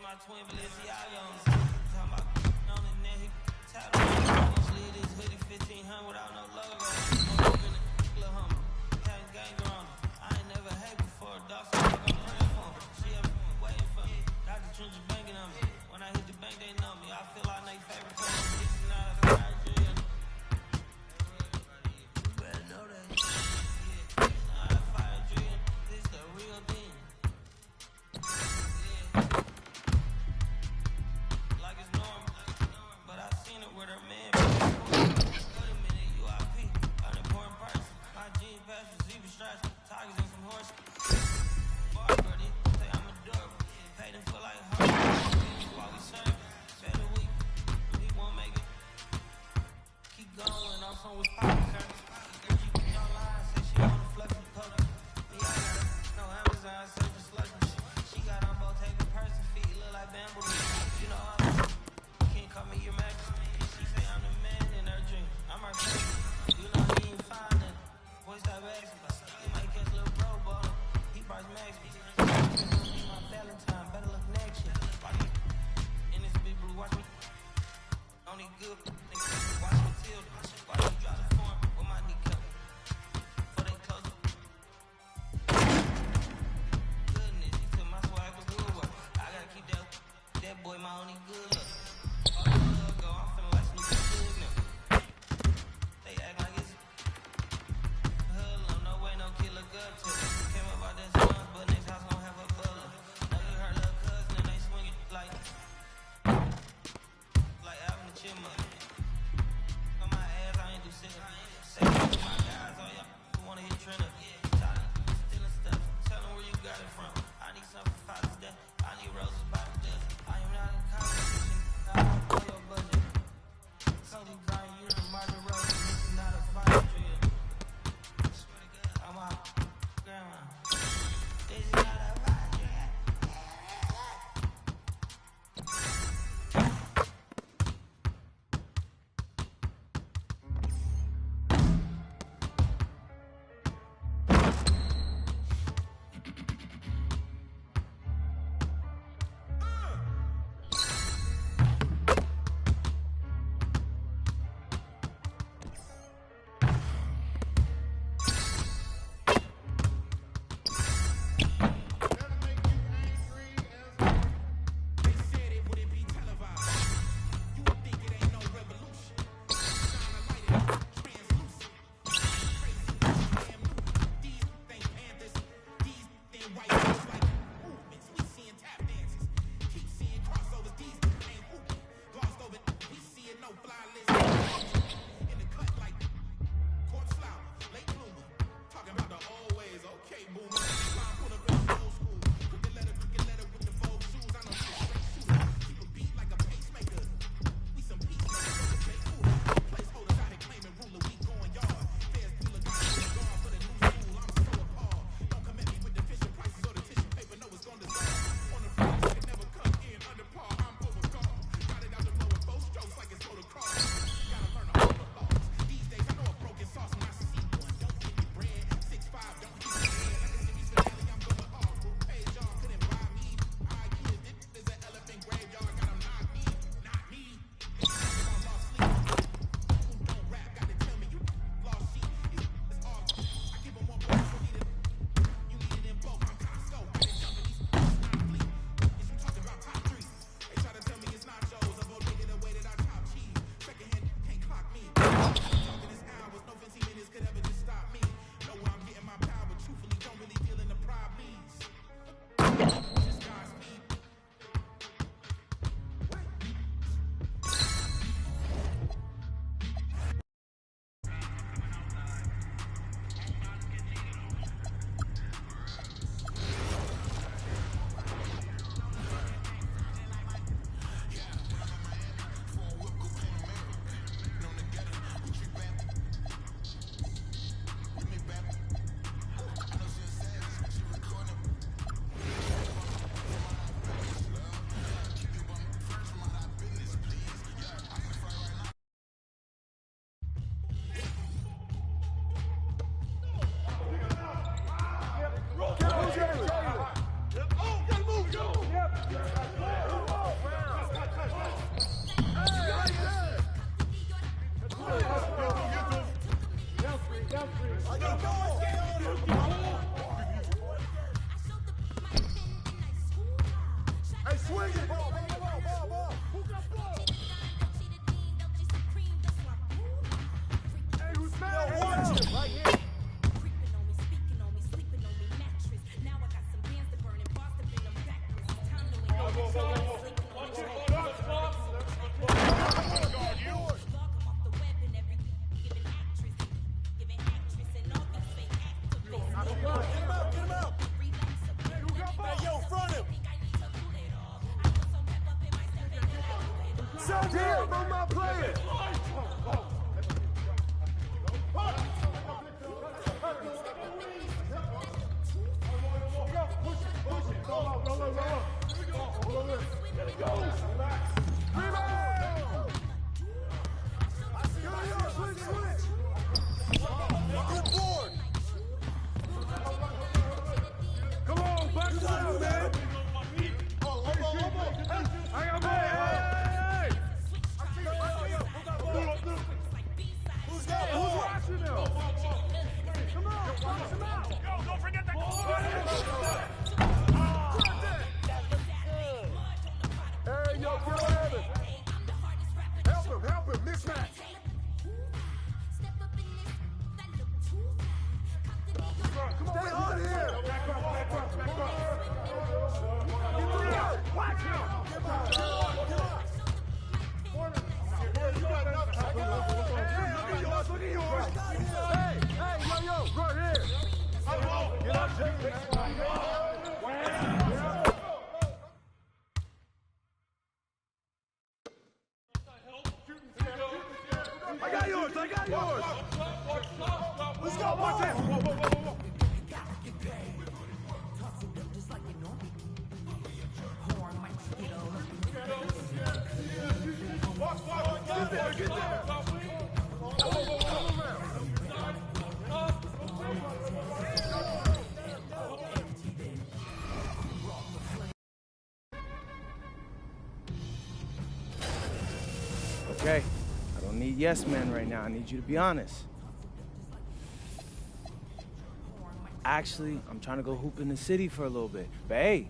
my twin Balenciaga on the talking about on the neck, he tatted on the sleeve, this hoodie 1500 without no logo. I'm open it, little humble, having gang on it. I ain't never hate before, dog, so I'm gonna pray for him. She up waiting for me, got the trenches banging on me. When I hit the bank, they know me. I feel like they favorite player, it's not a fire drill. You better know that. Yeah, it's not a fire drill, this the real thing. Like it's normal, but I seen it with her man. Wait a minute, UIP, unimportant person. My jeans pass with zebra stripes, tigers and some horses. Bar buddy, say I'm adorable. Pay them for like $100 while we serve. Spend a week, he won't make it. Keep going, I'm some with power curtains. Girl, she be online, say she wanna flex the color. Me, I got it. No Amazon, say just slush me. She got on both taking person feet, look like bamboo. You know I'm can't call me your majesty. She say I'm the man in her dream. I'm her baby. You know he ain't fine then. Boy, stop asking. You might catch a little bro ball. He price max me. My Valentine, better look next year. In this big blue, watch me. Only good niggas. Watch me till. Watch me drop the form with my knee cut. For they close up. Goodness, he took my swag for good work. I gotta keep that boy my only good luck. All the love go, I'm feeling like Snoop Dogg now. They act like it's hoodlum, no way, no kid look up to it. Came up out that sponge, but next house gon' have a butler. Know you heard little cousin and they swing it like Alvin the Chipmunk. On my ass, I ain't do shit. Say to my guys, oh y'all who wanna hit trend up. Stealing stuff, tell them where you got it from. I need something for Father's Day. I need roses by the dust. I am not in competition. Okay, I don't need yes men right now. I need you to be honest. Actually, I'm trying to go hoop in the city for a little bit. But hey,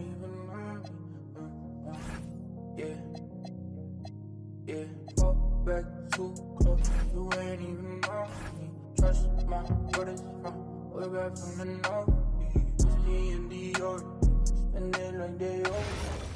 ain't even on me. Yeah, fall back too close, you ain't even on me. Trust my brothers from way back from the north. Whiskey and Dior, spend it like they owe me.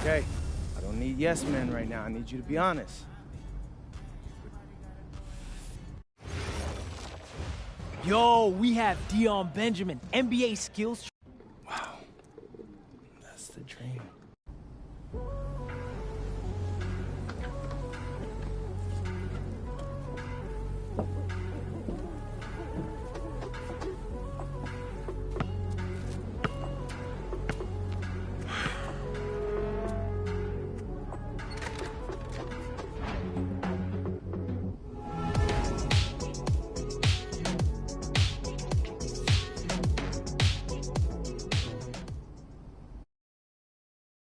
Okay, I don't need yes men right now. I need you to be honest. Yo, we have Dion Benjamin, NBA skills. Wow, that's the dream.